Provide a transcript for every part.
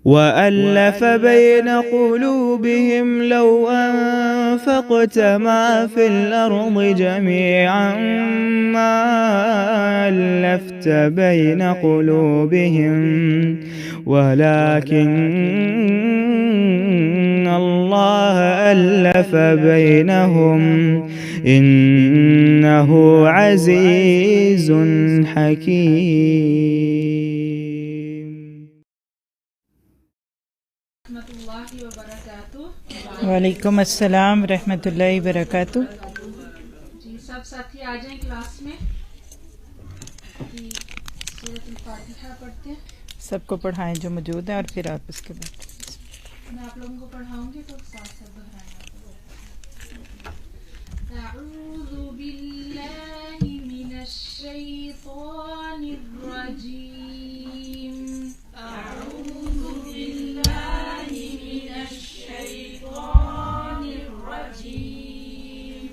وألف بين قلوبهم لو أنفقت ما في الأرض جميعا ما ألفت بين قلوبهم ولكن الله ألف بينهم إنه عزيز حكيم. وعلیکم السلام ورحمۃ اللہ وبرکاتہ. جی سب ساتھی آ جائیں کلاس میں. سورۃ الفاتحہ پڑھتے ہیں. سب کو پڑھائیں جو موجود ہیں اور پھر آپ اس کے بعد میں آپ لوگوں کو پڑھاؤں گی تو ساتھ ساتھ دہرائیں. اعوذ باللہ من الشیطان الرجیم. اعوذ باللہ من الشیطان الرجیم.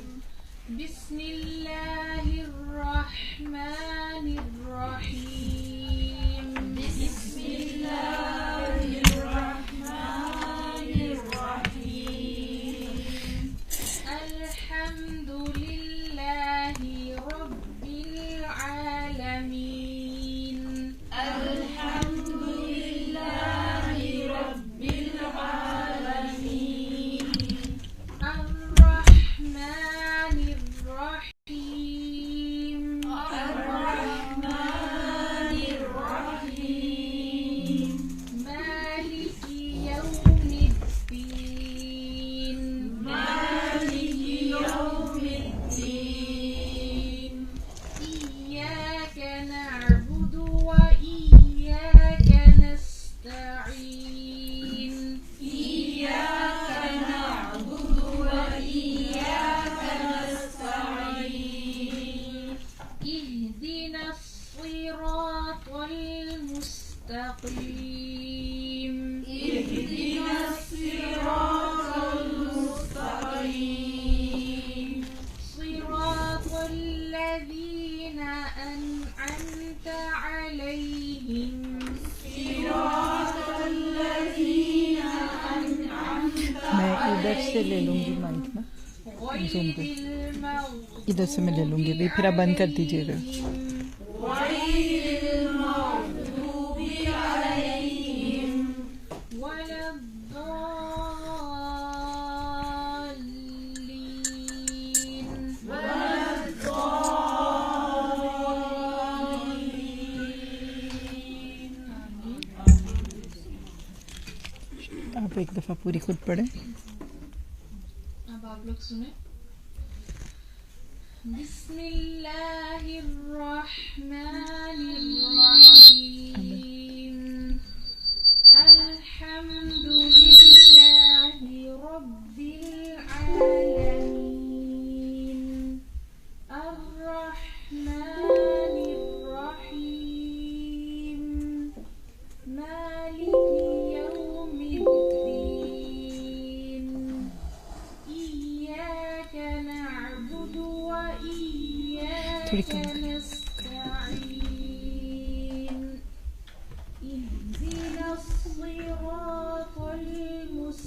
بسم اللہ الرحمن الرحیم. بسم اللہ الرحمن الرحیم. الحمد للہ رب العالمین. الحمد للہ رب العالمین. الرحمن الرحیم. الرحمن الرحیم. مالک یوم الدین. مالک یوم الدین. ایاک نعبد و ایاک نستعین. ایاک نعبد و ایاک نستعین. اهدنا الصراط المستقیم. اهدنا الصراط المستقیم. صراط الذین انعمت علیہم. صراط الذین انعمت میں ادھر سے لے لوں گی مائک نا، زوم پہ ادھر سے میں لے لوں گی. ابھی پھر آپ بند کر دیجیے گا. غیر المغضوب علیہم ولا الضالین. ولا الضالین. آپ ایک دفعہ پوری خود پڑھیں. اب آپ لوگ سنیں. بسم اللہ الرحمن الرحیم. الحمد للہ رب العالمین. الرحمن الرحیم. مالک یوم الدین. ایاک نعبد و تھوڑی ایاک کم کریں. نستعین. اهدنا الصراط المستقیم.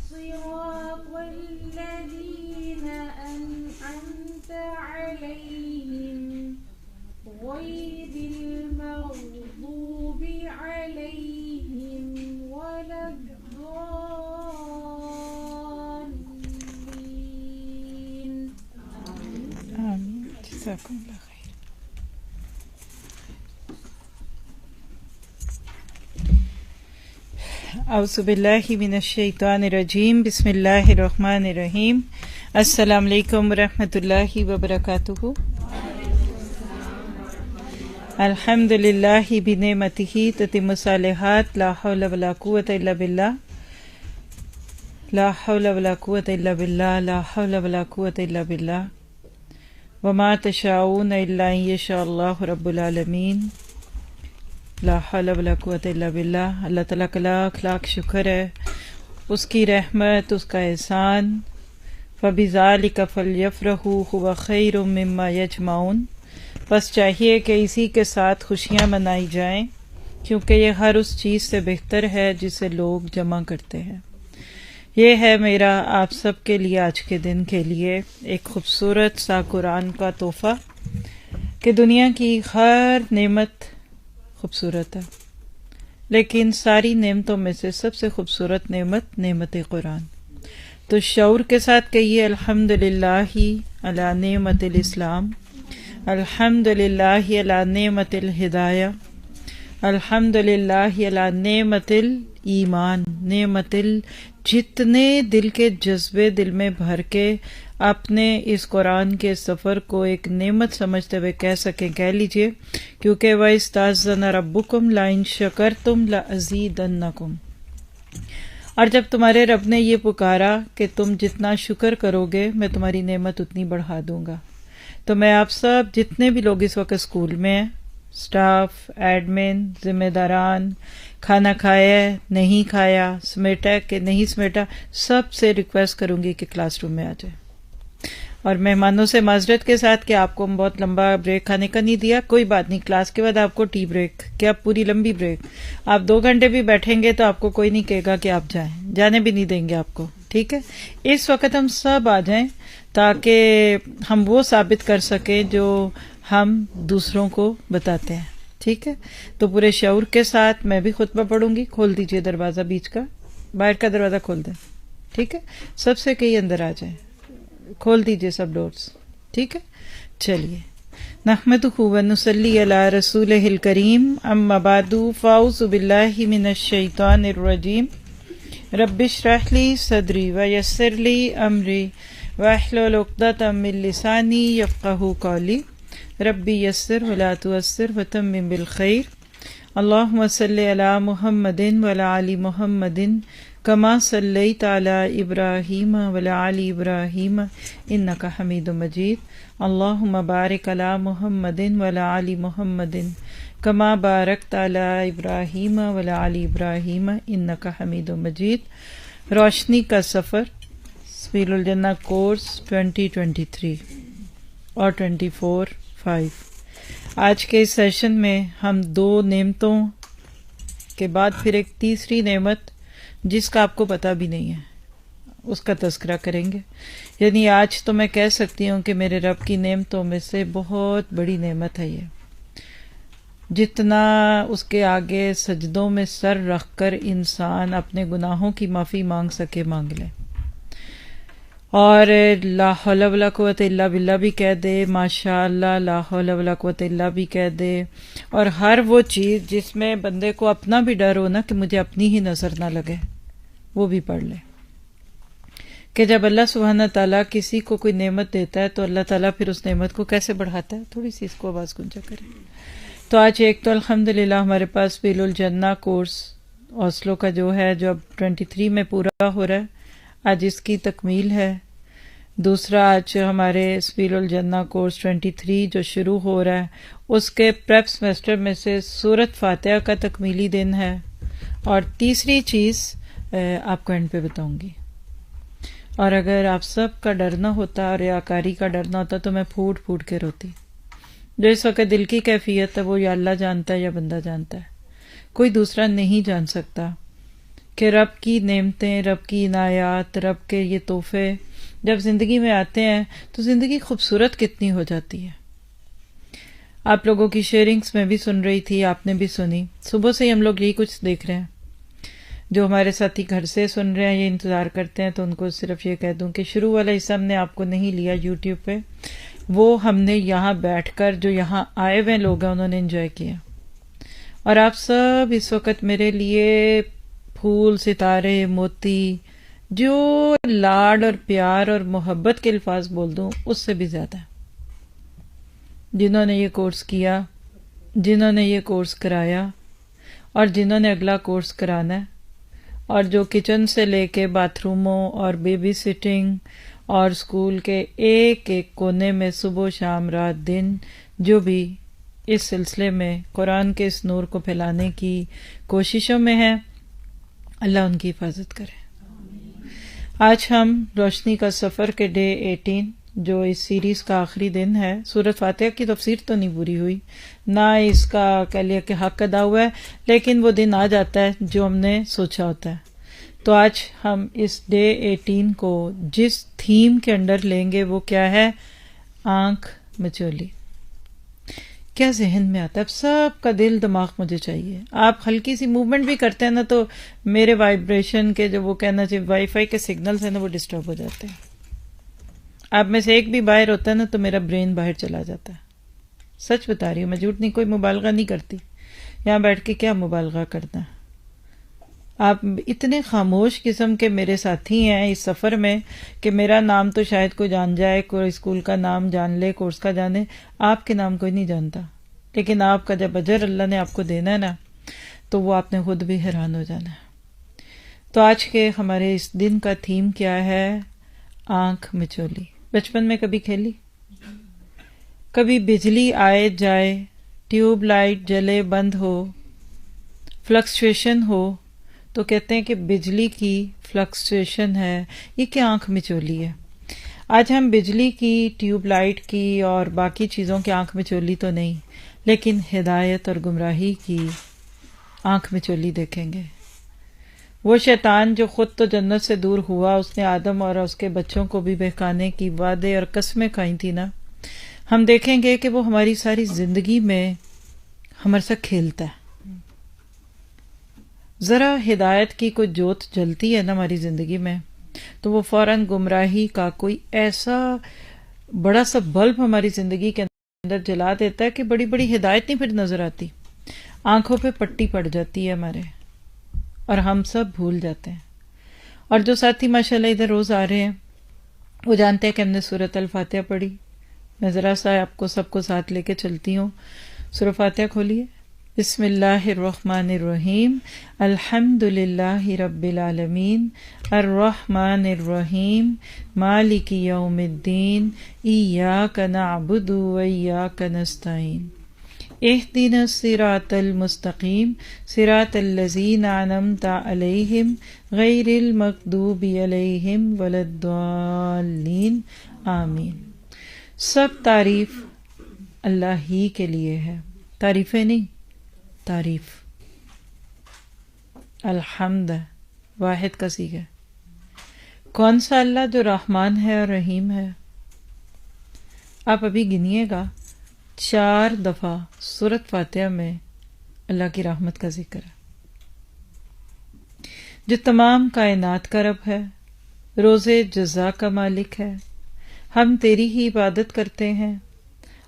صراط الذین انعمت علیہم غیر المغضوب علیہم ولا الضالین. آمین. جزاکم اللہ خیر. اعوذ باللہ من الشیطان الرجیم. بسم اللہ الرحمن الرحیم. السلام علیکم ورحمۃ اللہ وبرکاتہ. الحمد للہ بنعمتہ تتم الصالحات. لا حول ولا قوۃ الا باللہ. لا حول ولا قوۃ الا باللہ. لا حول ولا قوۃ الا باللہ. وما تشاءون الا ان یشاء اللہ رب العالمین. لا حول ولا قوۃ الا باللہ. اللہ تعالیٰ کا لاکھ لاکھ شکر ہے، اس کی رحمت، اس کا احسان. فَبِذَلِكَ فَلْيَفْرَحُوا هُوَ خَيْرٌ مِّمَّا يَجْمَعُونَ. بس چاہیے کہ اسی کے ساتھ خوشیاں منائی جائیں، کیونکہ یہ ہر اس چیز سے بہتر ہے جسے لوگ جمع کرتے ہیں۔ یہ ہے میرا آپ سب کے لیے آج کے دن کے لیے ایک خوبصورت سا قرآن کا تحفہ کہ دنیا کی ہر نعمت خوبصورت ہے، لیکن ساری نعمتوں میں سے سب سے خوبصورت نعمت قرآن۔ تو شعور کے ساتھ کہیے الحمدللہ علی نعمت الاسلام، الحمدللہ علی نعمت الہدایہ، الحمدللہ علی نعمت الایمان، نعمت جتنے دل کے جذبے دل میں بھر کے اپنے اس قرآن کے سفر کو ایک نعمت سمجھتے ہوئے کہہ سکیں کہہ لیجئے، کیونکہ وَإِسْتَأْذَنَ رَبُّكُمْ لَئِن شَكَرْتُمْ لَأَزِيدَنَّكُمْ۔ اور جب تمہارے رب نے یہ پکارا کہ تم جتنا شکر کرو گے میں تمہاری نعمت اتنی بڑھا دوں گا، تو میں آپ سب جتنے بھی لوگ اس وقت اسکول میں ہیں، سٹاف، ایڈمن، ذمہ داران، کھانا کھایا ہے نہیں کھایا، سمیٹا کہ نہیں سمیٹا، سب سے ریکویسٹ کروں گی کہ کلاس روم میں آ جائیں۔ اور مہمانوں سے معذرت کے ساتھ کہ آپ کو بہت لمبا بریک کھانے کا نہیں دیا، کوئی بات نہیں، کلاس کے بعد آپ کو ٹی بریک، کیا پوری لمبی بریک، آپ 2 گھنٹے بھی بیٹھیں گے تو آپ کو کوئی نہیں کہے گا کہ آپ جائیں، جانے بھی نہیں دیں گے آپ کو، ٹھیک ہے؟ اس وقت ہم سب آ جائیں تاکہ ہم وہ ثابت کر سکیں جو ہم دوسروں کو بتاتے ہیں، ٹھیک ہے؟ تو پورے شعور کے ساتھ میں بھی خطبہ پڑھوں گی۔ کھول دیجئے دروازہ بیچ کا، باہر کا دروازہ کھول دیں، ٹھیک ہے؟ سب سے کہیں اندر آ جائیں، کھول دیجئے سب ڈورز، ٹھیک ہے؟ چلیے، نحمدہ ونصلی علی رسولہ الکریم، اما بعد فاعوذ باللہ من الشیطان الرجیم، رب اشرح لی صدری ویسر لی امری واحلل عقدۃ من لسانی یفقہوا قولی، ربی یسر ولا تعسر وتمم بالخیر، اللہم صلی علی محمد وعلی آل محمد کما صلیت علی ابراہیم وعلی آل ابراہیم انک حمید مجید، اللہم بارک علی محمد وعلی آل محمد کما بارکت علی ابراہیم وعلی آل ابراہیم انک حمید مجید۔ روشنی کا سفر سبیل الجنہ کورس 2023 اور 24/5۔ آج کے اس سیشن میں ہم 2 نعمتوں کے بعد پھر ایک تیسری نعمت جس کا آپ کو پتہ بھی نہیں ہے اس کا تذکرہ کریں گے۔ یعنی آج تو میں کہہ سکتی ہوں کہ میرے رب کی نعمتوں میں سے بہت بڑی نعمت ہے یہ، جتنا اس کے آگے سجدوں میں سر رکھ کر انسان اپنے گناہوں کی معافی مانگ سکے مانگ لے، اور لا حول ولا قوت الا باللہ بھی کہہ دے، ماشاء اللہ لا حول ولا قوت الا بھی کہہ دے، اور ہر وہ چیز جس میں بندے کو اپنا بھی ڈر ہو نا کہ مجھے اپنی ہی نظر نہ لگے وہ بھی پڑھ لے، کہ جب اللہ سبحانہ تعالیٰ کسی کو کوئی نعمت دیتا ہے تو اللہ تعالیٰ پھر اس نعمت کو کیسے بڑھاتا ہے۔ تھوڑی سی اس کو آواز گنجا کریں۔ تو آج ایک تو الحمدللہ ہمارے پاس سبیل الجنہ کورس اوسلو کا جو ہے جو اب 23 میں پورا ہو رہا ہے، آج اس کی تکمیل ہے۔ دوسرا آج ہمارے سبیل الجنہ کورس 23 جو شروع ہو رہا ہے اس کے پریپ سمیسٹر میں سے سورۃ فاتحہ کا تکمیلی دن ہے، اور تیسری چیز آپ کو اینڈ پہ بتاؤں گی۔ اور اگر آپ سب کا ڈر نہ ہوتا اور ریاکاری کا ڈر نہ ہوتا تو میں پھوٹ پھوٹ کے روتی۔ جو اس وقت دل کی کیفیت ہے وہ یا اللہ جانتا ہے یا بندہ جانتا ہے، کوئی دوسرا نہیں جان سکتا کہ رب کی نعمتیں، رب کی عنایات، رب کے یہ تحفے جب زندگی میں آتے ہیں تو زندگی خوبصورت کتنی ہو جاتی ہے۔ آپ لوگوں کی شیئرنگز میں بھی سن رہی تھی، آپ نے بھی سنی، صبح سے ہی ہم لوگ یہی کچھ دیکھ رہے ہیں۔ جو ہمارے ساتھی گھر سے سن رہے ہیں یہ انتظار کرتے ہیں تو ان کو صرف یہ کہہ دوں کہ شروع والا حصہ ہم نے آپ کو نہیں لیا یوٹیوب پہ، وہ ہم نے یہاں بیٹھ کر جو یہاں آئے ہوئے لوگ ہیں انہوں نے انجوائے کیا، اور آپ سب اس وقت میرے لیے پھول، ستارے، موتی، جو لاڈ اور پیار اور محبت کے الفاظ بول دوں اس سے بھی زیادہ، جنہوں نے یہ کورس کیا، جنہوں نے یہ کورس کرایا، اور جنہوں نے اگلا کورس کرانا ہے، اور جو کچن سے لے کے باتھ روموں اور بیبی سٹنگ اور اسکول کے ایک ایک کونے میں صبح شام رات دن جو بھی اس سلسلے میں قرآن کے اس نور کو پھیلانے کی کوششوں میں ہیں، اللہ ان کی حفاظت کرے۔ آج ہم روشنی کا سفر کے ڈے 18 جو اس سیریز کا آخری دن ہے. سورۃ فاتحہ کی تفسیر تو نہیں پوری ہوئی، نہ اس کا کہہ لیا کہ حق ادا ہوا ہے، لیکن وہ دن آ جاتا ہے جو ہم نے سوچا ہوتا ہے. تو آج ہم اس ڈے 18 کو جس تھیم کے انڈر لیں گے وہ کیا ہے؟ آنکھ مچولی. کیا ذہن میں آتا ہے؟ اب سب کا دل دماغ مجھے چاہیے. آپ ہلکی سی موومنٹ بھی کرتے ہیں نا تو میرے وائبریشن کے جو وہ کہنا چاہیے وائی فائی کے سگنلز ہیں نا وہ ڈسٹرب ہو جاتے ہیں. آپ میں سے ایک بھی باہر ہوتا ہے نا تو میرا برین باہر چلا جاتا ہے. سچ بتا رہی ہوں میں، جھوٹ نہیں، کوئی مبالغہ نہیں کرتی. یہاں بیٹھ کے کیا مبالغہ کرنا ہے؟ آپ اتنے خاموش قسم کے میرے ساتھی ہیں اس سفر میں کہ میرا نام تو شاید کوئی جان جائے، کوئی اسکول کا نام جان لے، کورس کا جانے، آپ کے نام کوئی نہیں جانتا. لیکن آپ کا جب اجر اللہ نے آپ کو دینا ہے نا تو وہ آپ نے خود بھی حیران ہو جانا ہے. تو آج کے ہمارے اس دن کا تھیم کیا ہے؟ آنکھ مچولی. بچپن میں کبھی کھیلی؟ کبھی بجلی آئے جائے، ٹیوب لائٹ جلے بند ہو، فلکچویشن ہو تو کہتے ہیں کہ بجلی کی فلکچویشن ہے. یہ کیا آنکھ مچولی ہے؟ آج ہم بجلی کی، ٹیوب لائٹ کی اور باقی چیزوں کی آنکھ مچولی تو نہیں، لیکن ہدایت اور گمراہی کی آنکھ مچولی دیکھیں گے. وہ شیطان جو خود تو جنت سے دور ہوا، اس نے آدم اور اس کے بچوں کو بھی بہکانے کی وعدے اور قسمیں کھائی تھی نا، ہم دیکھیں گے کہ وہ ہماری ساری زندگی میں ہمارے ساتھ کھیلتا ہے. ذرا ہدایت کی کوئی جوت جلتی ہے نا ہماری زندگی میں تو وہ فوراً گمراہی کا کوئی ایسا بڑا سا بلب ہماری زندگی کے اندر جلا دیتا ہے کہ بڑی بڑی ہدایت نہیں پھر نظر آتی، آنکھوں پہ پٹی پڑ جاتی ہے ہمارے اور ہم سب بھول جاتے ہیں. اور جو ساتھی ماشاءاللہ ادھر روز آ رہے ہیں وہ جانتے ہیں کہ ہم نے سورۃ الفاتحہ پڑھی. میں ذرا سا آپ کو سب کو ساتھ لے کے چلتی ہوں. سورۃ فاتحہ کھولیے. بسم اللہ الرحمن الرحیم. الحمد للہ رب العالمین الرحمن الرحیم مالک یوم الدین ایاک نعبد و ایاک نستعین اہدنا الصراط المستقیم صراط الذین انعمت علیہم غیر المغضوب علیہم ولا الضالین آمین. سب تعریف اللہ ہی کے لیے ہے، تعریفیں نہیں، تعریف. الحمد واحد کا صیغہ ہے. کون سا اللہ جو رحمان ہے اور رحیم ہے؟ آپ ابھی گنیے گا 4 دفعہ سورۃ فاتحہ میں اللہ کی رحمت کا ذکر ہے. جو تمام کائنات کا رب ہے، روز جزا کا مالک ہے. ہم تیری ہی عبادت کرتے ہیں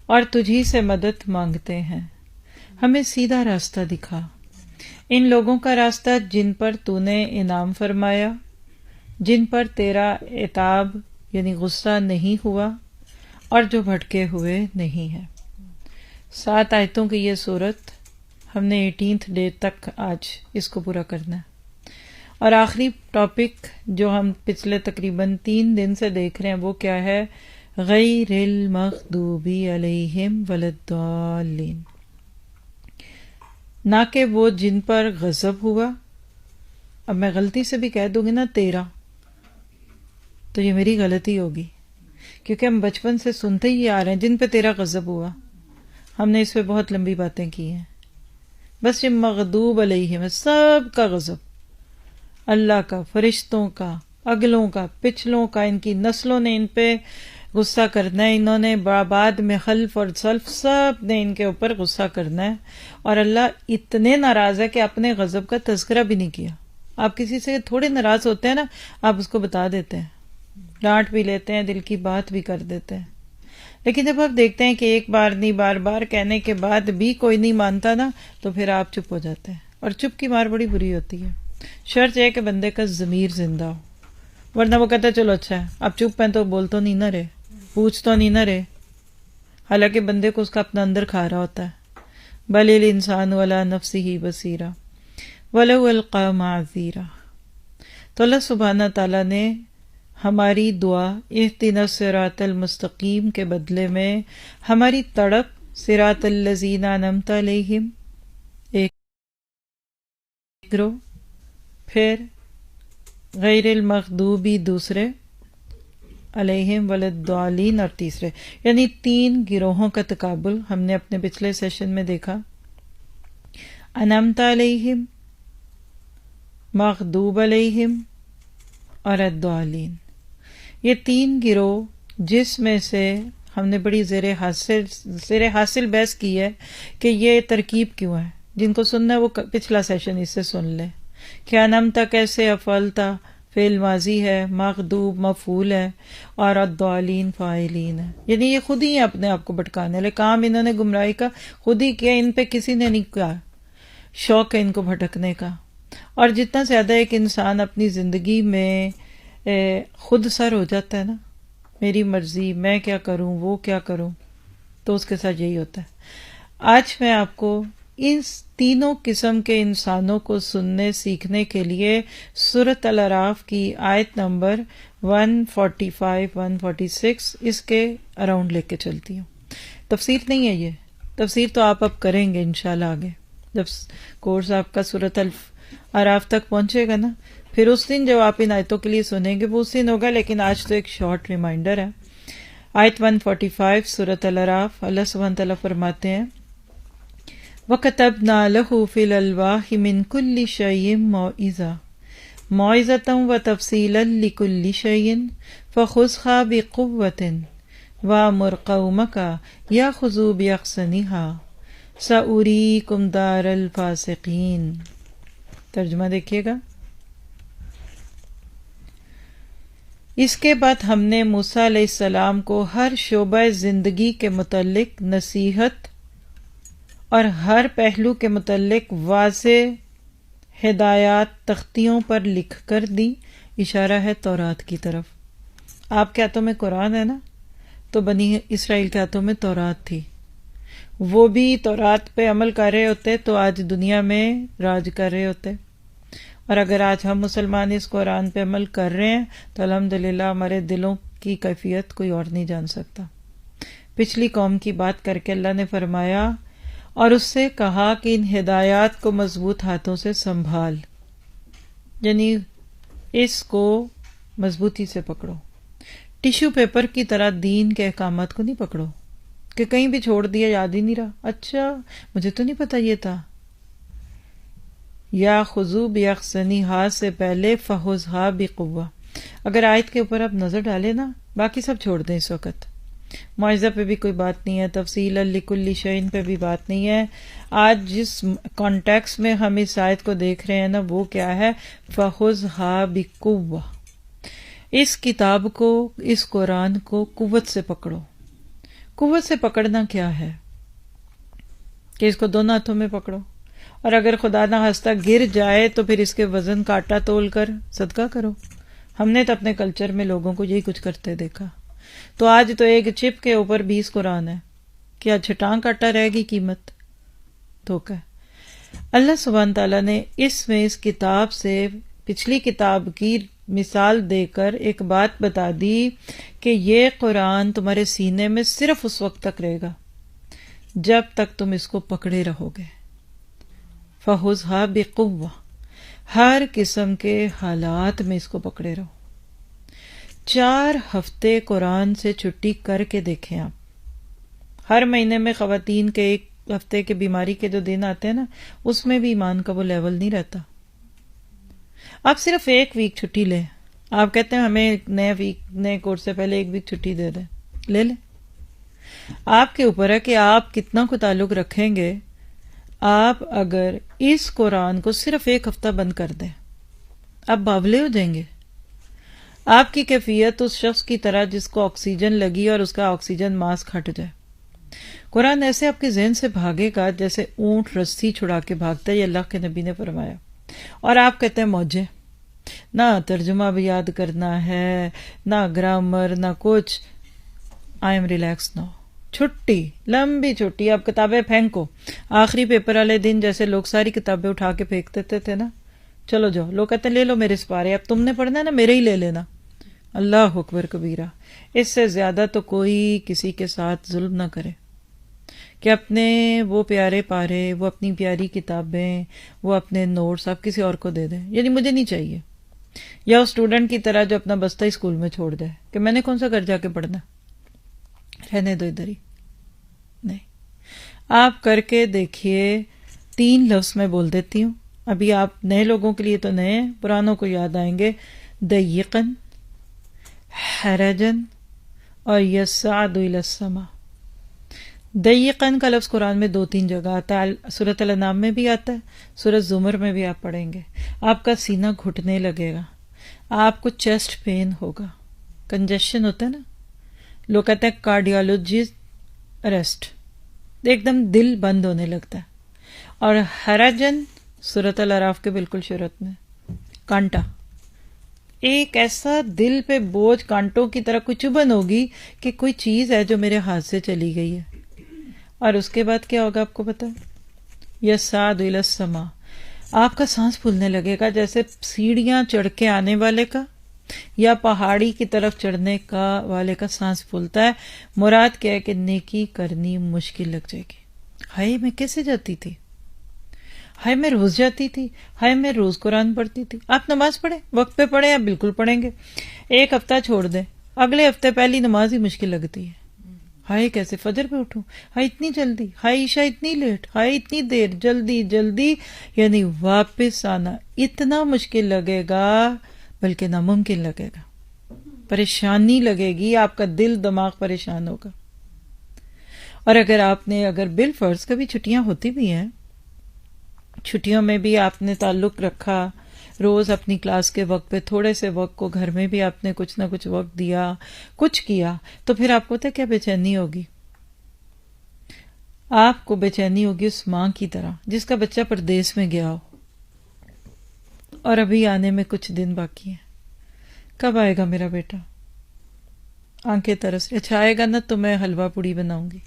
اور تجھی سے مدد مانگتے ہیں. ہمیں سیدھا راستہ دکھا، ان لوگوں کا راستہ جن پر تو نے انعام فرمایا، جن پر تیرا عتاب یعنی غصہ نہیں ہوا اور جو بھٹکے ہوئے نہیں ہیں. 7 آیتوں کی یہ صورت ہم نے 18th ڈے تک آج اس کو پورا کرنا ہے. اور آخری ٹاپک جو ہم پچھلے تقریباً 3 دن سے دیکھ رہے ہیں وہ کیا ہے؟ غیر المغضوب علیہم ولا الضالین. نہ کہ وہ جن پر غضب ہوا. اب میں غلطی سے بھی کہہ دوں گی نا تیرا تو یہ میری غلطی ہوگی، کیونکہ ہم بچپن سے سنتے ہی آ رہے ہیں جن پہ تیرا غضب ہوا. ہم نے اس پہ بہت لمبی باتیں کی ہیں. بس یہ مغضوب علیہم سب کا غضب، اللہ کا، فرشتوں کا، اگلوں کا، پچھلوں کا، ان کی نسلوں نے ان پہ غصہ کرنا ہے، انہوں نے بعد میں خلف اور سلف سب نے ان کے اوپر غصہ کرنا ہے. اور اللہ اتنے ناراض ہے کہ اپنے غضب کا تذکرہ بھی نہیں کیا. آپ کسی سے تھوڑے ناراض ہوتے ہیں نا، آپ اس کو بتا دیتے ہیں، ڈانٹ بھی لیتے ہیں، دل کی بات بھی کر دیتے ہیں. لیکن جب آپ دیکھتے ہیں کہ ایک بار نہیں بار بار کہنے کے بعد بھی کوئی نہیں مانتا نا تو پھر آپ چپ ہو جاتے ہیں. اور چپ کی مار بڑی بری ہوتی ہے. شرط یہ ہے کہ بندے کا ضمیر زندہ ہو، ورنہ وہ کہتا ہے چلو اچھا ہے آپ چپ ہیں تو بول تو نہیں نہ رہے، پوچھ تو نہیں نہ رہے، حالانکہ بندے کو اس کا اپنا اندر کھا رہا ہوتا ہے. بل الانسان علی نفسہ بصیرہ ولو القی معاذیرہ. تو اللہ سبحانہ تعالیٰ نے ہماری دعا اہدنا الصراط المستقیم کے بدلے میں ہماری تڑپ صراط الذین انعمت علیہم ایک گرو، پھر غیر المغضوبی دوسرے، علیہم وللضالین، اور تیسرے، یعنی 3 گروہوں کا تقابل ہم نے اپنے پچھلے سیشن میں دیکھا، انعمت علیہم، مغضوب علیہم اور الضالین۔ یہ 3 گروہ جس میں سے ہم نے بڑی زیر حاصل بحث کی ہے کہ یہ ترکیب کیوں ہے۔ جن کو سننا ہے وہ پچھلا سیشن اس سے سن لیں کہ انعمت کیسے افعلتا فعل ماضی ہے، مغضوب مفعول ہے، اور الضالین فاعلین ہے۔ یعنی یہ خود ہی اپنے آپ کو بھٹکانے والے کام انہوں نے گمراہی کا خود ہی کیا، ان پہ کسی نے نہیں کیا، شوق ہے ان کو بھٹکنے کا۔ اور جتنا زیادہ ایک انسان اپنی زندگی میں خود سر ہو جاتا ہے نا، میری مرضی، میں کیا کروں، وہ کیا کروں، تو اس کے ساتھ یہی ہوتا ہے۔ آج میں آپ کو اس تینوں قسم کے انسانوں کو سننے سیکھنے کے لیے سورۃ الاعراف کی آیت نمبر 145 146 اس کے اراؤنڈ لے کے چلتی ہوں۔ تفسیر نہیں ہے، یہ تفسیر تو آپ اب کریں گے انشاءاللہ آگے جب کورس آپ کا سورۃ الاعراف تک پہنچے گا نا، پھر اس دن جب آپ ان آیتوں کے لیے سنیں گے وہ اس دن ہوگا، لیکن آج تو ایک شارٹ ریمائنڈر ہے۔ آیت 145 سورۃ الاعراف، اللہ سبحانہ تعالیٰ فرماتے ہیں وَكَتَبْنَا لَهُ فِي الْأَلْوَاحِ مِنْ كُلِّ شَيْءٍ مَوْعِظَةً وَتَفْصِيلًا لِكُلِّ شَيْءٍ فَخُذْهَا بِقُوَّةٍ وَأْمُرْ قَوْمَكَ يَأْخُذُوا بِأَحْسَنِهَا سَأُرِيكُمْ دَارَ الْفَاسِقِينَ۔ ترجمہ دیکھیے گا۔ اس کے بعد ہم نے موسیٰ علیہ السلام کو ہر شعبہ زندگی کے متعلق نصیحت اور ہر پہلو کے متعلق واضح ہدایات تختیوں پر لکھ کر دی، اشارہ ہے تورات کی طرف۔ آپ کے ہاتھوں میں قرآن ہے نا، تو بنی اسرائیل کے ہاتھوں میں تورات تھی، وہ بھی تورات پہ عمل کر رہے ہوتے تو آج دنیا میں راج کر رہے ہوتے، اور اگر آج ہم مسلمان اس قرآن پہ عمل کر رہے ہیں تو الحمدللہ ہمارے دلوں کی کیفیت کوئی اور نہیں جان سکتا۔ پچھلی قوم کی بات کر کے اللہ نے فرمایا اور اس سے کہا کہ ان ہدایات کو مضبوط ہاتھوں سے سنبھال، یعنی اس کو مضبوطی سے پکڑو، ٹیشو پیپر کی طرح دین کے احکامات کو نہیں پکڑو کہ کہیں بھی چھوڑ دیا، یاد ہی نہیں رہا، اچھا مجھے تو نہیں پتا یہ تھا۔ یا خذو باحسنھا سے پہلے فخذھا بقوہ۔ اگر آیت کے اوپر آپ نظر ڈالیں نا، باقی سب چھوڑ دیں اس وقت، معاوضہ پہ بھی کوئی بات نہیں ہے، تفصیل لکل شیء پہ بھی بات نہیں ہے۔ آج جس کانٹیکس میں ہم اس آیت کو دیکھ رہے ہیں نا، وہ کیا ہے؟ فخذھا بقوہ۔ اس کتاب کو، اس قرآن کو قوت سے پکڑو۔ قوت سے پکڑنا کیا ہے؟ کہ اس کو دونوں ہاتھوں میں پکڑو، اور اگر خدا نہ خواستہ گر جائے تو پھر اس کے وزن کا آٹا تول کر صدقہ کرو۔ ہم نے تو اپنے کلچر میں لوگوں کو یہی کچھ کرتے دیکھا۔ تو آج تو ایک چپ کے اوپر 20 قرآن ہے، کیا چھٹان کا آٹا رہے گی قیمت؟ دھوکہ۔ اللہ سبحانہ تعالیٰ نے اس کتاب سے پچھلی کتاب کی مثال دے کر ایک بات بتا دی کہ یہ قرآن تمہارے سینے میں صرف اس وقت تک رہے گا جب تک تم اس کو پکڑے رہو گے۔ فخذھا بقوہ، ہر قسم کے حالات میں اس کو پکڑے رہو۔ 4 ہفتے قرآن سے چھٹی کر کے دیکھیں آپ۔ ہر مہینے میں خواتین کے 1 ہفتے کے بیماری کے جو دن آتے ہیں نا، اس میں بھی ایمان کا وہ لیول نہیں رہتا۔ آپ صرف 1 ویک چھٹی لیں، آپ کہتے ہیں ہمیں نئے کورس سے پہلے 1 ویک چھٹی دے دیں، لے لیں۔ آپ کے اوپر ہے کہ آپ کتنا کو تعلق رکھیں گے۔ آپ اگر اس قرآن کو صرف 1 ہفتہ بند کر دیں، آپ باولے ہو جائیں گے۔ آپ کی کیفیت اس شخص کی طرح جس کو آکسیجن لگی اور اس کا آکسیجن ماسک ہٹ جائے۔ قرآن ایسے آپ کے ذہن سے بھاگے گا جیسے اونٹ رسی چھڑا کے بھاگتا ہے، یہ اللہ کے نبی نے فرمایا۔ اور آپ کہتے ہیں موجے، نہ ترجمہ بھی یاد کرنا ہے، نہ گرامر، نہ کچھ۔ I am relax now. چھٹی، لمبی چھٹی، آپ کتابیں پھینکو۔ آخری پیپر والے دن جیسے لوگ ساری کتابیں اٹھا کے پھینک دیتے تھے نا، چلو جاؤ، لوگ کہتے ہیں لے لو میرے سپارے، اب تم نے پڑھنا ہے نا، میرے ہی لے لینا۔ اللہ اکبر کبیرہ۔ اس سے زیادہ تو کوئی کسی کے ساتھ ظلم نہ کرے کہ اپنے وہ پیارے پارے، وہ اپنی پیاری کتابیں، وہ اپنے نوٹس آپ کسی اور کو دے دیں، یعنی مجھے نہیں چاہیے۔ یا اس اسٹوڈنٹ کی طرح جو اپنا بستہ اسکول میں چھوڑ دے کہ میں نے کون سا گھر جا کے پڑھنا، رہنے دو ادھر ہی. نہیں، آپ کر کے دیکھیے. 3 لفظ میں بول دیتی ہوں، ابھی آپ نئے لوگوں کے لیے تو نئے ہیں، پرانوں کو یاد آئیں گے. ضیقاً، حرجاً اور یصعد الی السماء. ضیقاً کا لفظ قرآن میں 2-3 جگہ آتا ہے، سورۃ الانعام میں بھی آتا ہے، سورۃ زمر میں بھی آپ پڑھیں گے. آپ کا سینہ گھٹنے لگے گا، آپ کو چیسٹ پین ہوگا، کنجیشن ہوتا ہے نا، لوگ کہتے ہیں کارڈیالوجسٹ اریسٹ، ایک دم دل بند ہونے لگتا ہے. اور حرجن سورۃ الاعراف کے بالکل شروعات میں کانٹا، ایک ایسا دل پہ بوجھ کانٹوں کی طرح کوئی چبھن ہوگی کہ کوئی چیز ہے جو میرے ہاتھ سے چلی گئی ہے. اور اس کے بعد کیا ہوگا آپ کو پتا ہے؟ یصعد الی السماء، آپ کا سانس پھولنے لگے گا جیسے سیڑھیاں چڑھ کے آنے والے کا یا پہاڑی کی طرف چڑھنے کا والے کا سانس پھولتا ہے. مراد کیا ہے کہ نیکی کرنی مشکل لگ جائے گی. ہائے میں کیسے جاتی تھی، ہائے میں روز جاتی تھی، ہائے میں روز قرآن پڑھتی تھی. آپ نماز پڑھیں، وقت پہ پڑھیں، آپ بالکل پڑھیں گے. 1 ہفتہ چھوڑ دیں، اگلے ہفتے پہلی نماز ہی مشکل لگتی ہے. ہائے کیسے فجر پہ اٹھوں، ہائے اتنی جلدی، ہائے عشاء اتنی لیٹ، ہائے اتنی دیر، جلدی جلدی. یعنی واپس آنا اتنا مشکل لگے گا بلکہ ناممکن لگے گا، پریشانی لگے گی، آپ کا دل دماغ پریشان ہوگا. اور اگر بالفرض کبھی چھٹیاں ہوتی بھی ہیں، چھٹیوں میں بھی آپ نے تعلق رکھا، روز اپنی کلاس کے وقت پہ تھوڑے سے وقت کو گھر میں بھی آپ نے کچھ نہ کچھ وقت دیا، کچھ کیا، تو پھر آپ کو پتہ ہے کیا بے چینی ہوگی؟ آپ کو بے چینی ہوگی اس ماں کی طرح جس کا بچہ پردیس میں گیا ہو اور ابھی آنے میں کچھ دن باقی ہیں. کب آئے گا میرا بیٹا؟ آنکھیں ترس. اچھا آئے گا نا تو میں حلوہ پوڑی بناؤں گی.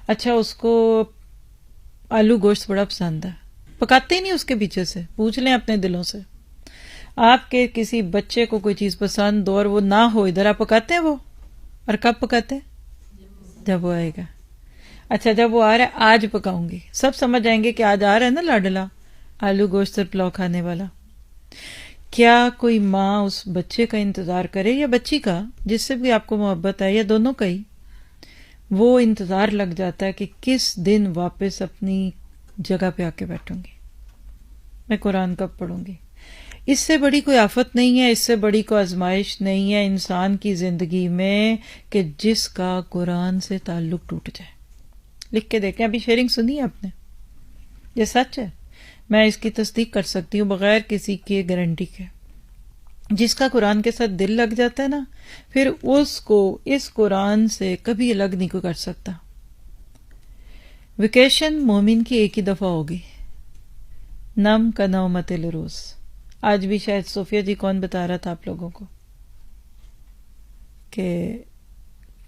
اچھا اس کو آلو گوشت بڑا پسند ہے، پکاتے ہی نہیں اس کے پیچھے سے، پوچھ لیں اپنے دلوں سے. آپ کے کسی بچے کو کوئی چیز پسند اور وہ نہ ہو ادھر، آپ پکاتے ہیں وہ؟ اور کب پکاتے ہیں؟ جب وہ آئے گا. اچھا جب وہ آ رہا ہے آج پکاؤں گی، سب سمجھ آئیں گے کہ آج آ رہا ہے نا لاڈلا آلو گوشت اور پلاؤ کھانے والا. کیا کوئی ماں اس بچے کا انتظار کرے یا بچی کا، جس سے بھی آپ کو محبت ہے یا دونوں کا ہی، وہ انتظار لگ جاتا ہے کہ کس دن واپس اپنی جگہ پہ آ کے بیٹھوں گی، میں قرآن کب پڑھوں گی. اس سے بڑی کوئی آفت نہیں ہے، اس سے بڑی کوئی آزمائش نہیں ہے انسان کی زندگی میں کہ جس کا قرآن سے تعلق ٹوٹ جائے. لکھ کے دیکھیں، ابھی شیئرنگ سنی ہے آپ نے، یہ سچ ہے، میں اس کی تصدیق کر سکتی ہوں بغیر کسی کی گارنٹی کے. جس کا قرآن کے ساتھ دل لگ جاتا ہے نا، پھر اس کو اس قرآن سے کبھی الگ نہیں کوئی کر سکتا. ویکیشن مومن کی ایک ہی دفعہ ہوگی، نم کا نومت الروز. آج بھی شاید صوفیہ جی کون بتا رہا تھا آپ لوگوں کو کہ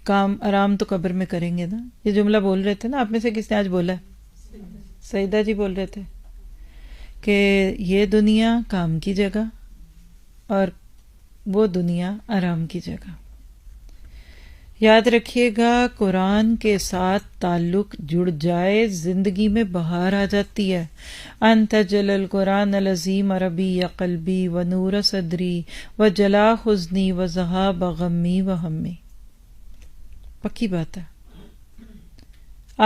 کام آرام تو قبر میں کریں گے نا. یہ جملہ بول رہے تھے نا، آپ میں سے کس نے آج بولا ہے؟ سیدہ جی بول رہے تھے کہ یہ دنیا کام کی جگہ اور وہ دنیا آرام کی جگہ. یاد رکھیے گا قرآن کے ساتھ تعلق جڑ جائے زندگی میں بہار آ جاتی ہے. انت جل القرآن العظیم ربیع قلبی و نور صدری و جلا حزنی و ذہاب غمی و ہمی. پکی بات ہے،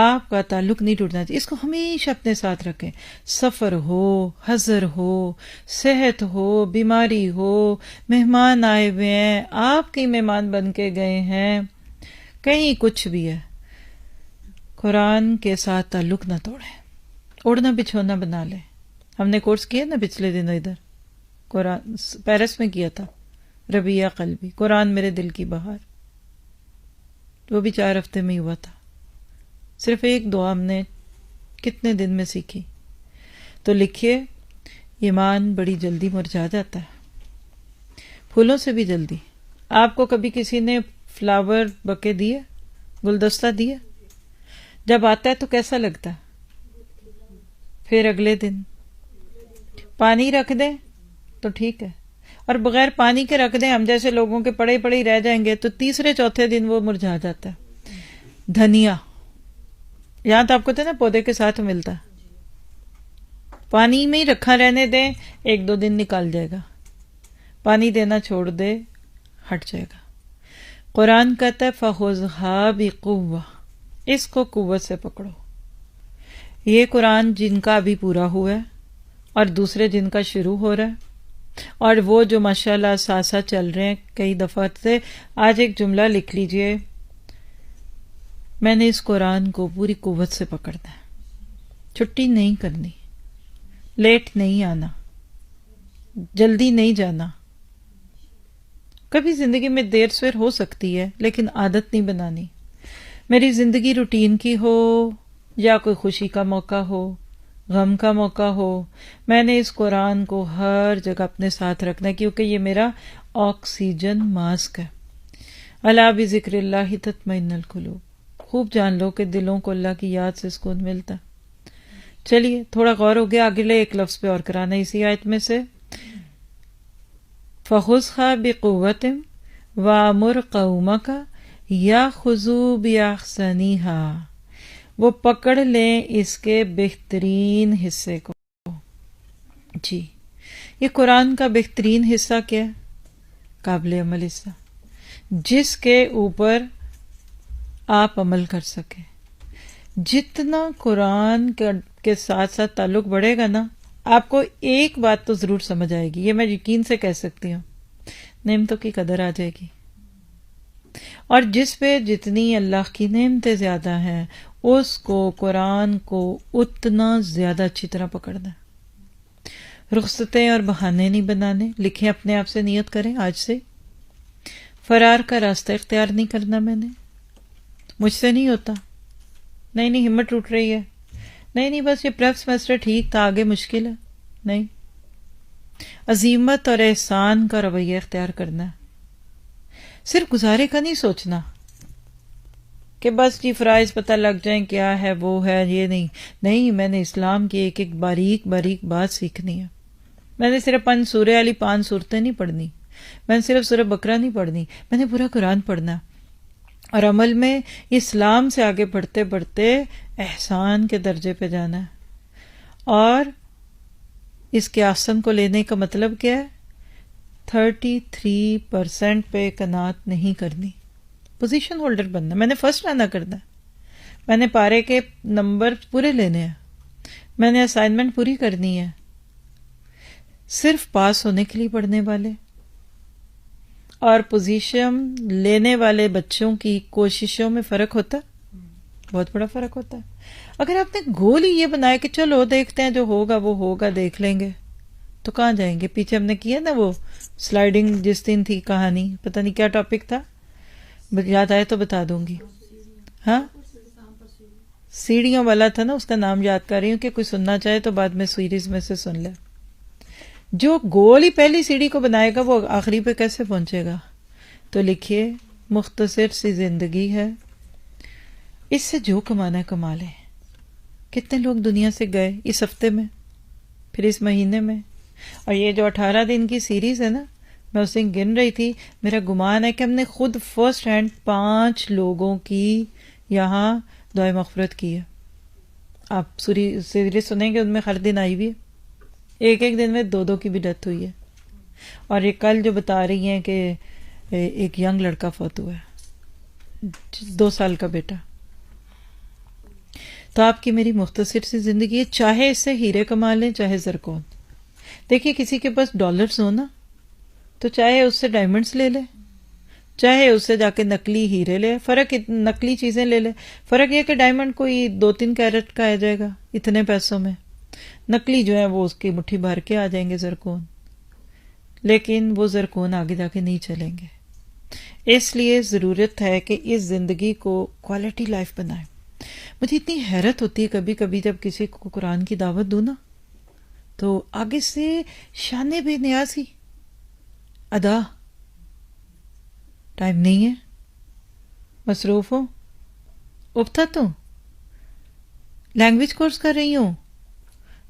آپ کا تعلق نہیں ٹوٹنا چاہیے، اس کو ہمیشہ اپنے ساتھ رکھیں. سفر ہو، حضر ہو، صحت ہو، بیماری ہو، مہمان آئے ہوئے ہیں، آپ کے مہمان بن کے گئے ہیں، کہیں کچھ بھی ہے، قرآن کے ساتھ تعلق نہ توڑیں. اوڑھنا بچھونا بنا لیں. ہم نے کورس کیا نا پچھلے دنوں ادھر، قرآن پیرس میں کیا تھا، ربیع قلبی، قرآن میرے دل کی بہار. وہ بھی 4 ہفتے میں ہی ہوا تھا. صرف ایک دعا ہم نے کتنے دن میں سیکھی. تو لکھیے، ایمان بڑی جلدی مرجھا جاتا ہے، پھولوں سے بھی جلدی. آپ کو کبھی کسی نے فلاور بکے دیے، گلدستہ دیے؟ جب آتا ہے تو کیسا لگتا ہے؟ پھر اگلے دن پانی رکھ دیں تو ٹھیک ہے، اور بغیر پانی کے رکھ دیں، ہم جیسے لوگوں کے پڑے پڑے ہی رہ جائیں گے تو تیسرے چوتھے دن وہ مرجھا جاتا ہے. دھنیا یہاں تو آپ کو نا پودے کے ساتھ ملتا ہے، پانی میں ہی رکھا رہنے دیں، 1-2 دن نکال جائے گا. پانی دینا چھوڑ دے ہٹ جائے گا. قرآن کہتا ہے فَخُذْهَا بِقُوَّةٍ، اس کو قوت سے پکڑو. یہ قرآن جن کا ابھی پورا ہوا ہے اور دوسرے جن کا شروع ہو رہا ہے، اور وہ جو ماشاءاللہ ساتھ ساتھ چل رہے ہیں کئی دفعہ سے. آج ایک جملہ لکھ لیجئے، میں نے اس قرآن کو پوری قوت سے پکڑنا ہے، چھٹی نہیں کرنی، لیٹ نہیں آنا، جلدی نہیں جانا. کبھی زندگی میں دیر سویر ہو سکتی ہے لیکن عادت نہیں بنانی. میری زندگی روٹین کی ہو یا کوئی خوشی کا موقع ہو، غم کا موقع ہو، میں نے اس قرآن کو ہر جگہ اپنے ساتھ رکھنا ہے، کیونکہ یہ میرا آکسیجن ماسک ہے. الا بذکر اللہ تطمئن القلوب. خوب جان لو کہ دلوں کو اللہ کی یاد سے سکون ملتا. چلیے تھوڑا غور ہو گیا، اگلے ایک لفظ پہ اور کرانا اسی آیت میں سے. فَخُذْهَا بِقُوَّةٍ وَأَمُرْ قَوْمَكَ يَأْخُذُوا بِأَحْسَنِهَا. وہ پکڑ لیں اس کے بہترین حصے کو. جی یہ قرآن کا بہترین حصہ کیا ہے؟ قابل عمل حصہ، جس کے اوپر آپ عمل کر سکیں. جتنا قرآن کے ساتھ ساتھ تعلق بڑھے گا نا، آپ کو ایک بات تو ضرور سمجھ آئے گی، یہ میں یقین سے کہہ سکتی ہوں، نعمتوں کی قدر آ جائے گی. اور جس پہ جتنی اللہ کی نعمتیں زیادہ ہیں اس کو، قرآن کو اتنا زیادہ اچھی طرح پکڑنا ہے. رخصتیں اور بہانے نہیں بنانے. لکھیں اپنے آپ سے، نیت کریں آج سے، فرار کا راستہ اختیار نہیں کرنا. میں نے، مجھ سے نہیں ہوتا، نہیں ہمت ٹوٹ رہی ہے، نہیں بس یہ پریپ سیمسٹر ٹھیک تھا، آگے مشکل ہے. نہیں، عزیمت اور احسان کا رویہ اختیار کرنا ہے. صرف گزارے کا نہیں سوچنا کہ بس جی فرائض پتہ لگ جائیں کیا ہے وہ ہے، یہ نہیں. میں نے اسلام کی ایک ایک باریک باریک بات سیکھنی ہے. میں نے صرف 5 سورہ والی 5 صورتیں نہیں پڑھنی، میں نے صرف سورہ بقرہ نہیں پڑھنی، میں نے پورا قرآن پڑھنا. اور عمل میں اسلام سے آگے بڑھتے بڑھتے احسان کے درجے پہ جانا ہے. اور اس کے آسن کو لینے کا مطلب کیا ہے؟ 33% پہ قناعت نہیں کرنی، پوزیشن ہولڈر بننا. میں نے فرسٹ آنا کرنا ہے، میں نے پارے کے نمبر پورے لینے ہیں، میں نے اسائنمنٹ پوری کرنی ہے. صرف پاس ہونے کے لیے پڑھنے والے اور پوزیشن لینے والے بچوں کی کوششوں میں فرق ہوتا ہے، بہت بڑا فرق ہوتا ہے. اگر آپ نے گول ہی یہ بنایا کہ چلو دیکھتے ہیں جو ہوگا وہ ہوگا، دیکھ لیں گے، تو کہاں جائیں گے؟ پیچھے ہم نے کیا نا وہ سلائیڈنگ جس دن تھی کہانی، پتہ نہیں کیا ٹاپک تھا، یاد آئے تو بتا دوں گی. ہاں سیڑھیوں والا تھا نا، اس کا نام یاد کر رہی ہوں کہ کوئی سننا چاہے تو بعد میں سیریز میں سے سن لے. جو گول ہی پہلی سیڑھی کو بنائے گا وہ آخری پہ کیسے پہنچے گا؟ تو لکھیے مختصر سی زندگی ہے، اس سے جو کمانا ہے کما لیں. کتنے لوگ دنیا سے گئے اس ہفتے میں، پھر اس مہینے میں. اور یہ جو 18 دن کی سیریز ہے نا، میں اس دن گن رہی تھی، میرا گمان ہے کہ ہم نے خود فرسٹ ہینڈ 5 لوگوں کی یہاں دعائے مغفرت کی ہے. آپ سیریز سنیں گے، ان میں ہر دن آئی ہوئی ہے، ایک دن میں 2 کی بھی ڈیتھ ہوئی ہے. اور یہ کل جو بتا رہی ہیں کہ ایک ینگ لڑکا فوت ہوا ہے، 2 سال کا بیٹا. تو آپ کی میری مختصر سی زندگی ہے، چاہے اس سے ہیرے کما لیں چاہے زرکون. دیکھیے کسی کے پاس ڈالرز ہو نا، تو چاہے اس سے ڈائمنڈز لے لے، چاہے اس سے جا کے نقلی ہیرے لے. فرق نقلی چیزیں لے لے، فرق یہ کہ ڈائمنڈ کوئی 2-3 کیرٹ کا آ جائے گا اتنے پیسوں میں، نقلی جو ہے وہ اس کی مٹھی بھر کے آ جائیں گے زرکون. لیکن وہ زرکون آگے جا کے نہیں چلیں گے. اس لیے ضرورت ہے کہ اس زندگی کو کوالٹی لائف بنائیں. مجھے اتنی حیرت ہوتی ہے کبھی کبھی جب کسی کو قرآن کی دعوت دوں نا، تو آگے سے شان بے نیازی ادا، ٹائم نہیں ہے، مصروف ہوں، ابتا تو لینگویج کورس کر رہی ہوں،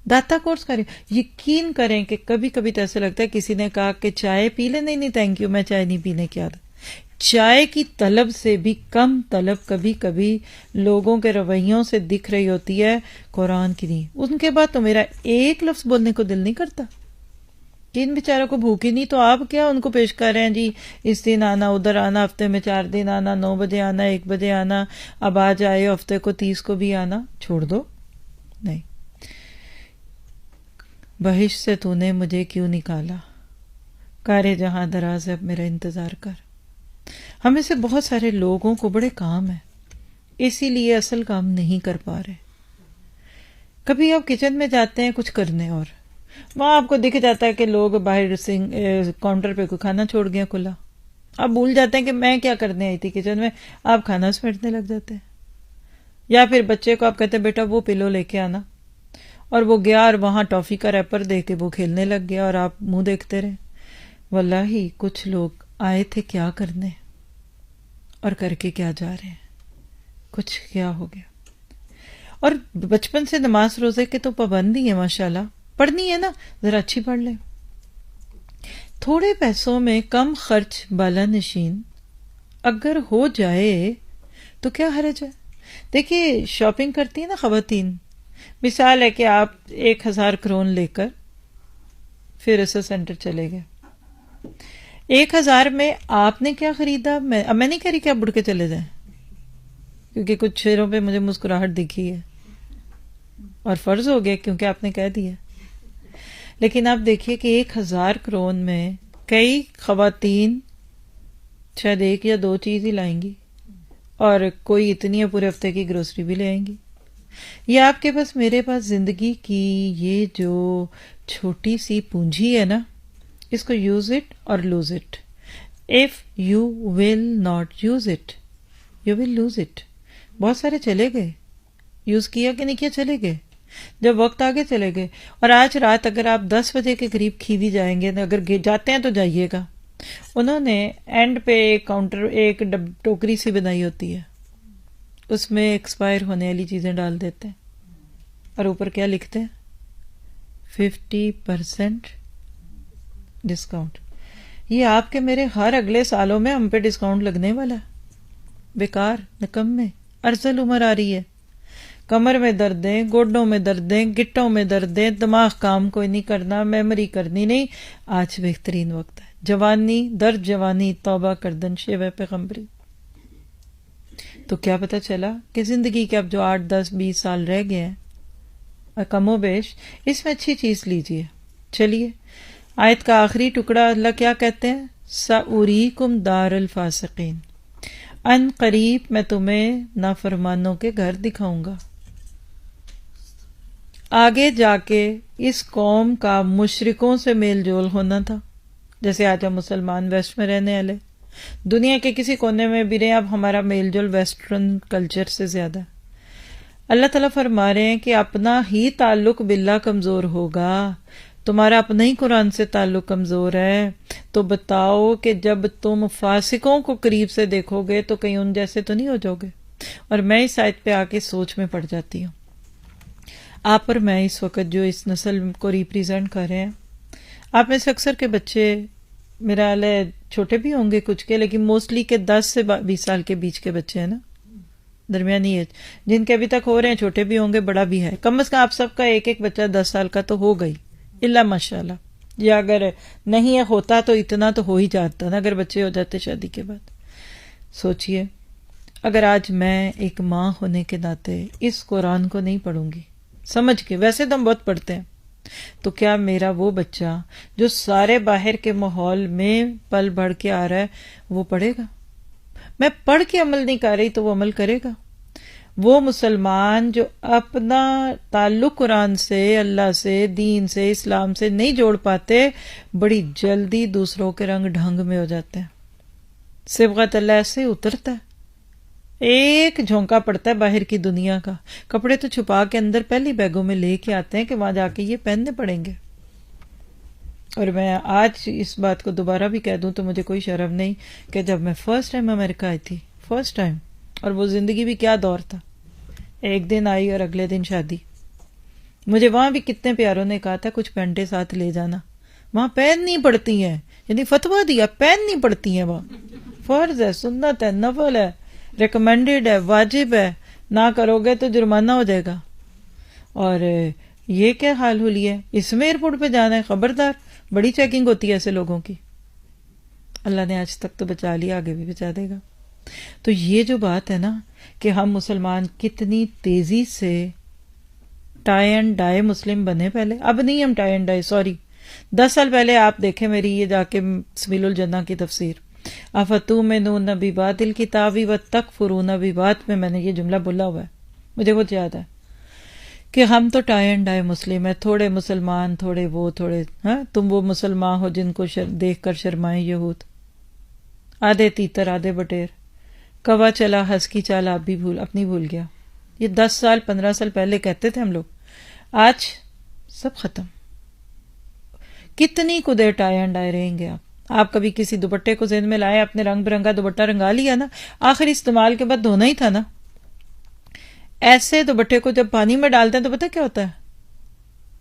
داتا کورس کر رہی ہوں. یقین کریں کہ کبھی کبھی تو ایسا لگتا ہے کسی نے کہا کہ چائے پی لیں، نہیں تھینک یو، میں چائے نہیں پینے کی عادت. چائے کی طلب سے بھی کم طلب کبھی کبھی لوگوں کے رویوں سے دکھ رہی ہوتی ہے، قرآن کی نہیں. ان کے بعد تو میرا ایک لفظ بولنے کو دل نہیں کرتا. کہ ان بیچاروں کو بھوک ہی نہیں، تو آپ کیا ان کو پیش کر رہے ہیں جی اس دن آنا، ادھر آنا، ہفتے میں 4 دن آنا، 9 بجے آنا، 1 بجے آنا، اب آج آئے ہفتے کو 30 کو بھی آنا، چھوڑ دو. نہیں، بہشت سے تو نے مجھے کیوں نکالا، کارے جہاں دراز ہے اب میرا انتظار کر. ہمیں سے بہت سارے لوگوں کو بڑے کام ہیں، اسی لیے اصل کام نہیں کر پا رہے. کبھی آپ کچن میں جاتے ہیں کچھ کرنے اور وہاں آپ کو دکھ جاتا ہے کہ لوگ باہر کاؤنٹر پہ کوئی کھانا چھوڑ گیا کھلا، آپ بھول جاتے ہیں کہ میں کیا کرنے آئی تھی کچن میں، آپ کھانا سمیٹنے لگ جاتے ہیں. یا پھر بچے کو آپ کہتے ہیں بیٹا وہ پلو لے کے آنا، اور وہ گیا اور وہاں ٹافی کا ریپر دے کے وہ کھیلنے لگ گیا اور آپ منہ دیکھتے رہے. واللہ کچھ لوگ آئے تھے کیا کرنے اور کر کے کیا جا رہے ہیں، کچھ کیا ہو گیا. اور بچپن سے نماز روزے کے تو پابندی ہے ماشاءاللہ، پڑھنی ہے نا، ذرا اچھی پڑھ لیں. تھوڑے پیسوں میں کم خرچ بالا نشین اگر ہو جائے تو کیا حرج ہے. دیکھیے شاپنگ کرتی ہیں نا خواتین، مثال ہے کہ آپ 1000 کرون لے کر پھر اسے سینٹر چلے گئے. 1000 میں آپ نے کیا خریدا، میں نہیں کہہ رہی کہ آپ بڑھ کے چلے جائیں، کیونکہ کچھ شعروں پہ مجھے مسکراہٹ دکھی ہے اور فرض ہو گیا کیونکہ آپ نے کہہ دیا. لیکن آپ دیکھیے کہ 1000 کرون میں کئی خواتین شاید 1 یا 2 چیز ہی لائیں گی، اور کوئی اتنی پورے ہفتے کی گروسری بھی لے آئیں گی. یہ آپ کے پاس میرے پاس زندگی کی یہ جو چھوٹی سی پونجی ہے نا، اس کو یوز اٹ اور loose it. If you will not use it you will lose it. بہت سارے چلے گئے، یوز کیا کہ نہیں کیا چلے گئے، جب وقت آگے چلے گئے. اور آج رات اگر آپ 10 بجے کے قریب کھیوی جائیں گے، اگر جاتے ہیں تو جائیے گا، انہوں نے اینڈ پہ ایک کاؤنٹر ایک ٹوکری سی بنائی ہوتی ہے، اس میں ایکسپائر ہونے والی چیزیں ڈال دیتے ہیں، اور اوپر کیا لکھتے ہیں 50% ڈسکاؤنٹ. یہ آپ کے میرے ہر اگلے سالوں میں ہم پہ ڈسکاؤنٹ لگنے والا ہے. بیکار نکمے، ارذل عمر آ رہی ہے، کمر میں دردیں، گوڈوں میں دردیں، گٹوں میں دردیں، دماغ کام کوئی نہیں کرنا، میموری کرنی نہیں. آج بہترین وقت ہے، جوانی درد جوانی توبہ کردن شیوہ پیغمبری. تو کیا پتہ چلا کہ زندگی کے اب جو 8 10 20 سال رہ گئے ہیں، کم و بیش اس میں اچھی چیز لیجیے. چلیے آیت کا آخری ٹکڑا اللہ کیا کہتے ہیں، سأُریکم دار الفاسقین، ان قریب میں تمہیں نافرمانوں کے گھر دکھاؤں گا. آگے جا کے اس قوم کا مشرکوں سے میل جول ہونا تھا. جیسے آج ہم مسلمان ویسٹ میں رہنے والے، دنیا کے کسی کونے میں بھی رہے، اب ہمارا میل جول ویسٹرن کلچر سے زیادہ ہے. اللہ تعالیٰ فرما رہے ہیں کہ اپنا ہی تعلق باللہ کمزور ہوگا، تمہارا اپنا ہی قرآن سے تعلق کمزور ہے، تو بتاؤ کہ جب تم فاسقوں کو قریب سے دیکھو گے تو کہیں ان جیسے تو نہیں ہو جاؤ گے. اور میں اس آیت پہ آ کے سوچ میں پڑ جاتی ہوں. آپ اور میں اس وقت جو اس نسل کو ریپریزنٹ کر رہے ہیں، آپ میں سے اکثر کے بچے میرا حال ہے چھوٹے بھی ہوں گے کچھ کے، لیکن موسٹلی کے 10 سے 20 سال کے بیچ کے بچے ہیں نا، درمیانی ایج، جن کے ابھی تک ہو رہے ہیں، چھوٹے بھی ہوں گے بڑا بھی ہے. کم از کم آپ سب کا ایک بچہ 10 سال کا تو ہو گئی، اللہ ماشاء اللہ. یا اگر نہیں ہے ہوتا تو اتنا تو ہو ہی جاتا نا اگر بچے ہو جاتے شادی کے بعد. سوچئے اگر آج میں ایک ماں ہونے کے ناطے اس قرآن کو نہیں پڑھوں گی سمجھ کے، ویسے تو ہم بہت پڑھتے ہیں، تو کیا میرا وہ بچہ جو سارے باہر کے ماحول میں پل بڑھ کے آ رہا ہے وہ پڑھے گا؟ میں پڑھ کے عمل نہیں کر رہی تو وہ عمل کرے گا؟ وہ مسلمان جو اپنا تعلق قرآن سے، اللہ سے، دین سے، اسلام سے نہیں جوڑ پاتے، بڑی جلدی دوسروں کے رنگ ڈھنگ میں ہو جاتے ہیں. صبغت اللہ سے اترتا ہے، ایک جھونکا پڑتا ہے باہر کی دنیا کا، کپڑے تو چھپا کے اندر پہلی بیگوں میں لے کے آتے ہیں کہ وہاں جا کے یہ پہننے پڑیں گے. اور میں آج اس بات کو دوبارہ بھی کہہ دوں تو مجھے کوئی شرم نہیں کہ جب میں فرسٹ ٹائم امریکہ آئی تھی، فرسٹ ٹائم، اور وہ زندگی بھی کیا دور تھا، ایک دن آئی اور اگلے دن شادی. مجھے وہاں بھی کتنے پیاروں نے کہا تھا کچھ پینٹیں ساتھ لے جانا، وہاں پہننی پڑتی ہیں، یعنی فتویٰ دیا پہننی پڑتی ہیں، وہاں فرض ہے، سنت ہے، نفل ہے، ریکمینڈیڈ ہے، واجب ہے، نہ کرو گے تو جرمانہ ہو جائے گا. اور یہ کیا حال ہولی ہے، اس میں ایئرپورٹ پہ جانا ہے، خبردار، بڑی چیکنگ ہوتی ہے ایسے لوگوں کی. اللہ نے آج تک تو بچا لیا، آگے بھی بچا دے گا. تو یہ جو بات ہے نا کہ ہم مسلمان کتنی تیزی سے ٹائی اینڈ ڈائی مسلم بنے، پہلے اب نہیں ہم ٹائی اینڈ ڈائی، سوری 10 سال پہلے آپ دیکھیں میری یہ جا کے سبیل الجنہ کی تفسیر، افتؤمنون ببعض الکتاب وتکفرون ببعض میں نے یہ جملہ بولا ہوا ہے، مجھے بہت یاد ہے کہ ہم تو ٹائی اینڈ ڈائی مسلم ہیں، تھوڑے مسلمان تھوڑے وہ تھوڑے، ہاں تم وہ مسلمان ہو جن کو دیکھ کر شرمائیں یہود، آدھے تیتر آدھے بٹیر، کوا چلا ہنس کی چال آپ بھی اپنی بھول گیا. یہ 10 سال 15 سال پہلے کہتے تھے ہم لوگ، آج سب ختم. کتنی کو دیر ٹائی اینڈ ڈائی رہیں گے آپ کبھی کسی دوپٹے کو ذہن میں لائے، آپ نے رنگ برنگا دوپٹہ رنگا لیا نا، آخر استعمال کے بعد دھونا ہی تھا نا. ایسے دوپٹے کو جب پانی میں ڈالتے ہیں تو پتہ کیا ہوتا ہے،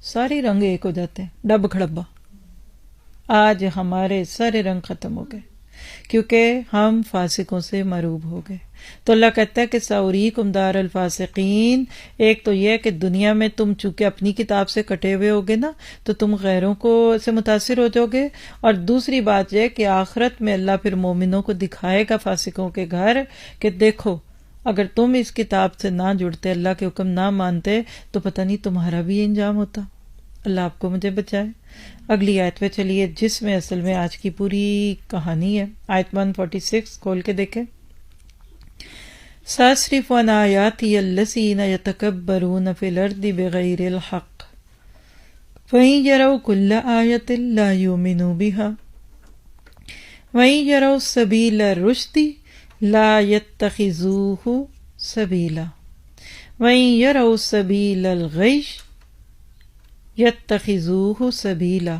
سارے رنگ ایک ہو جاتے ہیں، ڈب کھڑبا. آج ہمارے سارے رنگ ختم ہو گئے کیونکہ ہم فاسقوں سے مروب ہو گئے. تو اللہ کہتا ہے کہ ساوریکم دار الفاسقین. ایک تو یہ کہ دنیا میں تم چونکہ اپنی کتاب سے کٹے ہوئے ہوگے نا تو تم غیروں کو سے متاثر ہو جاؤ گے، اور دوسری بات یہ کہ آخرت میں اللہ پھر مومنوں کو دکھائے گا فاسقوں کے گھر کہ دیکھو اگر تم اس کتاب سے نہ جڑتے، اللہ کے حکم نہ مانتے تو پتہ نہیں تمہارا بھی انجام ہوتا. اللہ آپ کو مجھے بچائے. اگلی آیت پہ چلیے جس میں اصل میں آج کی پوری کہانی ہے. آیت 146 کھول کے دیکھیں. سَأَصْرِفُ عَنْ آيَاتِيَ الَّذِينَ يَتَكَبَّرُونَ فِي الْأَرْضِ بِغَيْرِ الْحَقِّ وَإِنْ يَرَوْا كُلَّ آيَةٍ لَا يُؤْمِنُوا بِهَا وَإِنْ يَرَوْا سَبِيلَ الرُّشْدِ لَا يَتَّخِذُوهُ سَبِيلًا وَإِنْ يَرَوْا سَبِيلَ الْغَيِّ يَتَّخِذُوهُ سَبِيلًا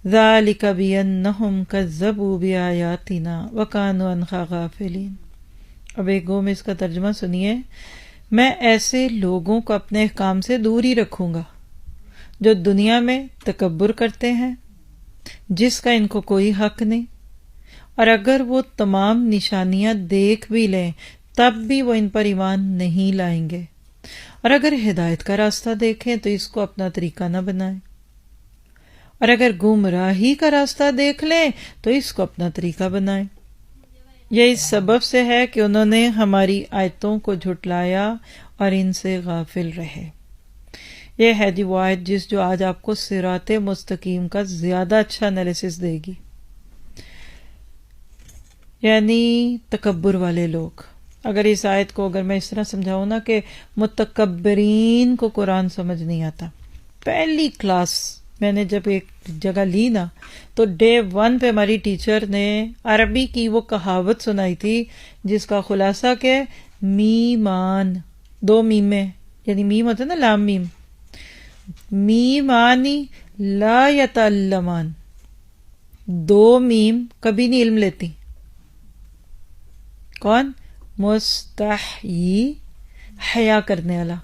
ذَلِكَ بِأَنَّهُمْ كَذَّبُوا بِآيَاتِنَا وَكَانُوا عَنْهَا غَافِلِينَ. اب ایک گو میں اس کا ترجمہ سنیے. میں ایسے لوگوں کو اپنے احکام سے دور ہی رکھوں گا جو دنیا میں تکبر کرتے ہیں، جس کا ان کو کوئی حق نہیں، اور اگر وہ تمام نشانیاں دیکھ بھی لیں تب بھی وہ ان پر ایمان نہیں لائیں گے، اور اگر ہدایت کا راستہ دیکھیں تو اس کو اپنا طریقہ نہ بنائیں، اور اگر گمراہی کا راستہ دیکھ لیں تو اس کو اپنا طریقہ بنائیں. یہ اس سبب سے ہے کہ انہوں نے ہماری آیتوں کو جھٹلایا اور ان سے غافل رہے. یہ ہے وہ آیت جو آج آپ کو صراط مستقیم کا زیادہ اچھا انالیسس دے گی. یعنی تکبر والے لوگ، اگر اس آیت کو اگر میں اس طرح سمجھاؤں نا کہ متکبرین کو قرآن سمجھ نہیں آتا. پہلی کلاس میں نے جب ایک جگہ لی نا تو ڈے 1 پہ ہماری ٹیچر نے عربی کی وہ کہاوت سنائی تھی جس کا خلاصہ کہ میمان، 2 میمیں، یعنی میم ہوتا ہے نا لام میم، میمانی لا یتعلمان، 2 میم کبھی نہیں علم لیتی. کون؟ مستحیی، حیا کرنے والا،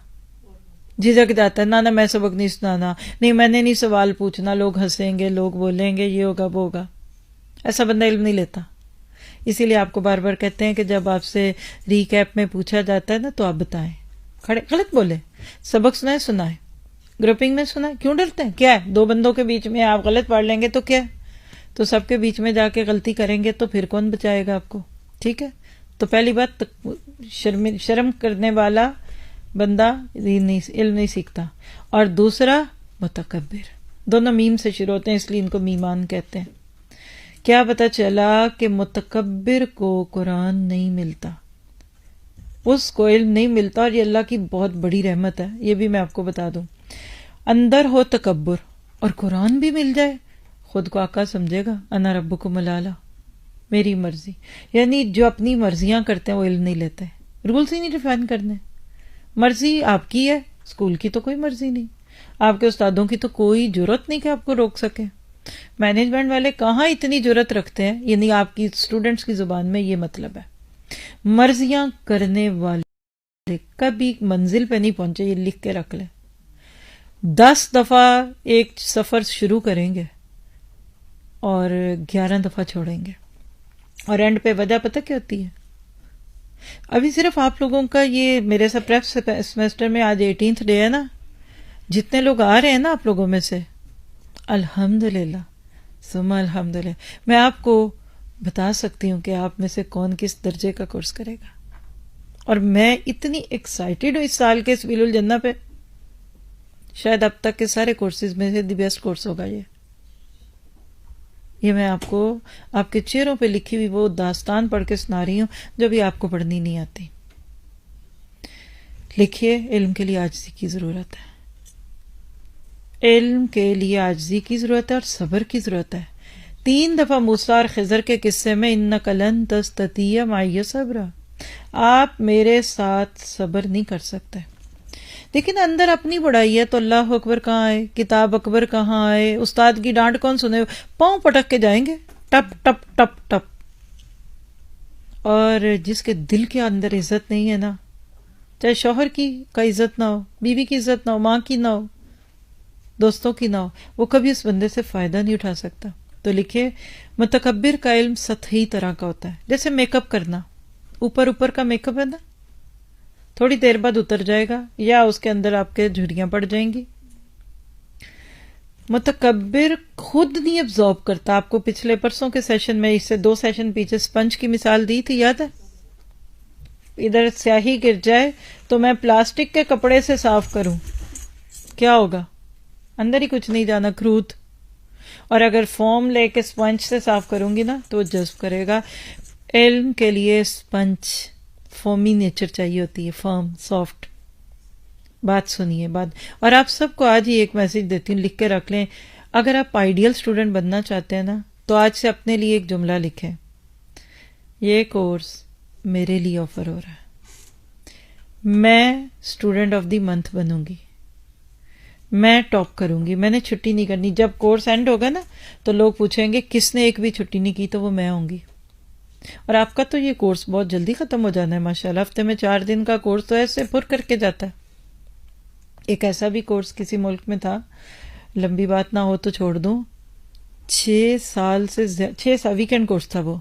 جھجک جاتا ہے، نہ میں سبق نہیں سنانا، نہیں میں نے نہیں سوال پوچھنا، لوگ ہنسیں گے، لوگ بولیں گے، یہ ہوگا وہ ہوگا. ایسا بندہ علم نہیں لیتا. اسی لیے آپ کو بار بار کہتے ہیں کہ جب آپ سے ریکیپ میں پوچھا جاتا ہے نا تو آپ بتائیں، کھڑے غلط بولے، سبق سنائیں، گروپنگ میں سنائیں. کیوں ڈرتے ہیں؟ کیا ہے 2 بندوں کے بیچ میں آپ غلط پڑھ لیں گے تو کیا، تو سب کے بیچ میں جا کے غلطی کریں گے تو پھر کون بچائے گا آپ کو؟ ٹھیک ہے. تو پہلی بات شرم کرنے والا بندہ علم نہیں سیکھتا، اور دوسرا متکبر. دونوں میم سے شروع ہوتے ہیں اس لیے ان کو میمان کہتے ہیں. کیا پتہ چلا کہ متکبر کو قرآن نہیں ملتا، اس کو علم نہیں ملتا، اور یہ اللہ کی بہت بڑی رحمت ہے. یہ بھی میں آپ کو بتا دوں، اندر ہو تکبر اور قرآن بھی مل جائے، خود کو آقا سمجھے گا، انا ربکم الاعلی، میری مرضی. یعنی جو اپنی مرضیاں کرتے ہیں وہ علم نہیں لیتے، رولز ہی نہیں ڈیفائن کرنے. مرضی آپ کی ہے، اسکول کی تو کوئی مرضی نہیں، آپ کے استادوں کی تو کوئی جرت نہیں کہ آپ کو روک سکے. مینجمنٹ والے کہاں اتنی جرت رکھتے ہیں، یعنی آپ کی اسٹوڈنٹس کی زبان میں یہ مطلب ہے. مرضیاں کرنے والے کبھی منزل پہ نہیں پہنچے، یہ لکھ کے رکھ لیں. 10 دفعہ ایک سفر شروع کریں گے اور 11 دفعہ چھوڑیں گے، اور اینڈ پہ وجہ پتہ کیا ہوتی ہے؟ ابھی صرف آپ لوگوں کا یہ میرے سب پریپ سیمسٹر میں آج 18th ڈے ہے نا، جتنے لوگ آ رہے ہیں نا آپ لوگوں میں سے، الحمدللہ ثم الحمدللہ، میں آپ کو بتا سکتی ہوں کہ آپ میں سے کون کس درجے کا کورس کرے گا. اور میں اتنی ایکسائٹیڈ ہوں اس سال کے سبیل الجنہ پہ، شاید اب تک کے سارے کورسز میں سے دی بیسٹ کورس ہوگا یہ میں آپ کو آپ کے چہروں پہ لکھی ہوئی وہ داستان پڑھ کے سنا رہی ہوں جو بھی آپ کو پڑھنی نہیں آتی. لکھیے، علم کے لیے عاجزی کی ضرورت ہے، علم کے لیے عاجزی کی ضرورت ہے اور صبر کی ضرورت ہے. 3 دفعہ موسیٰ اور خضر کے قصے میں اِنَّکَ لَن تَسْتَطِیعَ مَعِیَ صَبْرًا، آپ میرے ساتھ صبر نہیں کر سکتے. لیکن اندر اپنی بڑائی ہے تو اللہ اکبر کہاں آئے، کتاب اکبر کہاں آئے، استاد کی ڈانٹ کون سنے، پاؤں پٹک کے جائیں گے ٹپ ٹپ ٹپ ٹپ. اور جس کے دل کے اندر عزت نہیں ہے نا، چاہے شوہر کی کا عزت نہ ہو، بیوی کی عزت نہ ہو، ماں کی نہ ہو، دوستوں کی نہ ہو، وہ کبھی اس بندے سے فائدہ نہیں اٹھا سکتا. تو لکھے، متکبر کا علم سطحی طرح کا ہوتا ہے، جیسے میک اپ کرنا، اوپر کا میک اپ ہے نا، تھوڑی دیر بعد اتر جائے گا یا اس کے اندر آپ کے جھریاں پڑ جائیں گی. متکبر خود نہیں ابزارب کرتا. آپ کو پچھلے پرسوں کے سیشن میں، اس سے 2 سیشن پیچھے اسپنج کی مثال دی تھی، یاد ہے؟ ادھر سیاہی گر جائے تو میں پلاسٹک کے کپڑے سے صاف کروں، کیا ہوگا؟ اندر ہی کچھ نہیں جانا، کروت. اور اگر فوم لے کے اسپنج سے صاف کروں گی نا تو وہ جذب کرے گا. علم کے لیے اسپنج فومی نیچر چاہیے ہوتی ہے، فرم، سافٹ. بات سنیے بات. اور آپ سب کو آج ہی ایک میسج دیتی ہوں، لکھ کے رکھ لیں. اگر آپ آئیڈیل اسٹوڈنٹ بننا چاہتے ہیں نا تو آج سے اپنے لیے ایک جملہ لکھیں، یہ کورس میرے لیے آفر ہو رہا ہے، میں اسٹوڈنٹ آف دی منتھ بنوں گی، میں ٹاپ کروں گی، میں نے چھٹی نہیں کرنی. جب کورس اینڈ ہوگا نا تو لوگ پوچھیں گے کس نے ایک بھی چھٹی نہیں کی، تو وہ میں ہوں گی. اور آپ کا تو یہ کورس بہت جلدی ختم ہو جانا ہے ماشاءاللہ. ہفتے میں 4 دن کا کورس تو ایسے پر کر کے جاتا ہے. ایک ایسا بھی کورس کسی ملک میں تھا، لمبی بات نہ ہو تو چھوڑ دوں، 6 سال ویکینڈ کورس تھا، وہ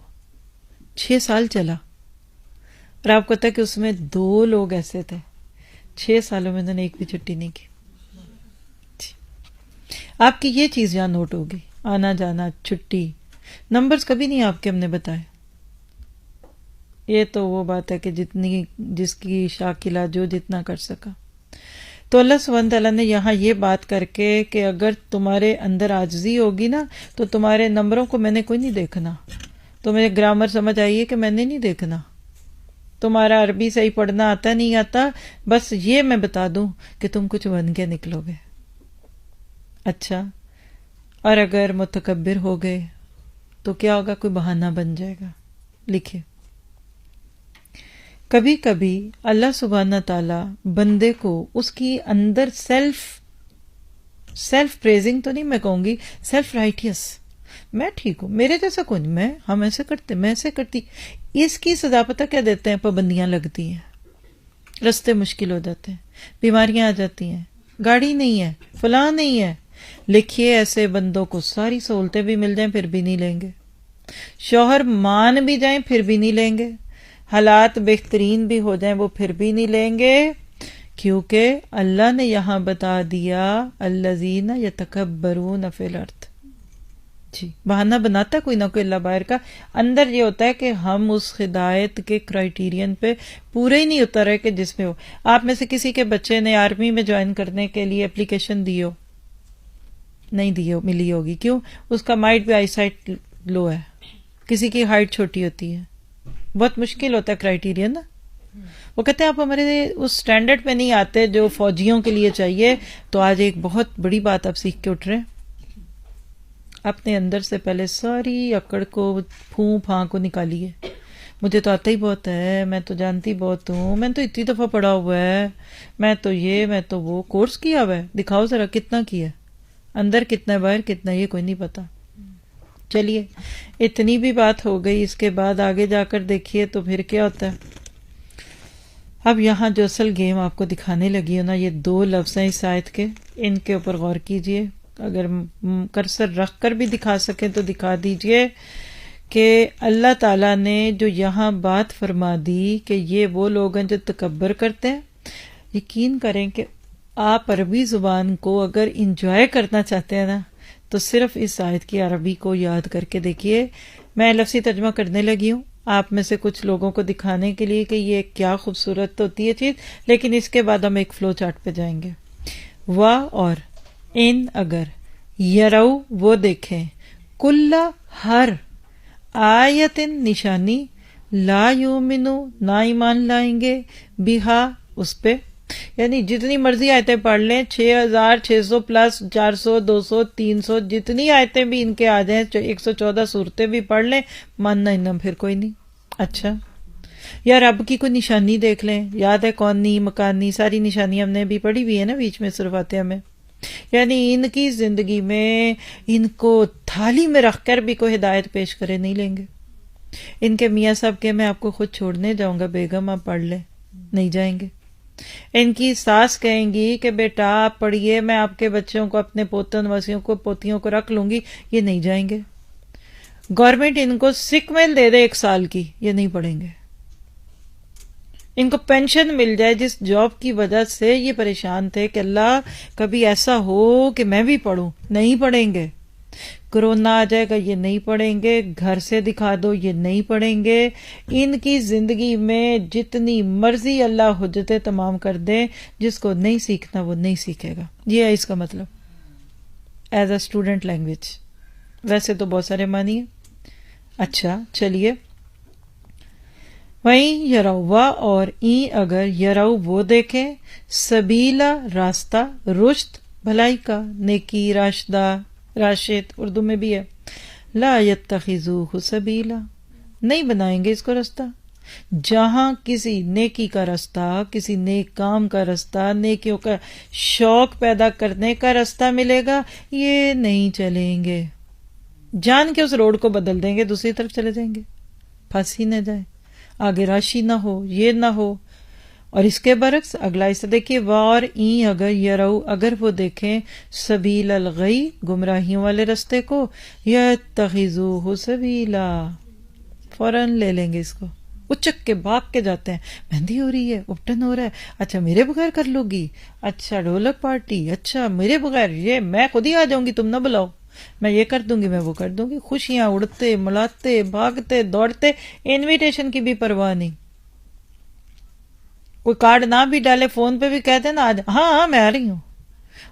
6 سال چلا. اور آپ کو پتا ہے کہ اس میں 2 لوگ ایسے تھے 6 سالوں میں انہوں نے ایک بھی چھٹی نہیں کی. آپ کی یہ چیز یہاں نوٹ ہوگی، آنا جانا، چھٹی، نمبرز کبھی نہیں آپ کے ہم نے بتائے. یہ تو وہ بات ہے کہ جس کی شاکلہ جو جتنا کر سکا. تو اللہ سبحانہ تعالیٰ نے یہاں یہ بات کر کے کہ اگر تمہارے اندر عاجزی ہوگی نا تو تمہارے نمبروں کو میں نے کوئی نہیں دیکھنا، تمہیں گرامر سمجھ آئیے کہ میں نے نہیں دیکھنا، تمہارا عربی صحیح پڑھنا آتا نہیں آتا، بس یہ میں بتا دوں کہ تم کچھ بن کے نکلو گے. اچھا، اور اگر متکبر ہو گئے تو کیا ہوگا؟ کوئی بہانہ بن جائے گا. لکھے، کبھی کبھی اللہ سبحانہ تعالیٰ بندے کو اس کی اندر سیلف پریزنگ تو نہیں میں کہوں گی، سیلف رائٹیس، میں ٹھیک ہوں، میرے جیسا کوئی نہیں، ہم ایسے کرتے، میں ایسے کرتی، اس کی سزا پتہ کیا دیتے ہیں؟ پابندیاں لگتی ہیں، رستے مشکل ہو جاتے ہیں، بیماریاں آ جاتی ہیں، گاڑی نہیں ہے، فلاں نہیں ہے. لکھیے، ایسے بندوں کو ساری سہولتیں بھی مل جائیں پھر بھی نہیں لیں گے، شوہر مان بھی جائیں پھر بھی نہیں لیں گے، حالات بہترین بھی ہو جائیں وہ پھر بھی نہیں لیں گے، کیونکہ اللہ نے یہاں بتا دیا الذین یتکبرون فی الارض. جی، بہانہ بناتا کوئی نہ کوئی اللہ باہر کا. اندر یہ ہوتا ہے کہ ہم اس ہدایت کے کرائیٹیرین پہ پورے ہی نہیں اتر رہے کہ جس میں ہو. آپ میں سے کسی کے بچے نے آرمی میں جوائن کرنے کے لیے اپلیکیشن دی ہو؟ نہیں دی ہو، ملی ہوگی. کیوں؟ اس کا مائٹ بھی آئی سائٹ لو ہے، کسی کی ہائٹ چھوٹی ہوتی ہے، بہت مشکل ہوتا ہے کرائیٹیرین نا. وہ کہتے ہیں آپ ہمارے اس سٹینڈرڈ پہ نہیں آتے جو فوجیوں کے لیے چاہیے. تو آج ایک بہت بڑی بات آپ سیکھ کے اٹھ رہے ہیں، اپنے اندر سے پہلے ساری اکڑ کو، پھوں پھاں کو نکالیے. مجھے تو آتا ہی بہت ہے، میں تو جانتی بہت ہوں، میں تو اتنی دفعہ پڑھا ہوا ہے، میں تو یہ، میں تو وہ کورس کیا ہوا ہے. دکھاؤ ذرا کتنا کیا ہے، اندر کتنا ہے، باہر کتنا ہے، یہ کوئی نہیں پتا. چلیے، اتنی بھی بات ہو گئی. اس کے بعد آگے جا کر دیکھیے تو پھر کیا ہوتا ہے. اب یہاں جو اصل گیم آپ کو دکھانے لگی ہو نا، یہ 2 لفظ ہیں اس آیت کے، ان کے اوپر غور کیجئے. اگر کرسر رکھ کر بھی دکھا سکیں تو دکھا دیجئے کہ اللہ تعالیٰ نے جو یہاں بات فرما دی کہ یہ وہ لوگ ہیں جو تکبر کرتے ہیں. یقین کریں کہ آپ عربی زبان کو اگر انجوائے کرنا چاہتے ہیں نا تو صرف اس آیت کی عربی کو یاد کر کے دیکھیے. میں لفظی ترجمہ کرنے لگی ہوں آپ میں سے کچھ لوگوں کو دکھانے کے لیے کہ یہ کیا خوبصورت ہوتی ہے چیز، لیکن اس کے بعد ہم ایک فلو چارٹ پہ جائیں گے. وا اور ان اگر، یرو وہ دیکھیں، کلّا ہر، آیتن نشانی، لا یومنو نہ ایمان لائیں گے، بہا اس پہ، یعنی جتنی مرضی آیتیں پڑھ لیں، 6600 پلس 400 200 300 جتنی آیتیں بھی ان کے آ جائیں، 114 صورتیں بھی پڑھ لیں، ماننا انم پھر کوئی نہیں. اچھا یا رب کی کوئی نشانی دیکھ لیں، یاد ہے کونی مکانی ساری نشانی ہم نے بھی پڑھی ہوئی ہے نا بیچ میں سورہ فاتحہ میں. یعنی ان کی زندگی میں ان کو تھالی میں رکھ کر بھی کوئی ہدایت پیش کرے نہیں لیں گے. ان کے میاں صاحب کے میں آپ کو خود چھوڑنے جاؤں گا بیگم آپ پڑھ لیں، نہیں جائیں گے. ان کی ساس کہیں گی کہ بیٹا آپ پڑھیے، میں آپ کے بچوں کو اپنے پوتوں نواسیوں کو پوتیوں کو رکھ لوں گی، یہ نہیں جائیں گے. گورنمنٹ ان کو سک میل دے دے 1 سال کی، یہ نہیں پڑھیں گے. ان کو پینشن مل جائے جس جاب کی وجہ سے یہ پریشان تھے کہ اللہ کبھی ایسا ہو کہ میں بھی پڑھوں، نہیں پڑھیں گے. کرونا آ جائے گا، یہ نہیں پڑھیں گے. گھر سے دکھا دو، یہ نہیں پڑھیں گے. ان کی زندگی میں جتنی مرضی اللہ حجتیں تمام کر دیں، جس کو نہیں سیکھنا وہ نہیں سیکھے گا. یہ ہے اس کا مطلب ایز اے اسٹوڈنٹ لینگویج. ویسے تو بہت سارے معنی ہیں. اچھا چلیے، وہیں یروا اور این اگر، یرو وہ دیکھیں، سبیلا راستہ، رشد بھلائی کا، نیکی، راشد اردو میں بھی ہے. لا یتخذوہ سبیلا نہیں بنائیں گے اس کو رستہ. جہاں کسی نیکی کا رستہ، کسی نیک کام کا رستہ، نیکیوں کا شوق پیدا کرنے کا رستہ ملے گا، یہ نہیں چلیں گے. جان کے اس روڈ کو بدل دیں گے، دوسری طرف چلے جائیں گے، پھنس ہی نہ جائے، آگے راشی نہ ہو، یہ نہ ہو. اور اس کے برعکس اگلا حصہ دیکھیے، وار این اگر، یرو اگر وہ دیکھیں، سبیل الغی گمراہیوں والے رستے کو، یتخذوہ سبیلا فوراً لے لیں گے اس کو. اچک کے بھاگ کے جاتے ہیں، مہندی ہو رہی ہے، اپٹن ہو رہا ہے، اچھا میرے بغیر کر لو گی، اچھا ڈھولک پارٹی، اچھا میرے بغیر، یہ میں خود ہی آ جاؤں گی، تم نہ بلاؤ، میں یہ کر دوں گی، میں وہ کر دوں گی. خوشیاں اڑتے ملاتے بھاگتے دوڑتے، انویٹیشن کی بھی پرواہ نہیں. کوئی کارڈ نہ بھی ڈالے، فون پہ بھی کہتے ہیں نا آج ہاں میں آ رہی ہوں،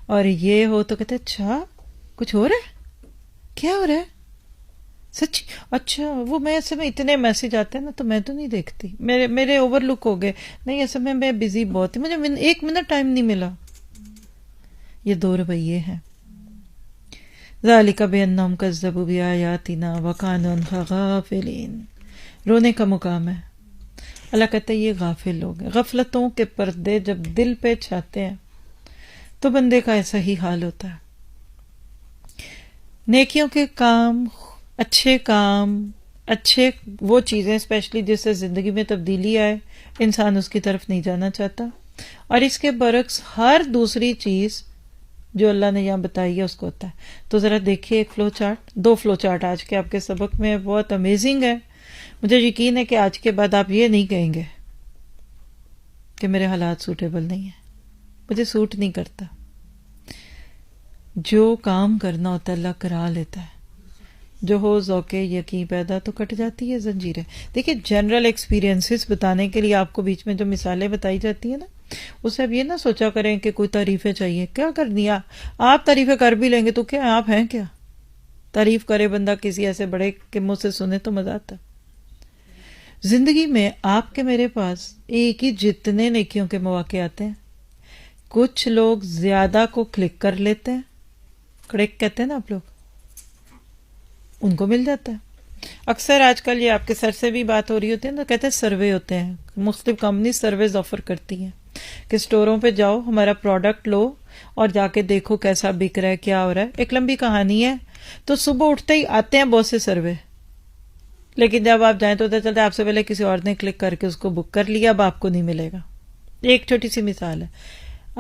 اور یہ ہو تو کہتے اچھا کچھ ہو رہا ہے، کیا ہو رہا ہے سچی، اچھا وہ میں ایسے میں اتنے میسج آتے ہیں نا تو میں تو نہیں دیکھتی، میرے اوور لک ہو گئے، نہیں ایسے میں بزی بہت تھی، مجھے 1 منٹ ٹائم نہیں ملا. یہ 2 رویے ہیں. ذالک بانہم کذبوا بآیاتنا وکانوا عنہا غافلین. رونے کا مقام ہے. اللہ کہتا ہے یہ غافل لوگ ہیں. غفلتوں کے پردے جب دل پہ چھاتے ہیں تو بندے کا ایسا ہی حال ہوتا ہے. نیکیوں کے کام، اچھے وہ چیزیں اسپیشلی جس سے زندگی میں تبدیلی آئے، انسان اس کی طرف نہیں جانا چاہتا. اور اس کے برعکس ہر دوسری چیز جو اللہ نے یہاں بتائی ہے اس کو ہوتا ہے. تو ذرا دیکھیے ایک فلو چارٹ، 2 فلو چارٹ آج کے آپ کے سبق میں بہت امیزنگ ہے. مجھے یقین ہے کہ آج کے بعد آپ یہ نہیں کہیں گے کہ میرے حالات سوٹیبل نہیں ہیں، مجھے سوٹ نہیں کرتا. جو کام کرنا ہوتا ہے اللہ کرا لیتا ہے. جو ہو ذوق یقین پیدا تو کٹ جاتی ہے زنجیریں. دیکھیے جنرل ایکسپیرینسز بتانے کے لیے آپ کو بیچ میں جو مثالیں بتائی جاتی ہیں نا، اسے اب یہ نہ سوچا کریں کہ کوئی تعریفیں چاہیے، کیا کرنی ہے. آپ تعریفیں کر بھی لیں گے تو کیا آپ ہیں کیا؟ تعریف کرے بندہ کسی ایسے بڑے کے منہ سے سنے تو مزہ آتا. زندگی میں آپ کے میرے پاس ایک ہی جتنے نیکیوں کے مواقع آتے ہیں. کچھ لوگ زیادہ کو کلک کر لیتے ہیں، کلک کہتے ہیں نا آپ لوگ، ان کو مل جاتا ہے. اکثر آج کل یہ آپ کے سر سے بھی بات ہو رہی ہوتی ہے نا، کہتے ہیں سروے ہوتے ہیں، مختلف کمپنی سرویز آفر کرتی ہیں کہ اسٹوروں پہ جاؤ، ہمارا پروڈکٹ لو اور جا کے دیکھو کیسا بک رہا ہے، کیا ہو رہا ہے. ایک لمبی کہانی ہے. تو صبح اٹھتے ہی آتے ہیں بہت سے سروے، لیکن جب آپ جائیں تو پتہ چلتا ہے آپ سے پہلے کسی اور نے کلک کر کے اس کو بک کر لیا، اب آپ کو نہیں ملے گا. ایک چھوٹی سی مثال ہے.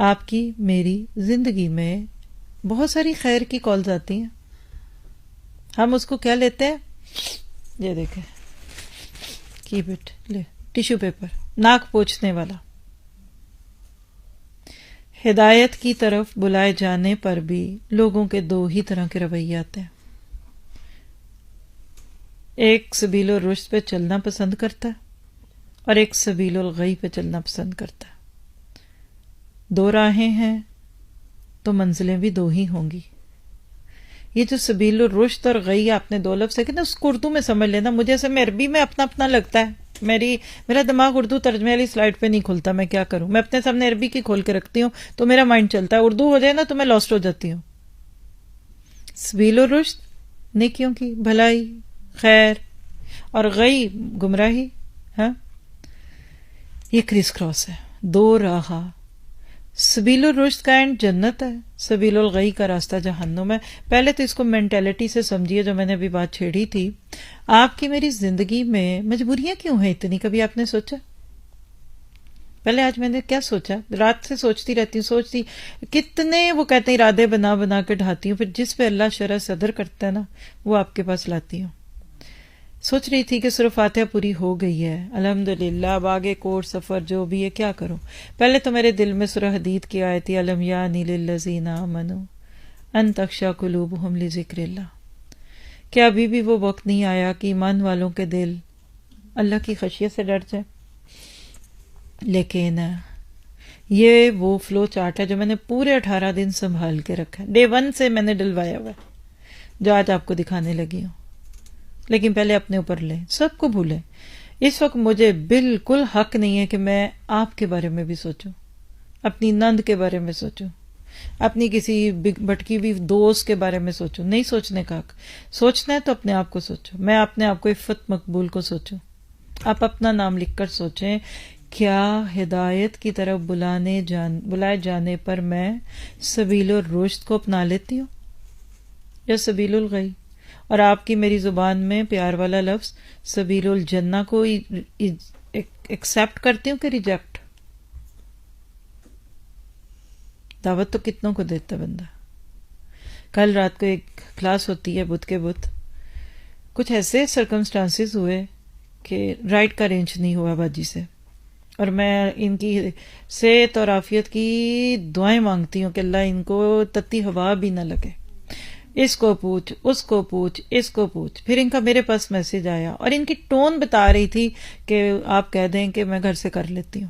آپ کی میری زندگی میں بہت ساری خیر کی کالز آتی ہیں، ہم اس کو کیا لیتے ہیں، یہ دیکھیں کیپ اٹ، لے ٹیشو پیپر، ناک پوچھنے والا ہدایت کی طرف بلائے جانے پر بھی لوگوں کے دو ہی طرح کے رویے آتے ہیں. ایک سبیل الرشد پہ چلنا پسند کرتا ہے اور ایک سبیل الغی پہ چلنا پسند کرتا ہے. دو راہیں ہیں تو منزلیں بھی دو ہی ہوں گی. یہ جو سبیل الرشد اور غی آپ نے دو لفظ ہے کہ نا اس کو اردو میں سمجھ لینا. مجھے ایسے میں عربی میں اپنا اپنا لگتا ہے. میرا دماغ اردو ترجمے والی سلائڈ پہ نہیں کھلتا. میں کیا کروں؟ میں اپنے سامنے عربی کی کھول کے رکھتی ہوں تو میرا مائنڈ چلتا ہے. اردو ہو جائے نا تو میں لاسٹ ہو جاتی ہوں. سبیل الرشد نیکیوں کی بھلائی خیر اور غی گمراہی. ہاں یہ کرس کراس ہے, دو راہ. سبیل الرشد کا اینڈ جنت ہے, سبیل الغی کا راستہ جہنم ہے. پہلے تو اس کو مینٹیلٹی سے سمجھیے جو میں نے ابھی بات چھیڑی تھی. آپ کی میری زندگی میں مجبوریاں کیوں ہیں اتنی؟ کبھی آپ نے سوچا؟ پہلے آج میں نے کیا سوچا, رات سے سوچتی رہتی ہوں, سوچتی کتنے وہ کہتے ہیں ارادے بنا بنا کے ڈھاتی ہوں, پھر جس پہ اللہ شرع صدر کرتا ہے نا وہ آپ کے پاس لاتی ہوں. سوچ رہی تھی کہ سورہ فاتحہ پوری ہو گئی ہے الحمدللہ, اب آگے کورس سفر جو بھی ہے کیا کروں. پہلے تو میرے دل میں سورہ حدید کی آیت تھی الم یانی للذین آمنوا ان تخشع قلوبہم لذکر اللہ. کیا ابھی بھی وہ وقت نہیں آیا کہ ایمان والوں کے دل اللہ کی خشیت سے ڈر جائے؟ لیکن یہ وہ فلو چارٹ ہے جو میں نے پورے 18 دن سنبھال کے رکھا ہے. ڈے 1 سے میں نے ڈلوایا ہوا ہے جو آج آپ کو دکھانے لگی ہوں. لیکن پہلے اپنے اوپر لیں, سب کو بھولیں. اس وقت مجھے بالکل حق نہیں ہے کہ میں آپ کے بارے میں بھی سوچوں, اپنی نند کے بارے میں سوچوں, اپنی کسی بھٹکی ہوئی دوست کے بارے میں سوچوں. نہیں سوچنے کا حق. سوچنا ہے تو اپنے آپ کو سوچو. میں اپنے آپ کو عفت مقبول کو سوچوں. آپ اپنا نام لکھ کر سوچیں, کیا ہدایت کی طرف بلائے جانے پر میں سبیل الرشد کو اپنا لیتی ہوں یا سبیل الغی؟ اور آپ کی میری زبان میں پیار والا لفظ سبیل الجنہ کو ایکسیپٹ کرتی ہوں کہ ریجیکٹ؟ دعوت تو کتنوں کو دیتا بندہ. کل رات کو ایک کلاس ہوتی ہے بدھ کے بدھ, کچھ ایسے سرکمسٹانسز ہوئے کہ رائٹ کا ارینج نہیں ہوا باجی سے, اور میں ان کی صحت اور عافیت کی دعائیں مانگتی ہوں کہ اللہ ان کو تتی ہوا بھی نہ لگے. اس کو پوچھ, اس کو پوچھ, اس کو پوچھ. پھر ان کا میرے پاس میسج آیا اور ان کی ٹون بتا رہی تھی کہ آپ کہہ دیں کہ میں گھر سے کر لیتی ہوں.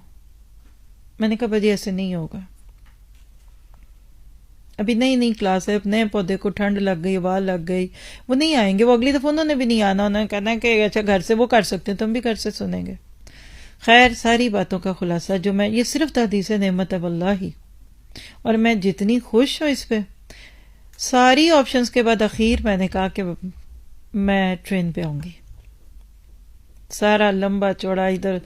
میں نے کہا باجی ایسے نہیں ہوگا, ابھی نئی کلاس ہے, نئے پودے کو ٹھنڈ لگ گئی, ہوا لگ گئی, وہ نہیں آئیں گے. وہ اگلی دفعہ انہوں نے بھی نہیں آنا, انہوں نے کہنا ہے کہ اچھا گھر سے وہ کر سکتے ہیں, تم بھی گھر سے سنیں گے. خیر ساری باتوں کا خلاصہ جو میں, یہ صرف تحدیث نعمت ہے واللہ, اور میں جتنی خوش ہوں اس پہ. ساری آپشنز کے بعد اخیر میں نے کہا کہ میں ٹرین پہ آؤں گی. سارا لمبا چوڑا ادھر.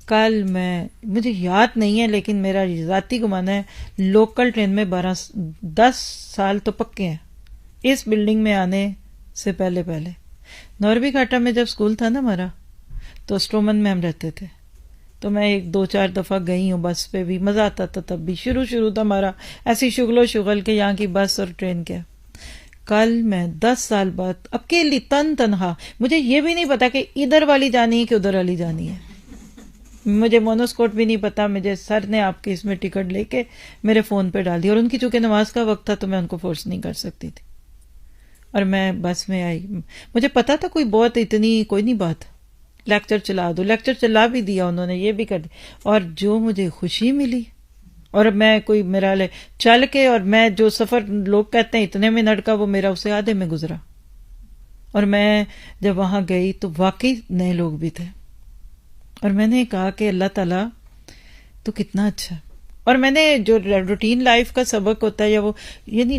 کل مجھے یاد نہیں ہے لیکن میرا ذاتی گمان ہے لوکل ٹرین میں 10 سال تو پکے ہیں اس بلڈنگ میں آنے سے پہلے. نوروی گھاٹا میں جب اسکول تھا نا ہمارا تو اسٹرومن میں ہم رہتے تھے, تو میں 2-4 دفعہ گئی ہوں بس پہ بھی, مزہ آتا تھا تب بھی. شروع تھا ہمارا ایسی شغل کہ یہاں کی بس اور ٹرین کیا. کل میں 10 سال بعد اکیلی تنہا, مجھے یہ بھی نہیں پتا کہ ادھر والی جانی ہے کہ ادھر والی جانی ہے, مجھے مونوسکوٹ بھی نہیں پتا. مجھے سر نے آپ کے اس میں ٹکٹ لے کے میرے فون پہ ڈال دی, اور ان کی چونکہ نماز کا وقت تھا تو میں ان کو فورس نہیں کر سکتی تھی, اور میں بس میں آئی. مجھے پتا تھا کوئی بہت اتنی کوئی نہیں بات, لیکچر چلا دو, لیکچر چلا بھی دیا انہوں نے, یہ بھی کر دیا. اور جو مجھے خوشی ملی, اور میں کوئی میرا لے چل کے, اور میں جو سفر لوگ کہتے ہیں اتنے منٹ کا, وہ میرا اسے آدھے میں گزرا. اور میں جب وہاں گئی تو واقعی نئے لوگ بھی تھے, اور میں نے کہا کہ اللہ تعالیٰ تو کتنا اچھا. اور میں نے جو روٹین لائف کا سبق ہوتا ہے یا وہ یعنی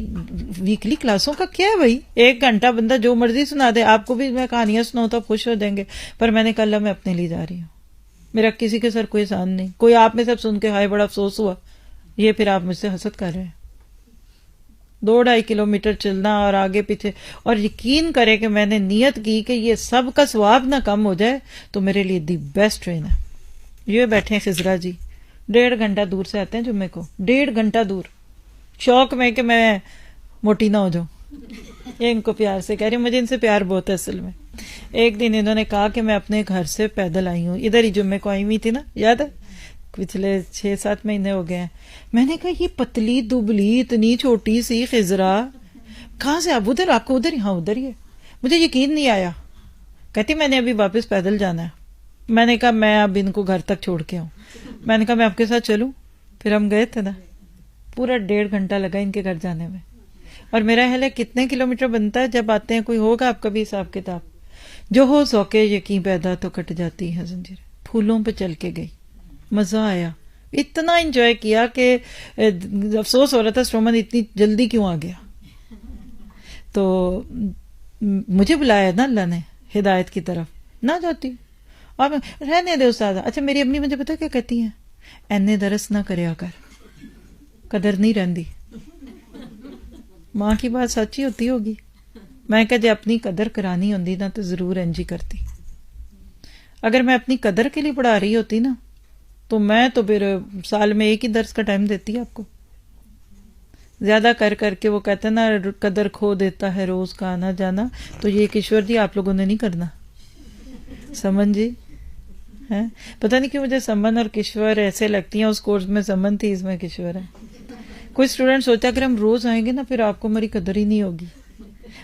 ویکلی کلاسوں کا کیا ہے بھائی, 1 گھنٹہ بندہ جو مرضی سنا دے. آپ کو بھی میں کہانیاں سناؤں تو آپ خوش ہو جائیں گے, پر میں نے کہا اللہ میں اپنے لیے جا رہی ہوں, میرا کسی کے سر کوئی احسان نہیں. کوئی آپ میں سب سن کے ہائے بڑا افسوس ہوا, یہ پھر آپ مجھ سے حسد کر رہے ہیں. 2-2.5 کلومیٹر چلنا اور آگے پیچھے, اور یقین کرے کہ میں نے نیت کی کہ یہ سب کا ثواب نہ کم ہو جائے تو میرے لیے دی بیسٹ ٹرین ہے. یہ بیٹھے ہیں خزرہ جی, 1.5 گھنٹہ دور سے آتے ہیں جمعے کو, 1.5 گھنٹہ دور, شوق میں کہ میں موٹی نہ ہو جاؤں. یہ ان کو پیار سے کہہ رہی ہوں, مجھے ان سے پیار بہت ہے اصل میں. ایک دن انہوں نے کہا کہ میں اپنے گھر سے پیدل آئی ہوں, ادھر ہی جمعے کو آئی ہوئی تھی نا, یاد ہے, پچھلے 6-7 مہینے ہو گئے ہیں. میں نے کہا یہ پتلی دبلی اتنی چھوٹی سی خضرا کہاں سے؟ اب ادھر آپ کو ادھر؟ ہاں ادھر ہی ہے. مجھے یقین نہیں آیا. کہتی میں نے ابھی واپس پیدل جانا ہے. میں نے کہا میں اب ان کو گھر تک چھوڑ کے آؤں. میں نے کہا میں آپ کے ساتھ چلوں. پھر ہم گئے تھے نا, پورا 1.5 گھنٹہ لگا ان کے گھر جانے میں. اور میرا خیال ہے کتنے کلومیٹر بنتا ہے جب آتے ہیں, کوئی ہوگا آپ کا بھی حساب کتاب؟ جو ہو ذوق یقین پیدا تو کٹ جاتی ہے زنجیر. پھولوں پہ چل کے گئی, مزہ آیا, اتنا انجوائے کیا کہ افسوس ہو رہا تھا اسٹومن اتنی جلدی کیوں آ گیا. تو مجھے بلایا نا اللہ نے ہدایت کی طرف, نہ جاتی اور رہنے دے استاد. اچھا میری امی مجھے پتا کیا کہتی ہیں, اینے درس نہ کریا کر, قدر نہیں رہندی. ماں کی بات سچی ہوتی ہوگی. میں کہ جی اپنی قدر کرانی ہوندی نا تو ضرور انجی کرتی. اگر میں اپنی قدر کے لیے پڑھا رہی ہوتی نا تو میں تو پھر سال میں ایک ہی درس کا ٹائم دیتی آپ کو. زیادہ کر کر کے وہ کہتے ہیں نا قدر کھو دیتا ہے روز کا آنا جانا. تو یہ کشور جی آپ لوگوں نے نہیں کرنا, سمن جی ہے. پتہ نہیں کیوں مجھے سمن اور کشور ایسے لگتی ہیں. اس کورس میں سمن تھی, اس میں کشور ہے. کوئی اسٹوڈینٹ سوچا اگر ہم روز آئیں گے نا پھر آپ کو ہماری قدر ہی نہیں ہوگی.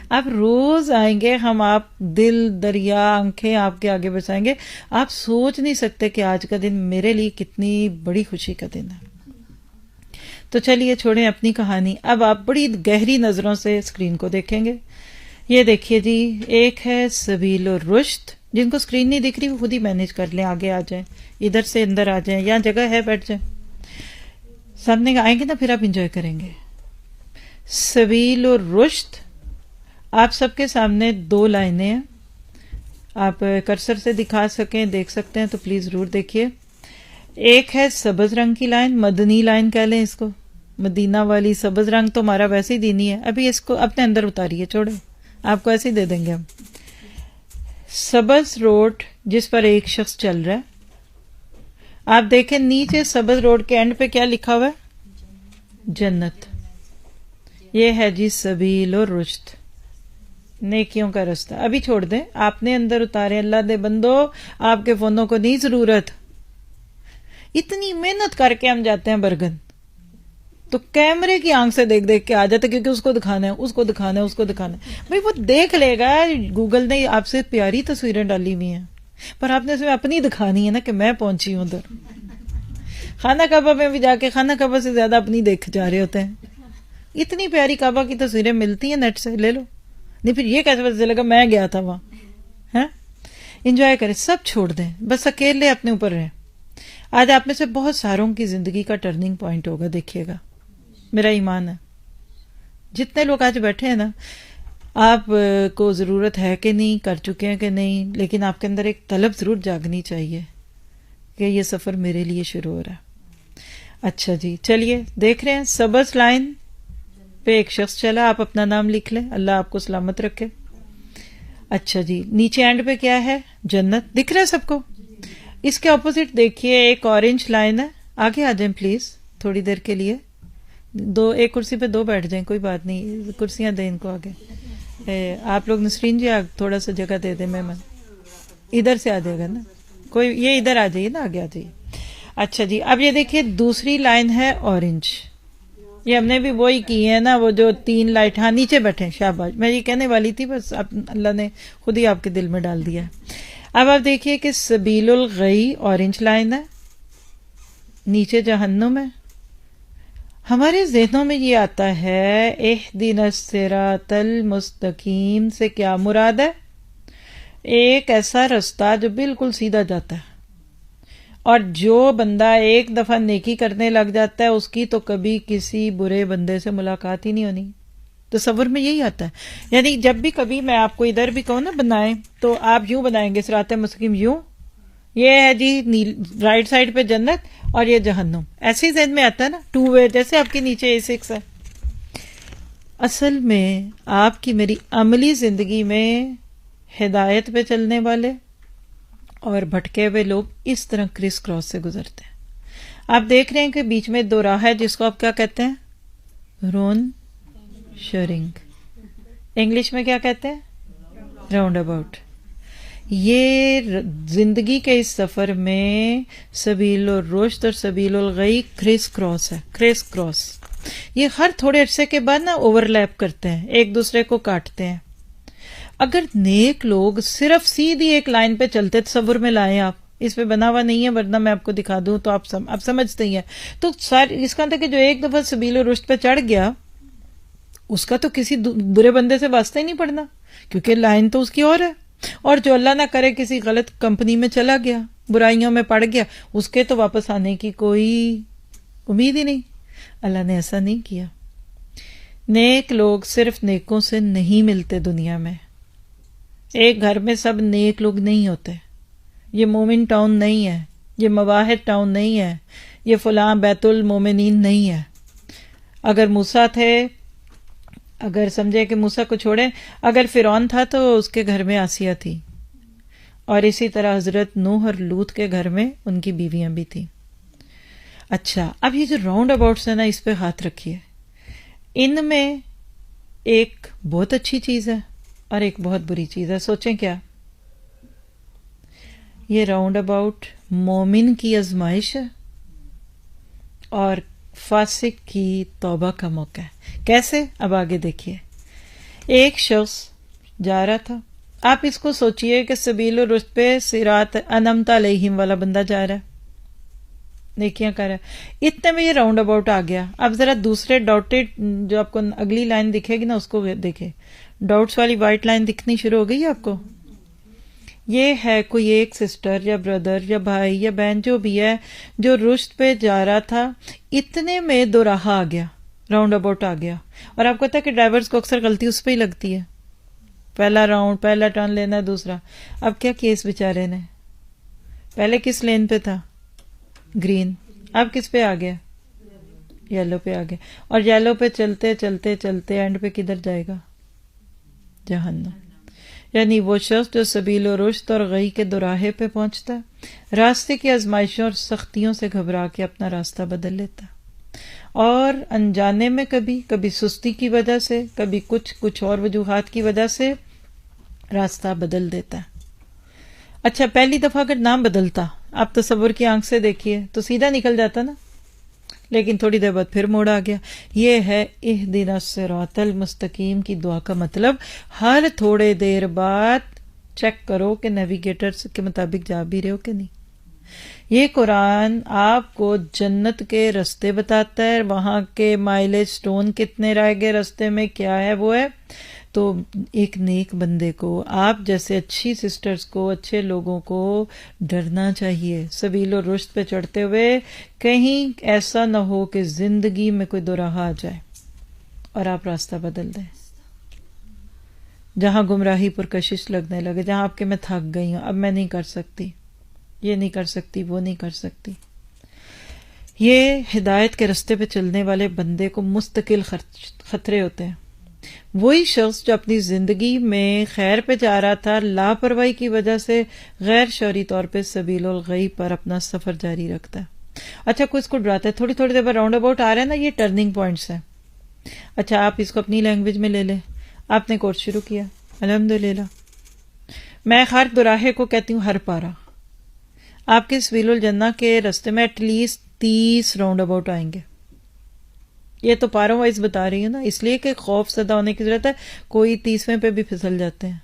آپ روز آئیں گے, ہم آپ دل دریا آنکھیں آپ کے آگے بسائیں گے. آپ سوچ نہیں سکتے کہ آج کا دن میرے لیے کتنی بڑی خوشی کا دن ہے. تو چلیے چھوڑیں اپنی کہانی. اب آپ بڑی گہری نظروں سے اسکرین کو دیکھیں گے. یہ دیکھیے جی, ایک ہے سبیل الرشد. جن کو اسکرین نہیں دکھ رہی وہ خود ہی مینیج کر لیں, آگے آ جائیں, ادھر سے اندر آ جائیں, یہاں جگہ ہے بیٹھ جائیں. سامنے آئیں گے نا پھر آپ انجوائے کریں گے. سبیل الرشد آپ سب کے سامنے 2 لائنیں ہیں. آپ کرسر سے دکھا سکیں, دیکھ سکتے ہیں تو پلیز ضرور دیکھیے. ایک ہے سبز رنگ کی لائن, مدنی لائن کہہ لیں اس کو, مدینہ والی. سبز رنگ تو ہمارا ویسے ہی دینی ہے. ابھی اس کو اپنے اندر اتاریے, چھوڑے, آپ کو ایسے ہی دے دیں گے ہم. سبز روڈ جس پر ایک شخص چل رہا ہے. آپ دیکھیں نیچے سبز روڈ کے اینڈ پہ کیا لکھا ہوا ہے؟ جنت. یہ ہے جی سبیل الرشد, نیکیوں کا راستہ. ابھی چھوڑ دیں, آپ نے اندر اتارے. اللہ دے بندو آپ کے فونوں کو نہیں ضرورت. اتنی محنت کر کے ہم جاتے ہیں برگن تو کیمرے کی آنکھ سے دیکھ دیکھ کے آ جاتے, کیونکہ اس کو دکھانا ہے, اس کو دکھانا ہے, اس کو دکھانا ہے. بھائی وہ دیکھ لے گا. گوگل نے آپ سے پیاری تصویریں ڈالی ہوئی ہیں, پر آپ نے اس میں اپنی دکھانی ہے نا کہ میں پہنچی ہوں ادھر. خانہ کعبہ میں بھی جا کے خانہ کعبہ سے زیادہ اپنی دیکھ جا رہے ہوتے ہیں. اتنی پیاری کعبہ کی تصویریں ملتی ہیں نیٹ سے, لے لو. نہیں پھر یہ کیسے پتہ چلے گا میں گیا تھا وہاں. انجوائے کریں, سب چھوڑ دیں, بس اکیلے اپنے اوپر رہیں. آج آپ میں سے بہت ساروں کی زندگی کا ٹرننگ پوائنٹ ہوگا, دیکھیے گا, میرا ایمان ہے. جتنے لوگ آج بیٹھے ہیں نا, آپ کو ضرورت ہے کہ نہیں, کر چکے ہیں کہ نہیں, لیکن آپ کے اندر ایک طلب ضرور جاگنی چاہیے کہ یہ سفر میرے لیے شروع ہو رہا ہے. اچھا جی چلیے دیکھ رہے ہیں سبز لائن پہ ایک شخص چلا. آپ اپنا نام لکھ لیں, اللہ آپ کو سلامت رکھے. اچھا جی نیچے اینڈ پہ کیا ہے؟ جنت. دکھ رہا ہے سب کو؟ اس کے اپوزٹ دیکھیے ایک اورنج لائن ہے. آگے آ جائیں پلیز تھوڑی دیر کے لیے. 2 ایک کرسی پہ 2 بیٹھ جائیں, کوئی بات نہیں, کرسیاں دیں ان کو آگے. آپ لوگ نسرین جی تھوڑا سا جگہ دے دیں. مہمان ادھر سے آ جائے گا نا کوئی, یہ ادھر آ جائیے نا, آگے آ جائیے. اچھا جی اب یہ دیکھیے دوسری لائن ہے اورنج. یہ ہم نے بھی وہی کی ہے نا, وہ جو 3 لائٹ. ہاں نیچے بیٹھے, شاباش. میں یہ کہنے والی تھی, بس اللہ نے خود ہی آپ کے دل میں ڈال دیا. اب آپ دیکھیے کہ سبیل الغی اورنج لائن ہے, نیچے جہنم ہے. ہمارے ذہنوں میں یہ آتا ہے اہدنا الصراط المستقیم سے کیا مراد ہے؟ ایک ایسا راستہ جو بالکل سیدھا جاتا ہے, اور جو بندہ ایک دفعہ نیکی کرنے لگ جاتا ہے اس کی تو کبھی کسی برے بندے سے ملاقات ہی نہیں ہونی. تصور میں یہی آتا ہے. یعنی جب بھی کبھی میں آپ کو ادھر بھی کہوں نا بنائیں, تو آپ یوں بنائیں گے صراط مستقیم یوں, یہ ہے جی رائٹ سائڈ پہ جنت اور یہ جہنم. ایسے ہی ذہن میں آتا ہے نا, 2 وے, جیسے آپ کے نیچے A6 ہے. اصل میں آپ کی میری عملی زندگی میں ہدایت پہ چلنے والے اور بھٹکے ہوئے لوگ اس طرح کرس کراس سے گزرتے ہیں. آپ دیکھ رہے ہیں کہ بیچ میں 2 راہ ہے جس کو آپ کیا کہتے ہیں؟ رون شرنگ. انگلش میں کیا کہتے ہیں؟ Round about. یہ زندگی کے اس سفر میں سبیل الرشد اور سبیل الغی کرس کراس ہے، کرس کراس. یہ ہر تھوڑے عرصے کے بعد نا اوور لیپ کرتے ہیں، ایک دوسرے کو کاٹتے ہیں. اگر نیک لوگ صرف سیدھی ایک لائن پہ چلتے، تصور میں لائیں آپ، اس پہ بنا ہوا نہیں ہے ورنہ میں آپ کو دکھا دوں تو آپ سمجھتے ہی ہیں. تو اس کا تھا کہ جو ایک دفعہ سبیل الرشد پہ چڑھ گیا اس کا تو کسی برے بندے سے واسطہ ہی نہیں پڑنا، کیونکہ لائن تو اس کی اور ہے. اور جو اللہ نہ کرے کسی غلط کمپنی میں چلا گیا، برائیوں میں پڑ گیا، اس کے تو واپس آنے کی کوئی امید ہی نہیں. اللہ نے ایسا نہیں کیا. نیک لوگ صرف نیکوں سے نہیں ملتے دنیا میں. ایک گھر میں سب نیک لوگ نہیں ہوتے. یہ مومن ٹاؤن نہیں ہے، یہ مواحد ٹاؤن نہیں ہے، یہ فلاں بیت المومنین نہیں ہے. اگر موسیٰ تھے، اگر سمجھے کہ موسیٰ کو چھوڑے، اگر فرعون تھا تو اس کے گھر میں آسیہ تھی، اور اسی طرح حضرت نوح اور لوط کے گھر میں ان کی بیویاں بھی تھیں. اچھا، اب یہ جو راؤنڈ اباؤٹس ہیں نا، اس پہ ہاتھ رکھیے. ان میں ایک بہت اچھی چیز ہے اور ایک بہت بری چیز ہے. سوچیں کیا؟ یہ راؤنڈ اباؤٹ مومن کی آزمائش ہے اور فاسق کی توبہ کا موقع ہے. کیسے؟ اب آگے دیکھیے. ایک شخص جا رہا تھا، آپ اس کو سوچئے کہ سبیل الرشد پہ صراط انعمت علیہم والا بندہ جا رہا ہے، نیکیاں کر رہا ہے. اتنے میں یہ راؤنڈ اباؤٹ آ گیا. اب ذرا دوسرے ڈاٹڈ جو آپ کو اگلی لائن دکھے گی نا، اس کو دیکھے. ڈاٹس والی وائٹ لائن دکھنی شروع ہو گئی آپ کو. یہ ہے کوئی ایک سسٹر یا بردر یا بھائی یا بہن جو بھی ہے، جو رشد پہ جا رہا تھا. اتنے میں دو راہ آ گیا، راؤنڈ اباؤٹ آ گیا. اور آپ کو پتا ہے کہ ڈرائیورز کو اکثر غلطی اس پہ ہی لگتی ہے، پہلا راؤنڈ، پہلا ٹرن لینا ہے، دوسرا. اب کیا کیس بیچارے نے، پہلے کس لین پہ تھا؟ گرین. اب کس پہ آ گیا؟ یلو پہ آ گیا. اور یلو پہ چلتے چلتے چلتے اینڈ پہ کدھر جائے گا؟ جہنم. یعنی وہ شخص جو سبیل و رشد اور غی کے دوراہے پہ پہنچتا ہے، راستے کی آزمائشوں اور سختیوں سے گھبرا کے اپنا راستہ بدل لیتا ہے، اور انجانے میں کبھی سستی کی وجہ سے، کبھی کچھ اور وجوہات کی وجہ سے راستہ بدل دیتا ہے. اچھا، پہلی دفعہ اگر نام بدلتا، آپ تصور کی آنکھ سے دیکھیے، تو سیدھا نکل جاتا نا، لیکن تھوڑی دیر بعد پھر موڑ آ گیا. یہ ہے اہدنا الصراط المستقیم کی دعا کا مطلب. ہر تھوڑے دیر بعد چیک کرو کہ نیویگیٹر کے مطابق جا بھی رہے ہو کہ نہیں. یہ قرآن آپ کو جنت کے رستے بتاتا ہے، وہاں کے مائلج سٹون کتنے رہ گئے رستے میں، کیا ہے وہ ہے. تو ایک نیک بندے کو، آپ جیسے اچھی سسٹرز کو، اچھے لوگوں کو ڈرنا چاہیے سبیل الرشد پہ چڑھتے ہوئے. کہیں ایسا نہ ہو کہ زندگی میں کوئی دوراہا آ جائے اور آپ راستہ بدل دیں، جہاں گمراہی پر کشش لگنے لگے، جہاں آپ کے میں تھک گئی ہوں، اب میں نہیں کر سکتی، یہ نہیں کر سکتی، وہ نہیں کر سکتی. یہ ہدایت کے رستے پہ چلنے والے بندے کو مستقل خطرے ہوتے ہیں. وہی شخص جو اپنی زندگی میں خیر پہ جا رہا تھا، لاپرواہی کی وجہ سے غیر شعوری طور پہ سبیل الغی پر اپنا سفر جاری رکھتا ہے. اچھا، کوئی اس کو ڈراتا ہے، تھوڑی دیر بعد راؤنڈ اباؤٹ آ رہا ہے نا، یہ ٹرننگ پوائنٹس ہیں. اچھا، آپ اس کو اپنی لینگویج میں لے لیں. آپ نے کورس شروع کیا، الحمدللہ. میں ہر دوراہے کو کہتی ہوں ہر پارا. آپ کے سبیل الجنہ کے رستے میں ایٹ لیسٹ 30 راؤنڈ اباؤٹ آئیں گے. یہ تو پاروں وائز بتا رہی ہوں نا، اس لیے کہ خوف زدہ ہونے کی ضرورت ہے. کوئی 30ویں پہ بھی پھسل جاتے ہیں،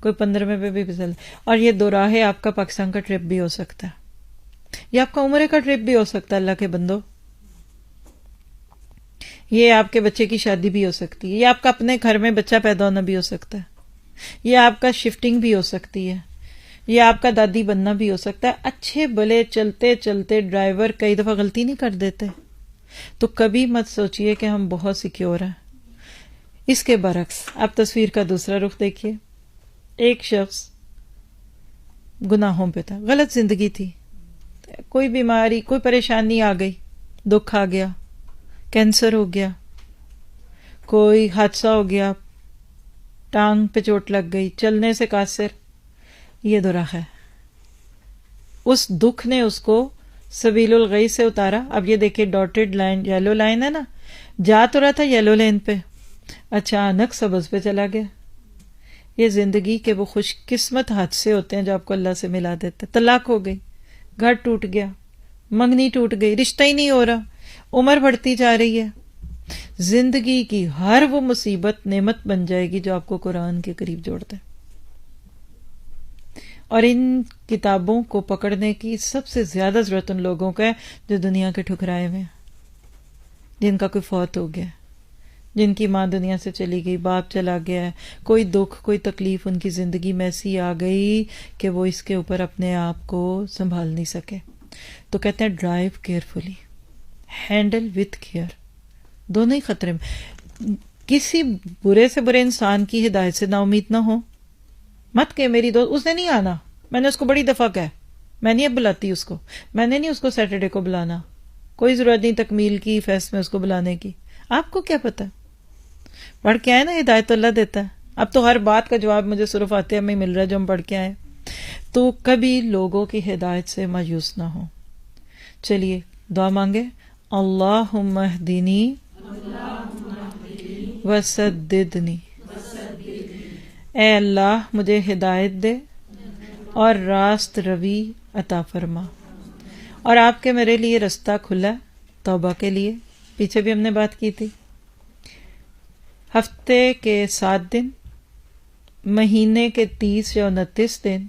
کوئی 15ویں پہ بھی پھسل. اور یہ دوراہے آپ کا پاکستان کا ٹرپ بھی ہو سکتا ہے، یہ آپ کا عمرے کا ٹرپ بھی ہو سکتا ہے. اللہ کے بندو، یہ آپ کے بچے کی شادی بھی ہو سکتی ہے، یہ آپ کا اپنے گھر میں بچہ پیدا ہونا بھی ہو سکتا ہے، یہ آپ کا شفٹنگ بھی ہو سکتی ہے، یہ آپ کا دادی بننا بھی ہو سکتا ہے. اچھے بھلے چلتے چلتے ڈرائیور کئی دفعہ غلطی نہیں کر دیتے، تو کبھی مت سوچئے کہ ہم بہت سیکیور ہیں. اس کے برعکس آپ تصویر کا دوسرا رخ دیکھیے. ایک شخص گناہوں پہ تھا، غلط زندگی تھی، کوئی بیماری، کوئی پریشانی آ گئی، دکھ آ گیا، کینسر ہو گیا، کوئی حادثہ ہو گیا، ٹانگ پہ چوٹ لگ گئی، چلنے سے قاصر. یہ دوراہ ہے. اس دکھ نے اس کو سبیل الغی سے اتارا. اب یہ دیکھیں ڈاٹڈ لائن، یلو لائن ہے نا، جا تو رہا تھا یلو لین پہ، اچانک سبز پہ چلا گیا. یہ زندگی کے وہ خوش قسمت حادثے ہوتے ہیں جو آپ کو اللہ سے ملا دیتے. طلاق ہو گئی، گھر ٹوٹ گیا، منگنی ٹوٹ گئی، رشتہ ہی نہیں ہو رہا، عمر بڑھتی جا رہی ہے. زندگی کی ہر وہ مصیبت نعمت بن جائے گی جو آپ کو قرآن کے قریب جوڑ دے. اور ان کتابوں کو پکڑنے کی سب سے زیادہ ضرورت ان لوگوں کا ہے جو دنیا کے ٹھکرائے ہوئے ہیں، جن کا کوئی فوت ہو گیا، جن کی ماں دنیا سے چلی گئی، باپ چلا گیا ہے، کوئی دکھ کوئی تکلیف ان کی زندگی میں ایسی آ گئی کہ وہ اس کے اوپر اپنے آپ کو سنبھال نہیں سکے. تو کہتے ہیں drive carefully, handle with care. دونوں ہی خطرے میں. کسی برے سے برے انسان کی ہدایت سے نا امید نہ ہو. مت کہ میری دوست اس نے نہیں آنا، میں نے اس کو بڑی دفعہ کہا، میں نہیں اب بلاتی اس کو، میں نے نہیں اس کو سیٹرڈے کو بلانا، کوئی ضرورت نہیں تکمیل کی فیسٹ میں اس کو بلانے کی. آپ کو کیا پتا؟ پڑھ کے آئے نا، ہدایت اللہ دیتا ہے. اب تو ہر بات کا جواب مجھے صرف فاتحہ میں مل رہا ہے جو ہم پڑھ کے آئے. تو کبھی لوگوں کی ہدایت سے مایوس نہ ہو. چلیے دعا مانگے. اللہم اہدنی وسددنی، اے اللہ مجھے ہدایت دے اور راست روی عطا فرما. اور آپ کے میرے لیے رستہ کھلا ہے توبہ کے لیے. پیچھے بھی ہم نے بات کی تھی. ہفتے کے 7 دن، مہینے کے 30 یا 29 دن،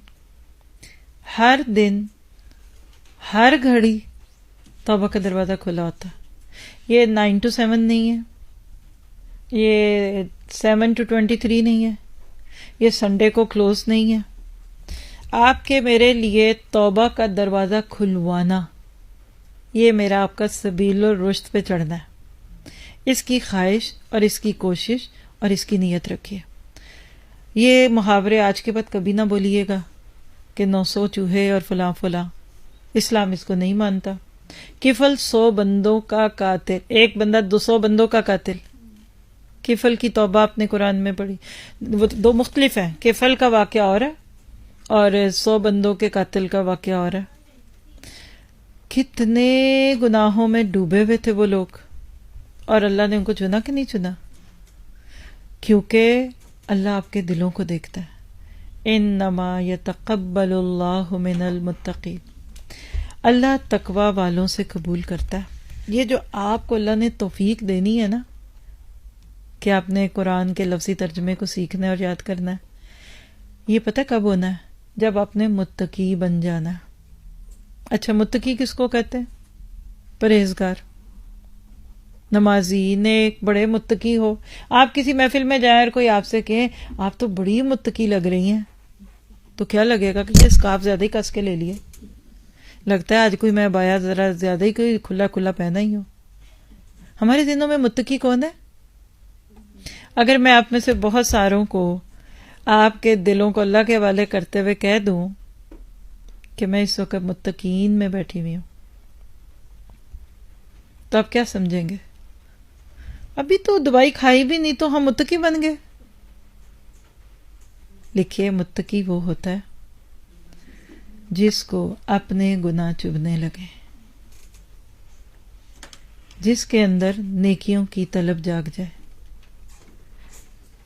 ہر دن ہر گھڑی توبہ کا دروازہ کھلا ہوتا. یہ 9 to 7 نہیں ہے، یہ 7 to 23 نہیں ہے، یہ سنڈے کو کلوز نہیں ہے. آپ کے میرے لیے توبہ کا دروازہ کھلوانا، یہ میرا آپ کا سبیل الرشد پہ چڑھنا ہے. اس کی خواہش اور اس کی کوشش اور اس کی نیت رکھیے. یہ محاورے آج کے بعد کبھی نہ بولیے گا کہ 900 چوہے اور فلاں فلاں. اسلام اس کو نہیں مانتا. کفل 100 بندوں کا قاتل، ایک بندہ 200 بندوں کا قاتل. کفل کی توبہ آپ نے قرآن میں پڑھی، وہ 2 مختلف ہیں. کفل کا واقعہ اور ہے اور 100 بندوں کے قاتل کا واقعہ اور ہے. کتنے گناہوں میں ڈوبے ہوئے تھے وہ لوگ، اور اللہ نے ان کو چنا کہ نہیں چنا؟ کیونکہ اللہ آپ کے دلوں کو دیکھتا ہے. انما یتقبل اللہ من المتقین، اللہ تقوی والوں سے قبول کرتا ہے. یہ جو آپ کو اللہ نے توفیق دینی ہے نا کہ آپ نے قرآن کے لفظی ترجمے کو سیکھنا ہے اور یاد کرنا ہے، یہ پتہ کب ہونا ہے؟ جب آپ نے متقی بن جانا ہے. اچھا متقی کس کو کہتے ہیں؟ پرہیزگار، نمازی، نیک، بڑے متقی ہو. آپ کسی محفل میں جائیں اور کوئی آپ سے کہے آپ تو بڑی متقی لگ رہی ہیں، تو کیا لگے گا کہ یہ اسکارف زیادہ ہی کس کے لے لیے، لگتا ہے آج کوئی میں بایا ذرا زیادہ ہی کوئی کھلا کھلا پہنا ہی ہو. ہمارے دنوں میں متقی کون ہے؟ اگر میں آپ میں سے بہت ساروں کو آپ کے دلوں کو اللہ کے حوالے کرتے ہوئے کہہ دوں کہ میں اس وقت متقین میں بیٹھی ہوئی ہوں، تو آپ کیا سمجھیں گے؟ ابھی تو دوائی کھائی بھی نہیں تو ہم متقی بن گئے. لکھیے متقی وہ ہوتا ہے جس کو اپنے گناہ چبھنے لگے، جس کے اندر نیکیوں کی طلب جاگ جائے،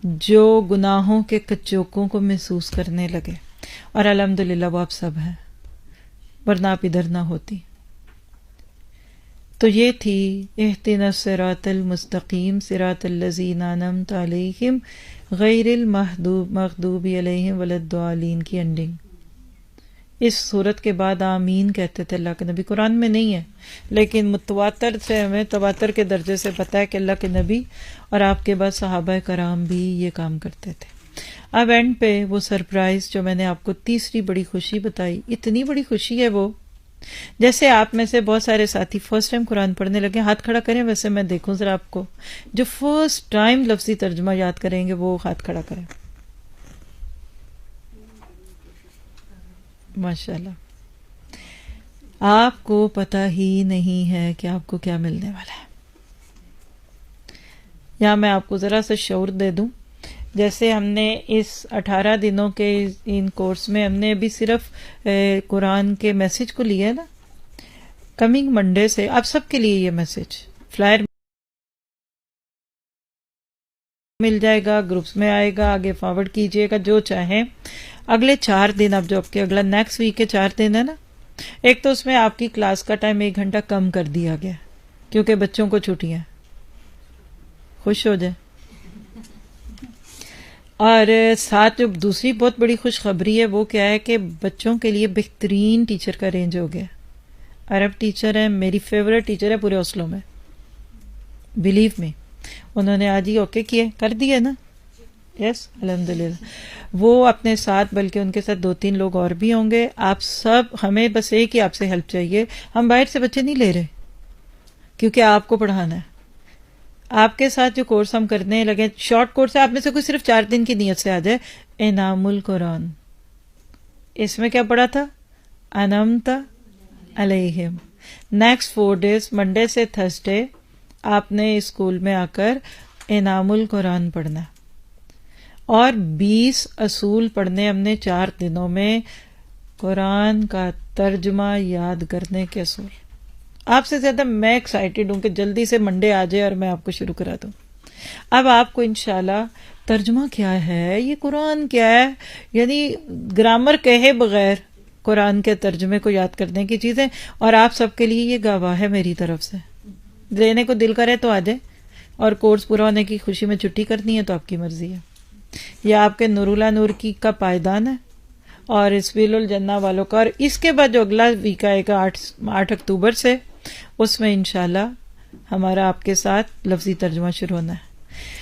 جو گناہوں کے کچوکوں کو محسوس کرنے لگے. اور الحمدللہ وہ آپ سب ہیں، ورنہ آپ ادھر نہ ہوتی. تو یہ تھی اہدنا الصراط المستقیم صراط الذین انعمت علیہم غیر المغضوب علیہم ولا الضالین کی اینڈنگ. اس صورت کے بعد آمین کہتے تھے اللہ کے نبی. قرآن میں نہیں ہے لیکن متواتر سے ہمیں تواتر کے درجے سے پتہ ہے کہ اللہ کے نبی اور آپ کے بعد صحابہ کرام بھی یہ کام کرتے تھے. اب اینڈ پہ وہ سرپرائز جو میں نے آپ کو تیسری بڑی خوشی بتائی، اتنی بڑی خوشی ہے وہ، جیسے آپ میں سے بہت سارے ساتھی فرسٹ ٹائم قرآن پڑھنے لگے. ہاتھ کھڑا کریں، ویسے میں دیکھوں ذرا آپ کو جو فرسٹ ٹائم لفظی ترجمہ یاد کریں گے وہ ہاتھ کھڑا کریں. ماشاءاللہ. آپ کو پتہ ہی نہیں ہے کہ آپ کو کیا ملنے والا ہے. یا میں آپ کو ذرا سا شعور دے دوں، جیسے ہم نے اس 18 دنوں کے ان کورس میں ہم نے ابھی صرف قرآن کے میسج کو لیا ہے نا. کمنگ منڈے سے آپ سب کے لیے یہ میسج فلائر مل جائے گا، گروپس میں آئے گا، آگے فارورڈ کیجئے گا جو چاہیں. اگلے 4 دن اب جو آپ کے اگلا نیکسٹ ویک کے 4 دن ہے نا، ایک تو اس میں آپ کی کلاس کا ٹائم 1 گھنٹہ کم کر دیا گیا کیونکہ بچوں کو چھٹیاں. خوش ہو جائیں. اور ساتھ جو دوسری بہت بڑی خوشخبری ہے وہ کیا ہے کہ بچوں کے لیے بہترین ٹیچر کا رینج ہو گیا. عرب ٹیچر ہے، میری فیوریٹ ٹیچر ہے پورے اوسلو میں، بلیو می. انہوں نے آج ہی اوکے کیے کر دیے نا. یس الحمدللہ. وہ اپنے ساتھ بلکہ ان کے ساتھ 2-3 لوگ اور بھی ہوں گے. آپ سب، ہمیں بس ایک ہی آپ سے ہیلپ چاہیے. ہم باہر سے بچے نہیں لے رہے کیونکہ آپ کو پڑھانا ہے. آپ کے ساتھ جو کورس ہم کرنے لگے شارٹ کورس ہے، آپ میں سے کوئی صرف 4 دن کی نیت سے آ جائے. انعام القرآن، اس میں کیا پڑھا تھا؟ انعمت علیہم. نیکسٹ 4 days منڈے سے تھرسڈے آپ نے اسکول میں آ کر انعام القرآن پڑھنا اور 20 اصول پڑھنے ہم نے 4 دنوں میں. قرآن کا ترجمہ یاد کرنے کے اصول. آپ سے زیادہ میں ایکسائٹیڈ ہوں کہ جلدی سے منڈے آ جائے اور میں آپ کو شروع کرا دوں. اب آپ کو انشاءاللہ ترجمہ کیا ہے، یہ قرآن کیا ہے، یعنی گرامر کہے بغیر قرآن کے ترجمے کو یاد کرنے کی چیزیں. اور آپ سب کے لیے یہ گواہ ہے میری طرف سے. لینے کو دل کرے تو آ جائے، اور کورس پورا ہونے کی خوشی میں چھٹی کرنی ہے تو آپ کی مرضی ہے. یہ آپ کے نور اللہ نور کی کا پائدان ہے اور اسویل الجنہ والوں کا. اور اس کے بعد جو اگلا ویک آئے گا 8 اکتوبر سے، اس میں انشاءاللہ ہمارا آپ کے ساتھ لفظی ترجمہ شروع ہونا ہے.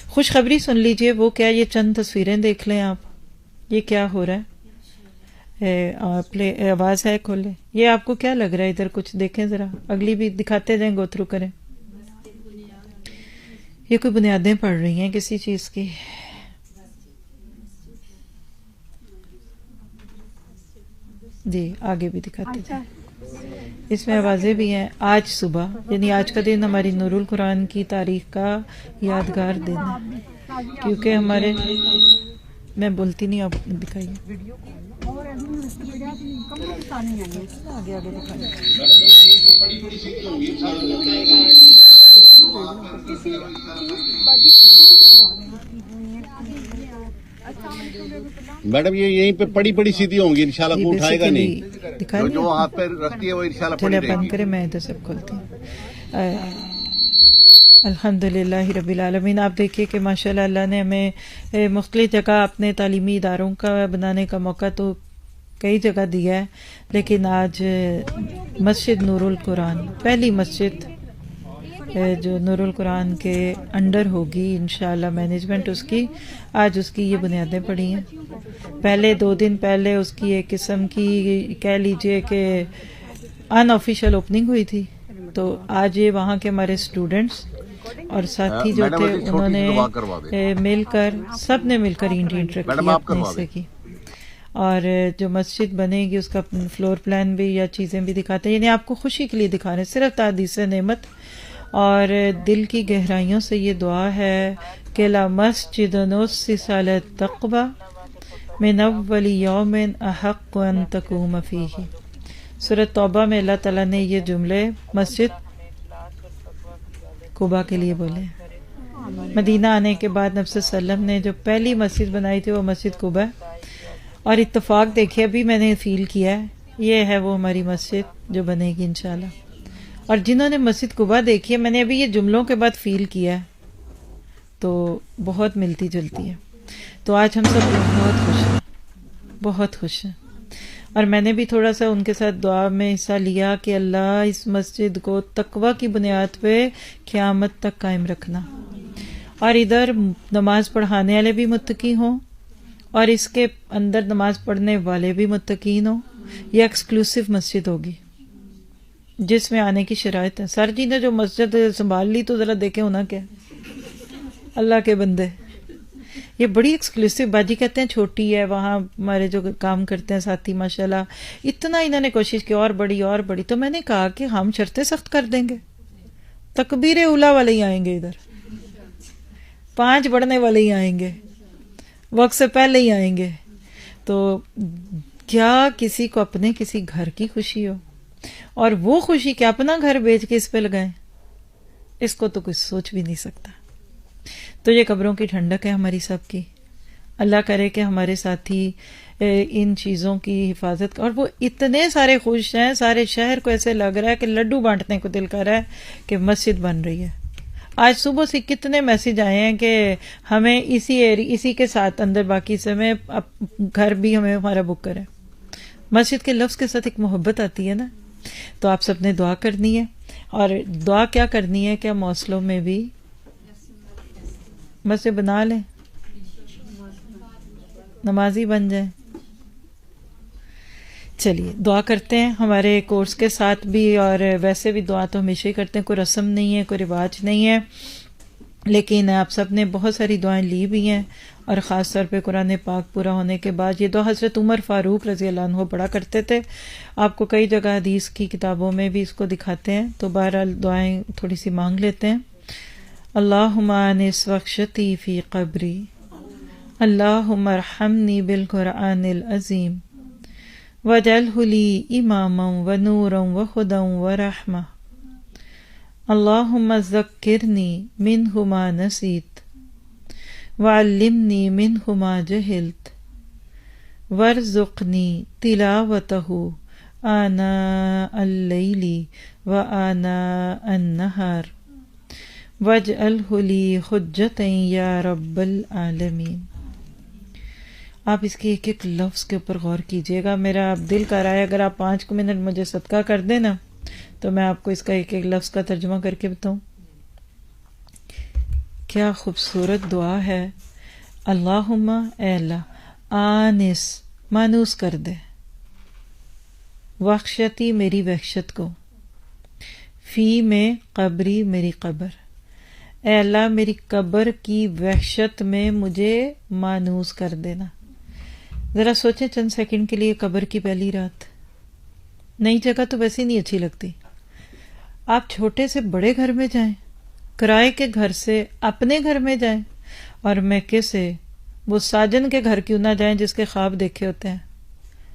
خوشخبری سن لیجئے. وہ کیا، یہ چند تصویریں دیکھ لیں آپ. یہ کیا ہو رہا ہے، آواز ہے کھولے. یہ آپ کو کیا لگ رہا ہے ادھر؟ کچھ دیکھیں ذرا، اگلی بھی دکھاتے جائیں، گو تھرو کریں. یہ کوئی بنیادیں پڑھ رہی ہیں کسی چیز کی. جی آگے بھی دکھاتے جائیں. اس میں آوازیں بھی ہیں. آج صبح یعنی آج کا دن ہماری نور القرآن کی تاریخ کا یادگار دن ہے کیونکہ ہمارے، میں بولتی نہیں، آپ دکھائیے. آگے آگے دکھائیے. میڈم یہ یہیں پہ پڑی سیدھی ہوں گی انشاءاللہ، کوئی اٹھائے گا نہیں. دکھا جو ہاتھ پہ رکھتی ہے وہ انشاءاللہ پڑی چلے رہے بند گی. کرے، میں ادھر سب کھولتی ہوں. الحمدللہ رب العالمین. آپ دیکھیے کہ ماشاءاللہ اللہ نے ہمیں مختلف جگہ اپنے تعلیمی اداروں کا بنانے کا موقع تو کئی جگہ دیا ہے، لیکن آج مسجد نور القرآن، پہلی مسجد جو نور القرآن کے انڈر ہوگی انشاءاللہ مینجمنٹ اس کی، آج اس کی یہ بنیادیں پڑی ہیں. پہلے 2 دن پہلے اس کی ایک قسم کی کہہ لیجئے کہ ان آفیشیل اوپننگ ہوئی تھی. تو آج یہ وہاں کے ہمارے اسٹوڈنٹس اور ساتھی جو تھے انہوں نے مل کر، سب نے مل کر اینٹ رکھی اپنے حصے کی. اور جو مسجد بنے گی اس کا فلور پلان بھی یا چیزیں بھی دکھاتے ہیں، یعنی آپ کو خوشی کے لیے دکھا رہے ہیں، صرف تحدیث نعمت. اور دل کی گہرائیوں سے یہ دعا ہے کہ لا مسجد نسس علی التقوی من اول یوم احق ان تقوم فیہ. سورۃ توبہ میں اللہ تعالیٰ نے یہ جملے مسجد قباء کے لیے بولے. مدینہ آنے کے بعد نبی صلی اللہ علیہ وسلم نے جو پہلی مسجد بنائی تھی وہ مسجد قباء. اور اتفاق دیکھیے ابھی میں نے فیل کیا ہے، یہ ہے وہ ہماری مسجد جو بنے گی انشاءاللہ. اور جنہوں نے مسجد قباء دیکھی ہے، میں نے ابھی یہ جملوں کے بعد فیل کیا ہے تو بہت ملتی جلتی ہے. تو آج ہم سب بہت خوش ہیں، بہت خوش ہیں. اور میں نے بھی تھوڑا سا ان کے ساتھ دعا میں حصہ لیا کہ اللہ اس مسجد کو تقوی کی بنیاد پہ قیامت تک قائم رکھنا، اور ادھر نماز پڑھانے والے بھی متقی ہوں اور اس کے اندر نماز پڑھنے والے بھی متقین ہوں. یہ ایکسکلوسیو مسجد ہوگی جس میں آنے کی شرائط ہے. سر جی نے جو مسجد سنبھال لی تو ذرا دیکھیں ہونا کیا. اللہ کے بندے، یہ بڑی ایکسکلوسیو. باجی کہتے ہیں چھوٹی ہے، وہاں ہمارے جو کام کرتے ہیں ساتھی ماشاءاللہ اتنا انہوں نے کوشش کی اور بڑی اور بڑی. تو میں نے کہا کہ ہم شرطیں سخت کر دیں گے، تکبیر اولا والے ہی آئیں گے، ادھر 5 پڑھنے والے ہی آئیں گے، وقت سے پہلے ہی آئیں گے. تو کیا کسی کو اپنے کسی گھر کی خوشی ہو، اور وہ خوشی کہ اپنا گھر بیچ کے اس پہ لگائیں، اس کو تو کوئی سوچ بھی نہیں سکتا. تو یہ قبروں کی ٹھنڈک ہے ہماری سب کی. اللہ کرے کہ ہمارے ساتھی ان چیزوں کی حفاظت، اور وہ اتنے سارے خوش ہیں، سارے شہر کو ایسے لگ رہا ہے کہ لڈو بانٹنے کو دل کر رہا ہے کہ مسجد بن رہی ہے. آج صبح سے کتنے میسج آئے ہیں کہ ہمیں اسی کے ساتھ اندر باقی سمے گھر بھی ہمیں ہمارا بک کرے. مسجد کے لفظ کے ساتھ ایک محبت آتی ہے نا. تو آپ سب نے دعا کرنی ہے، اور دعا کیا کرنی ہے کہ ہم موصلوں میں بھی مسجد بنا لیں، نمازی بن جائیں. چلیے دعا کرتے ہیں. ہمارے کورس کے ساتھ بھی اور ویسے بھی دعا تو ہمیشہ ہی کرتے ہیں، کوئی رسم نہیں ہے، کوئی رواج نہیں ہے، لیکن آپ سب نے بہت ساری دعائیں لی بھی ہیں، اور خاص طور پہ قرآن پاک پورا ہونے کے بعد یہ دعا حضرت عمر فاروق رضی اللہ عنہ پڑھا کرتے تھے. آپ کو کئی جگہ حدیث کی کتابوں میں بھی اس کو دکھاتے ہیں. تو بہرحال دعائیں تھوڑی سی مانگ لیتے ہیں. اللہم آنس وخشتی فی قبری، اللہم ارحمنی بالقرآن العظیم وجعلہ لی اماما ونورا وہدی ورحمہ، اللہم ذکرنی منہ ما نسیت وعلمنی منہ ما جہلت وارزقنی تلاوتہ آناء اللیل وآناء النہار واجعلہ لی حجۃ یا رب العالمین. آپ اس کے ایک ایک لفظ کے اوپر غور کیجئے گا. میرا اب دل کر رہا ہے اگر آپ 5 منٹ مجھے صدقہ کر دیں نا تو میں آپ کو اس کا ایک ایک لفظ کا ترجمہ کر کے بتاؤں. کیا خوبصورت دعا ہے. اللہم، اے اللہ، آنس، مانوس کر دے، وخشتی، میری وحشت کو، فی میں قبری، میری قبر. اے اللہ میری قبر کی وحشت میں مجھے مانوس کر دینا. ذرا سوچیں چند سیکنڈ کے لیے، قبر کی پہلی رات. نئی جگہ تو ویسے نہیں اچھی لگتی. آپ چھوٹے سے بڑے گھر میں جائیں، کرائے کے گھر سے اپنے گھر میں جائیں، اور میکے سے وہ ساجن کے گھر کیوں نہ جائیں جس کے خواب دیکھے ہوتے ہیں.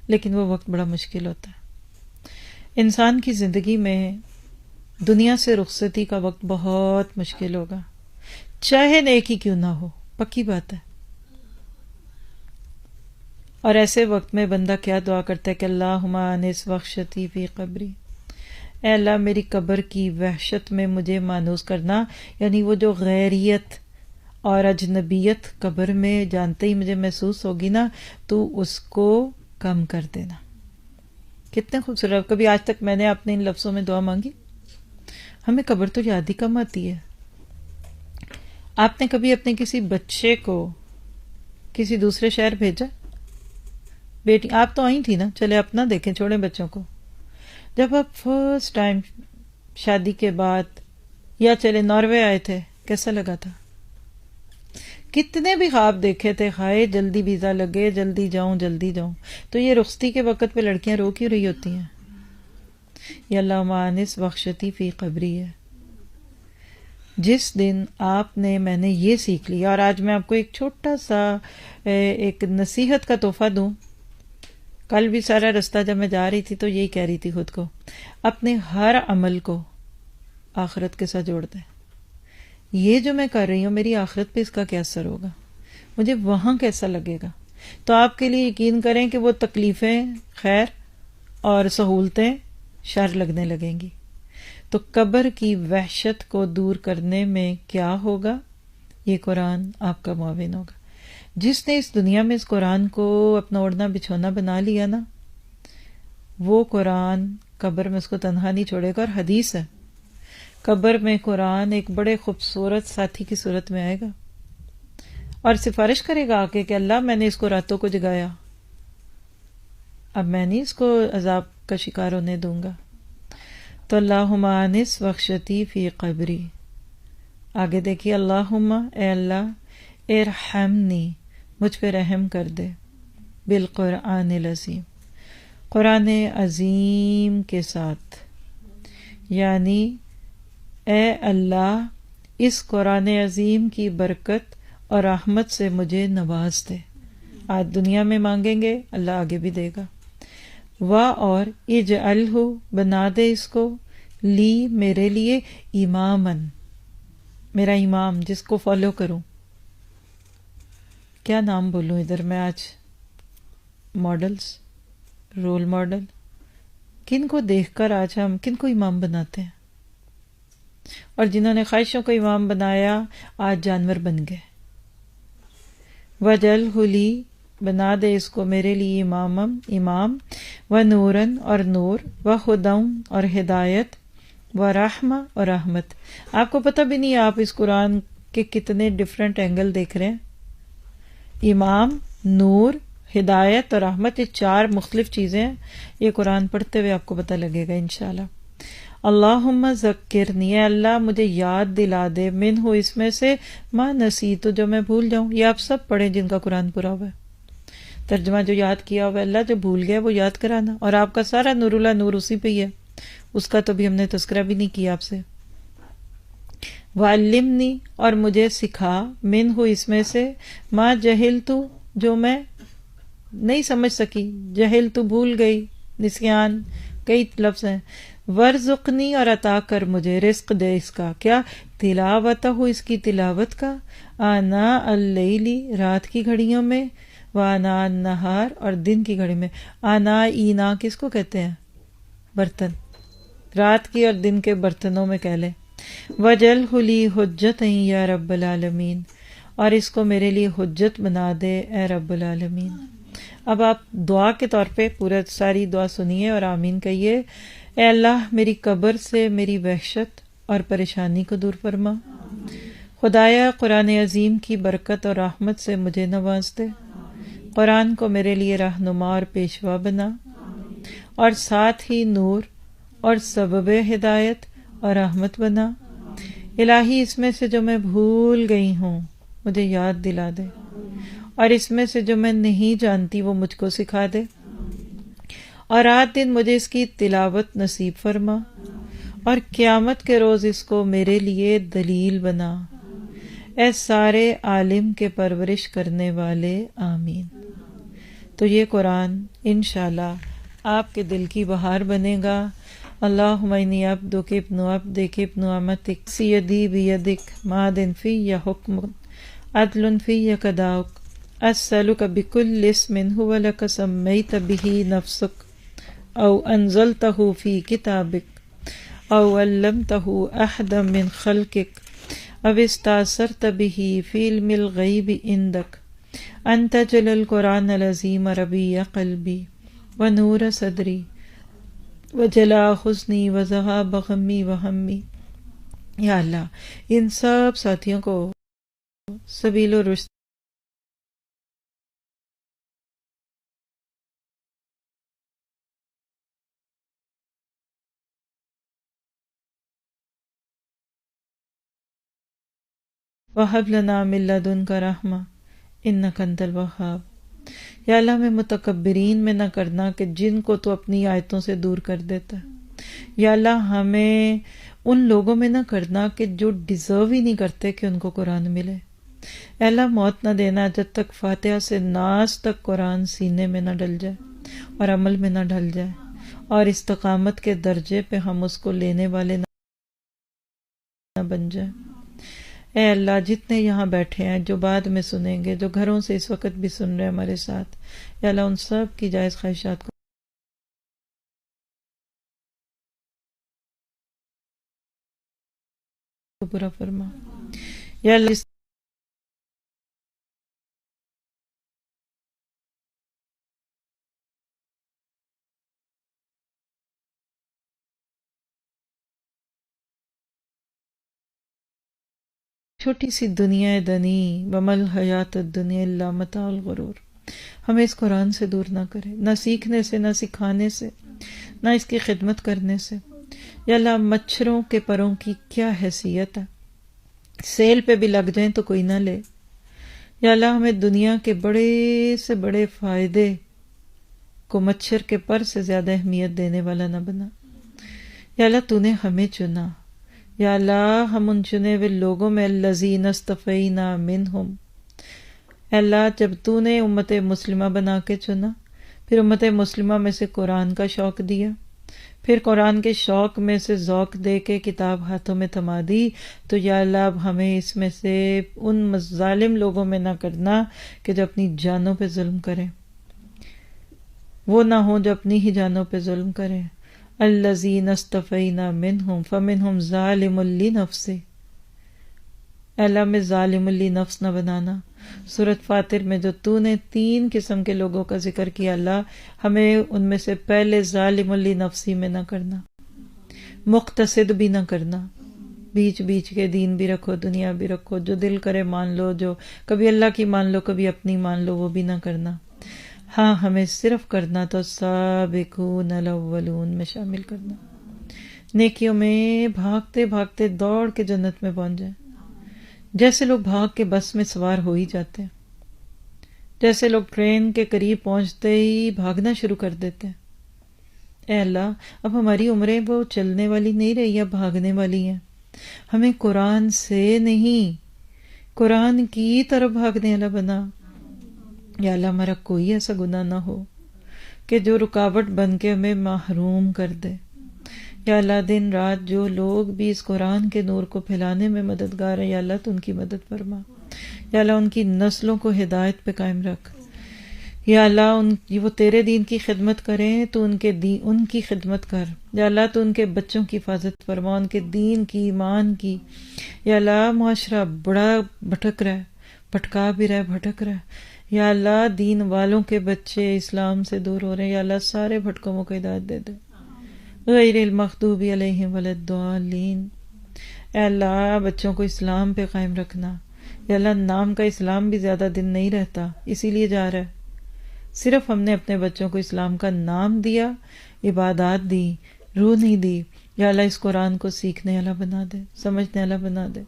لیکن وہ وقت بڑا مشکل ہوتا ہے. انسان کی زندگی میں دنیا سے رخصتی کا وقت بہت مشکل ہوگا، چاہے نیکی کیوں نہ ہو، پکی بات ہے. اور ایسے وقت میں بندہ کیا دعا کرتا ہے کہ اللہم آنس وخشتی فی قبری، اے اللہ میری قبر کی وحشت میں مجھے مانوس کرنا. یعنی وہ جو غیریت اور اجنبیت قبر میں جانتے ہی مجھے محسوس ہوگی نا، تو اس کو کم کر دینا. کتنے خوبصورت. کبھی آج تک میں نے اپنے ان لفظوں میں دعا مانگی؟ ہمیں قبر تو یاد ہی کم آتی ہے. آپ نے کبھی اپنے کسی بچے کو کسی دوسرے شہر بھیجا؟ بیٹی آپ تو آئی تھی نا، چلے اپنا دیکھیں، چھوڑیں بچوں کو. جب آپ فرسٹ ٹائم شادی کے بعد یا چلے ناروے آئے تھے، کیسا لگا تھا؟ کتنے بھی خواب دیکھے تھے، ہائے جلدی ویزا لگے، جلدی جاؤں جلدی جاؤں. تو یہ رخصتی کے وقت پہ لڑکیاں رو کیوں رہی ہوتی ہیں؟ یہ اللہم آنس وخشتی فی قبری ہے. جس دن میں نے یہ سیکھ لیا، اور آج میں آپ کو ایک چھوٹا سا ایک نصیحت کا تحفہ دوں. کل بھی سارا رستہ جب میں جا رہی تھی تو یہی کہہ رہی تھی خود کو، اپنے ہر عمل کو آخرت کے ساتھ جوڑ دیں. یہ جو میں کر رہی ہوں میری آخرت پہ اس کا کیا اثر ہوگا، مجھے وہاں کیسا لگے گا. تو آپ کے لیے یقین کریں کہ وہ تکلیفیں خیر اور سہولتیں شر لگنے لگیں گی. تو قبر کی وحشت کو دور کرنے میں کیا ہوگا؟ یہ قرآن آپ کا معاون ہوگا. جس نے اس دنیا میں اس قرآن کو اپنا اوڑھنا بچھونا بنا لیا نا، وہ قرآن قبر میں اس کو تنہا نہیں چھوڑے گا. اور حدیث ہے، قبر میں قرآن ایک بڑے خوبصورت ساتھی کی صورت میں آئے گا اور سفارش کرے گا آکے کہ اللہ میں نے اس کو راتوں کو جگایا، اب میں نہیں اس کو عذاب کا شکار ہونے دوں گا. تو اللہم آنس وخشتی فی قبری. آگے دیکھیے، اللہم، اے اللہ، ارحمنی، مجھ پہ رحم کر دے، بالقرآن العظیم، قرآن عظیم کے ساتھ. یعنی اے اللہ اس قرآن عظیم کی برکت اور رحمت سے مجھے نواز دے. آج دنیا میں مانگیں گے، اللہ آگے بھی دے گا. اور اجعلہ، بنا دے اس کو، لی، میرے لیے، امامن، میرا امام جس کو فالو کروں، کیا نام بولوں ادھر میں آج؟ ماڈلز، رول ماڈل، کن کو دیکھ کر آج ہم کن کو امام بناتے ہیں؟ اور جنہوں نے خواہشوں کو امام بنایا آج جانور بن گئے. وجعلہ لی، بنا دے اس کو میرے لیے امام، و نورن اور نور، و ہدی اور ہدایت، و رحمہ اور رحمت. آپ کو پتہ بھی نہیں آپ اس قرآن کے کتنے ڈفرینٹ اینگل دیکھ رہے ہیں. امام، نور، ہدایت اور رحمت، یہ 4 مختلف چیزیں ہیں. یہ قرآن پڑھتے ہوئے آپ کو پتہ لگے گا انشاءاللہ. اللہم ذکرنی، اے اللہ مجھے یاد دلا دے، من ہو اس میں سے، ما نسیت جو میں بھول جاؤں. یہ آپ سب پڑھیں جن کا قرآن پورا ہوا ہے. ترجمہ جو یاد کیا ہوا ہے، اللہ جو بھول گیا وہ یاد کرانا. اور آپ کا سارا نور اللہ نور اسی پہ ہی ہے، اس کا تو بھی ہم نے تذکرہ بھی نہیں کیا آپ سے. وعلمنی، اور مجھے سکھا، من ہو اس میں سے، ما جہلت جو میں نہیں سمجھ سکی، جہلت بھول گئی، نسیان کئی لفظ ہیں. ورزقنی، اور عطا کر مجھے، رزق دے اس کا، کیا؟ تلاوتہ ہو اس کی تلاوت کا، آناء اللیلی رات کی گھڑیوں میں، وآناء النہار اور دن کی گھڑی میں. آناء اینا کس کو کہتے ہیں؟ برتن، رات کی اور دن کے برتنوں میں کہہ لیں. وجعلہ لی حجۃ یا رب العالمین، اور اس کو میرے لیے حجت بنا دے اے رب العالمین. اب آپ دعا کے طور پہ پورا ساری دعا سنیے اور آمین کہیے. اے اللہ میری قبر سے میری وحشت اور پریشانی کو دور فرما. خدایا قرآن عظیم کی برکت اور رحمت سے مجھے نواز دے. قرآن کو میرے لیے رہنما اور پیشوا بنا، اور ساتھ ہی نور اور سبب ہدایت اور رحمت بنا. الہی اس میں سے جو میں بھول گئی ہوں مجھے یاد دلا دے، اور اس میں سے جو میں نہیں جانتی وہ مجھ کو سکھا دے. اور رات دن مجھے اس کی تلاوت نصیب فرما، اور قیامت کے روز اس کو میرے لیے دلیل بنا. اے سارے عالم کے پرورش کرنے والے، آمین. تو یہ قرآن انشاءاللہ آپ کے دل کی بہار بنے گا. اللہم انی عبدک ابن عبدک ابن امتک، سیدی بیدک، ماضٍ فی حکم، عدل فی قضاؤک، اسألک بکل اسم هو لک سمیت بہ نفسک، او انزلتہ فی کتابک، او علمتہ احدا من خلقک، او استأثرت بہ فی علم الغیب عندک، ان تجعل القرآن العظیم ربیع قلبی ونور صدری وجلاء حزنی وذہاب غمی وہمی. یا اللہ ان سب ساتھیوں کو سبیل الرشد وَهَبْ لَنَا مِن لَّدُنكَ رَحْمَةً إِنَّكَ أَنتَ الْوَهَّابُ. یا اللہ ہمیں متکبرین میں نہ کرنا کہ جن کو تو اپنی آیتوں سے دور کر دیتا ہے. یا اللہ ہمیں ان لوگوں میں نہ کرنا کہ جو ڈیزرو ہی نہیں کرتے کہ ان کو قرآن ملے. اے اللہ موت نہ دینا جب تک فاتحہ سے ناس تک قرآن سینے میں نہ ڈل جائے اور عمل میں نہ ڈل جائے، اور استقامت کے درجے پہ ہم اس کو لینے والے نہ بن جائیں. اے اللہ جتنے یہاں بیٹھے ہیں، جو بعد میں سنیں گے، جو گھروں سے اس وقت بھی سن رہے ہیں ہمارے ساتھ، یا اللہ ان سب کی جائز خواہشات کو پورا فرما. یا اللہ اس چھوٹی سی دنیا دنی ومل حیات الدنیا الا متاع الغرور، ہمیں اس قرآن سے دور نہ کرے، نہ سیکھنے سے، نہ سکھانے سے، نہ اس کی خدمت کرنے سے. یا اللہ مچھروں کے پروں کی کیا حیثیت ہے، سیل پہ بھی لگ جائیں تو کوئی نہ لے. یا اللہ ہمیں دنیا کے بڑے سے بڑے فائدے کو مچھر کے پر سے زیادہ اہمیت دینے والا نہ بنا. یا اللہ تو نے ہمیں چنا. یا اللہ ہم ان چنے ہوئے لوگوں میں الذین اصطفینا منہم. اے اللہ جب تو نے امت مسلمہ بنا کے چنا، پھر امت مسلمہ میں سے قرآن کا شوق دیا، پھر قرآن کے شوق میں سے ذوق دے کے کتاب ہاتھوں میں تھما دی، تو یا اللہ اب ہمیں اس میں سے ان ظالم لوگوں میں نہ کرنا کہ جو اپنی جانوں پہ ظلم کریں، وہ نہ ہوں جو اپنی ہی جانوں پہ ظلم کریں۔ الذین اصطفینا منہم فمنہم ظالم لنفسہ، اے اللہ میں ظالم لنفس نہ بنانا۔ سورۃ فاطر میں جو تو نے 3 قسم کے لوگوں کا ذکر کیا، اللہ ہمیں ان میں سے پہلے ظالم لنفسی میں نہ کرنا، مقتصد بھی نہ کرنا، بیچ بیچ کے دین بھی رکھو دنیا بھی رکھو، جو دل کرے مان لو، جو کبھی اللہ کی مان لو کبھی اپنی مان لو، وہ بھی نہ کرنا۔ ہاں ہمیں صرف کرنا تو سابقون الاولون میں شامل کرنا، نیکیوں میں بھاگتے بھاگتے دوڑ کے جنت میں پہنچ جائیں، جیسے لوگ بھاگ کے بس میں سوار ہو ہی جاتے ہیں، جیسے لوگ ٹرین کے قریب پہنچتے ہی بھاگنا شروع کر دیتے ہیں۔ اے اللہ اب ہماری عمریں وہ چلنے والی نہیں رہی، اب بھاگنے والی ہیں، ہمیں قرآن سے نہیں قرآن کی طرف بھاگنے والا بنا۔ یا اللہ ہمارا کوئی ایسا گناہ نہ ہو کہ جو رکاوٹ بن کے ہمیں محروم کر دے۔ یا اللہ دن رات جو لوگ بھی اس قرآن کے نور کو پھیلانے میں مددگار ہیں، یا اللہ تو ان کی مدد فرما، یا اللہ ان کی نسلوں کو ہدایت پہ قائم رکھ، یا اللہ وہ تیرے دین کی خدمت کریں تو ان کی خدمت کر، یا اللہ تو ان کے بچوں کی حفاظت فرما، ان کے دین کی ایمان کی۔ یا اللہ معاشرہ بڑا بھٹک رہا ہے، بھٹکا بھی رہا ہے، بھٹک رہا ہے، یا اللہ دین والوں کے بچے اسلام سے دور ہو رہے ہیں، یا اللہ سارے بھٹکموں کو ہدایت دے دے، غیر المغضوب علیہم ولا الضالین۔ اے اللہ بچوں کو اسلام پہ قائم رکھنا، یا اللہ نام کا اسلام بھی زیادہ دن نہیں رہتا، اسی لیے جا رہا ہے، صرف ہم نے اپنے بچوں کو اسلام کا نام دیا، عبادات دی، روح نہیں دی۔ یا اللہ اس قرآن کو سیکھنے والا بنا دے، سمجھنے والا بنا دے۔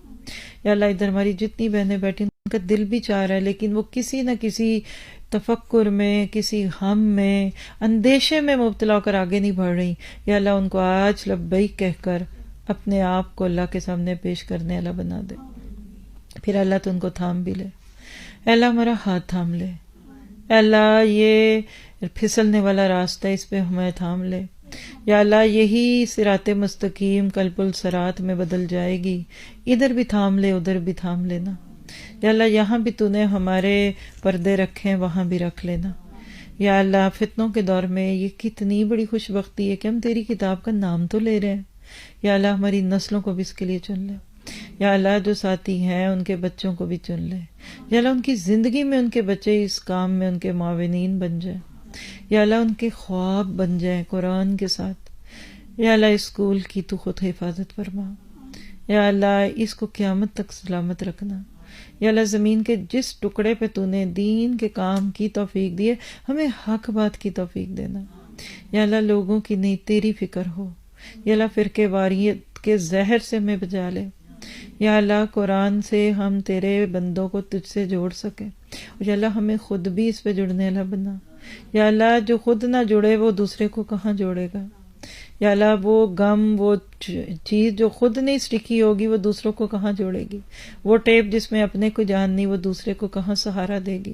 یا اللہ ادھر ہماری جتنی بہنیں بیٹھی ان کا دل بھی چاہ رہا ہے لیکن وہ کسی نہ کسی تفکر میں، کسی غم میں، اندیشے میں مبتلا ہو کر آگے نہیں بڑھ رہی، یا اللہ ان کو آج لبیک کہہ کر اپنے آپ کو اللہ کے سامنے پیش کرنے والا بنا دے۔ پھر اللہ تو ان کو تھام بھی لے، اے اللہ ہمارا ہاتھ تھام لے، اے اللہ یہ پھسلنے والا راستہ ہے اس پہ ہمیں تھام لے، یا اللہ یہی صراط مستقیم کل پل صراط میں بدل جائے گی، ادھر بھی تھام لے ادھر بھی تھام لینا، یا اللہ یہاں بھی تو نے ہمارے پردے رکھے ہیں وہاں بھی رکھ لینا۔ یا اللہ فتنوں کے دور میں یہ کتنی بڑی خوش بختی ہے کہ ہم تیری کتاب کا نام تو لے رہے ہیں، یا اللہ ہماری نسلوں کو بھی اس کے لیے چن لے، یا اللہ جو ساتھی ہیں ان کے بچوں کو بھی چن لے، یا اللہ ان کی زندگی میں ان کے بچے اس کام میں ان کے معاونین بن جائیں، یا اللہ ان کے خواب بن جائیں قرآن کے ساتھ، یا اللہ اسکول کی تو خود حفاظت فرما، یا اللہ اس کو قیامت تک سلامت رکھنا، یا اللہ زمین کے جس ٹکڑے پہ تو نے دین کے کام کی توفیق دیے ہمیں حق بات کی توفیق دینا، یا اللہ لوگوں کی نہیں تیری فکر ہو، یا اللہ فرقے واریت کے زہر سے ہمیں بچا لے، یا اللہ قرآن سے ہم تیرے بندوں کو تجھ سے جوڑ سکیں، اور یا اللہ ہمیں خود بھی اس پہ جڑنے والا بنا، یا اللہ جو خود نہ جڑے وہ دوسرے کو کہاں جوڑے گا، یا اللہ وہ غم وہ چیز جو خود نہیں سٹکی ہوگی وہ دوسروں کو کہاں جوڑے گی، وہ ٹیپ جس میں اپنے کو جان نہیں وہ دوسرے کو کہاں سہارا دے گی۔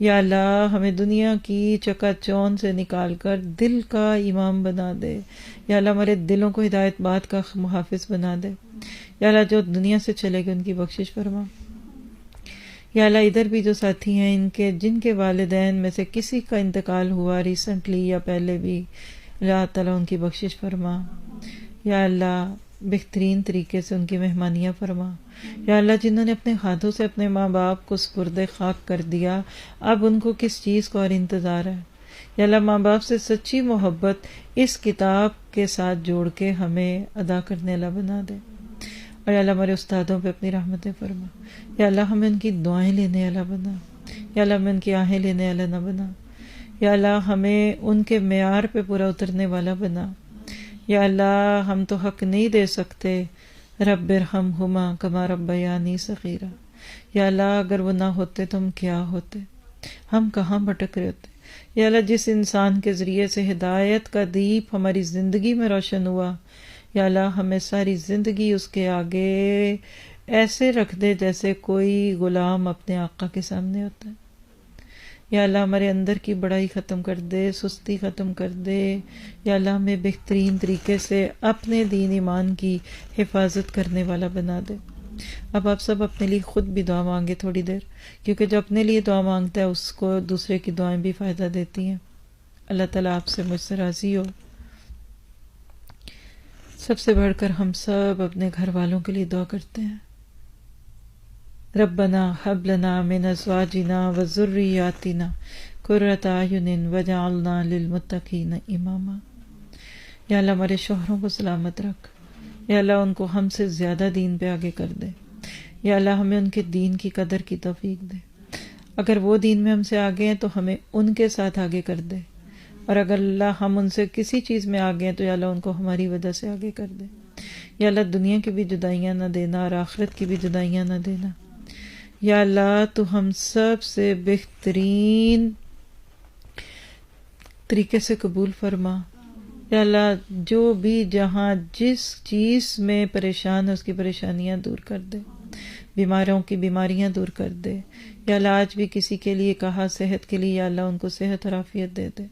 یا اللہ ہمیں دنیا کی چکا چون سے نکال کر دل کا امام بنا دے، یا اللہ ہمارے دلوں کو ہدایت بات کا محافظ بنا دے، یا اللہ جو دنیا سے چلے گئے ان کی بخشش فرما۔ یا اللہ ادھر بھی جو ساتھی ہیں جن کے والدین میں سے کسی کا انتقال ہوا ریسنٹلی یا پہلے بھی، اللہ تعالیٰ ان کی بخشش فرما، یا اللہ بہترین طریقے سے ان کی مہمانیاں فرما، یا اللہ جنہوں نے اپنے ہاتھوں سے اپنے ماں باپ کو سپرد خاک کر دیا اب ان کو کس چیز کا اور انتظار ہے، یا اللہ ماں باپ سے سچی محبت اس کتاب کے ساتھ جوڑ کے ہمیں ادا کرنے والا بنا دے، اور یا اللہ ہمارے استادوں پہ اپنی رحمتیں فرما، یا اللہ ہمیں ان کی دعائیں لینے والا بنا، یا اللہ ہمیں ان کی آہیں لینے والا نہ بنا، یا اللہ ہمیں ان کے معیار پہ پورا اترنے والا بنا، یا اللہ ہم تو حق نہیں دے سکتے رب ارحمہما کما ربیانی صغیرا، یا اللہ اگر وہ نہ ہوتے تو ہم کیا ہوتے، ہم کہاں بھٹک رہے ہوتے، یا اللہ جس انسان کے ذریعے سے ہدایت کا دیپ ہماری زندگی میں روشن ہوا، یا اللہ ہمیں ساری زندگی اس کے آگے ایسے رکھ دے جیسے کوئی غلام اپنے آقا کے سامنے ہوتا ہے، یا اللہ ہمارے اندر کی بڑائی ختم کر دے، سستی ختم کر دے، یا اللہ ہمیں بہترین طریقے سے اپنے دین ایمان کی حفاظت کرنے والا بنا دے۔ اب آپ سب اپنے لیے خود بھی دعا مانگے تھوڑی دیر، کیونکہ جو اپنے لیے دعا مانگتا ہے اس کو دوسرے کی دعائیں بھی فائدہ دیتی ہیں۔ اللہ تعالیٰ آپ سے مجھ سے راضی ہو۔ سب سے بڑھ کر ہم سب اپنے گھر والوں کے لیے دعا کرتے ہیں۔ ربنا حب لنا من ازواجنا وذریاتنا قرۃ اعین وجعلنا للمتقین اماما۔ یا اللہ ہمارے شوہروں کو سلامت رکھ، یا اللہ ان کو ہم سے زیادہ دین پہ آگے کر دے، یا اللہ ہمیں ان کے دین کی قدر کی توفیق دے۔ اگر وہ دین میں ہم سے آگے ہیں تو ہمیں ان کے ساتھ آگے کر دے، اور اگر اللہ ہم ان سے کسی چیز میں آگے ہیں تو یا اللہ ان کو ہماری وجہ سے آگے کر دے۔ یا اللہ دنیا کی بھی جدائیاں نہ دینا اور آخرت کی بھی جدائیاں نہ دینا۔ یا اللہ تو ہم سب سے بہترین طریقے سے قبول فرما۔ یا اللہ جو بھی جہاں جس چیز میں پریشان ہے اس کی پریشانیاں دور کر دے، بیماروں کی بیماریاں دور کر دے۔ یا اللہ آج بھی کسی کے لیے کہا صحت کے لیے، یا اللہ ان کو صحت اور عافیت دے دے۔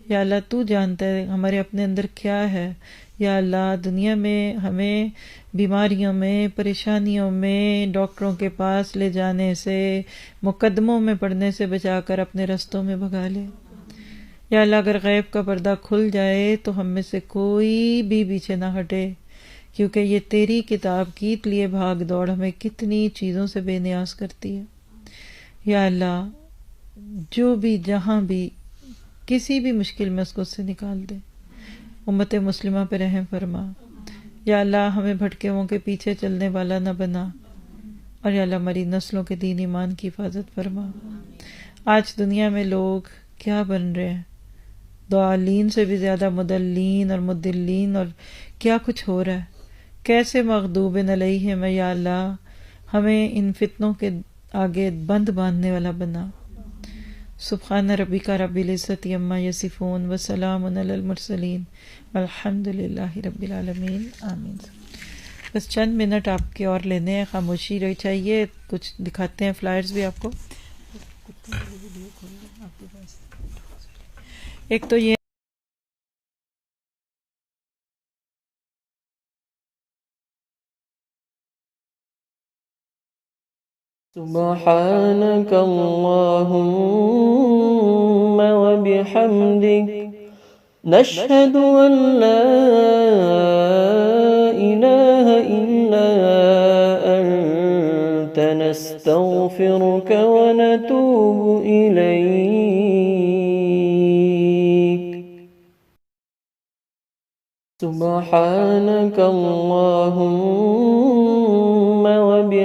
یا اللہ تو جانتا ہے ہمارے اپنے اندر کیا ہے۔ یا اللہ دنیا میں ہمیں بیماریوں میں، پریشانیوں میں، ڈاکٹروں کے پاس لے جانے سے، مقدموں میں پڑنے سے بچا کر اپنے رستوں میں بھگا لے۔ یا اللہ اگر غیب کا پردہ کھل جائے تو ہم میں سے کوئی بھی پیچھے نہ ہٹے، کیونکہ یہ تیری کتاب کی لیے بھاگ دوڑ ہمیں کتنی چیزوں سے بے نیاز کرتی ہے۔ یا اللہ جو بھی جہاں بھی کسی بھی مشکل میں اس کو اس سے نکال دے۔ امت مسلمہ پہ رحم فرما۔ یا اللہ ہمیں بھٹکے ہوئوں کے پیچھے چلنے والا نہ بنا، اور یا اللہ ہماری نسلوں کے دین ایمان کی حفاظت فرما۔ آج دنیا میں لوگ کیا بن رہے ہیں، ضالین سے بھی زیادہ مضلین اور مضلین، اور کیا کچھ ہو رہا ہے، کیسے مغضوب علیہم۔ یا اللہ ہمیں ان فتنوں کے آگے بند باندھنے والا بنا۔ سبحان ربک رب العزت عما یصفون وسلام علی المرسلین والحمد للہ رب العالمین، آمین۔ بس چند منٹ آپ کے اور لینے ہیں، خاموشی رہی چاہیے۔ کچھ دکھاتے ہیں فلائرز بھی آپ کو۔ ایک تو یہ سبحانك اللهم وبحمدك نشهد أن لا إله إلا أنت نستغفرك ونتوب إليك سبحانك اللهم وبحمدك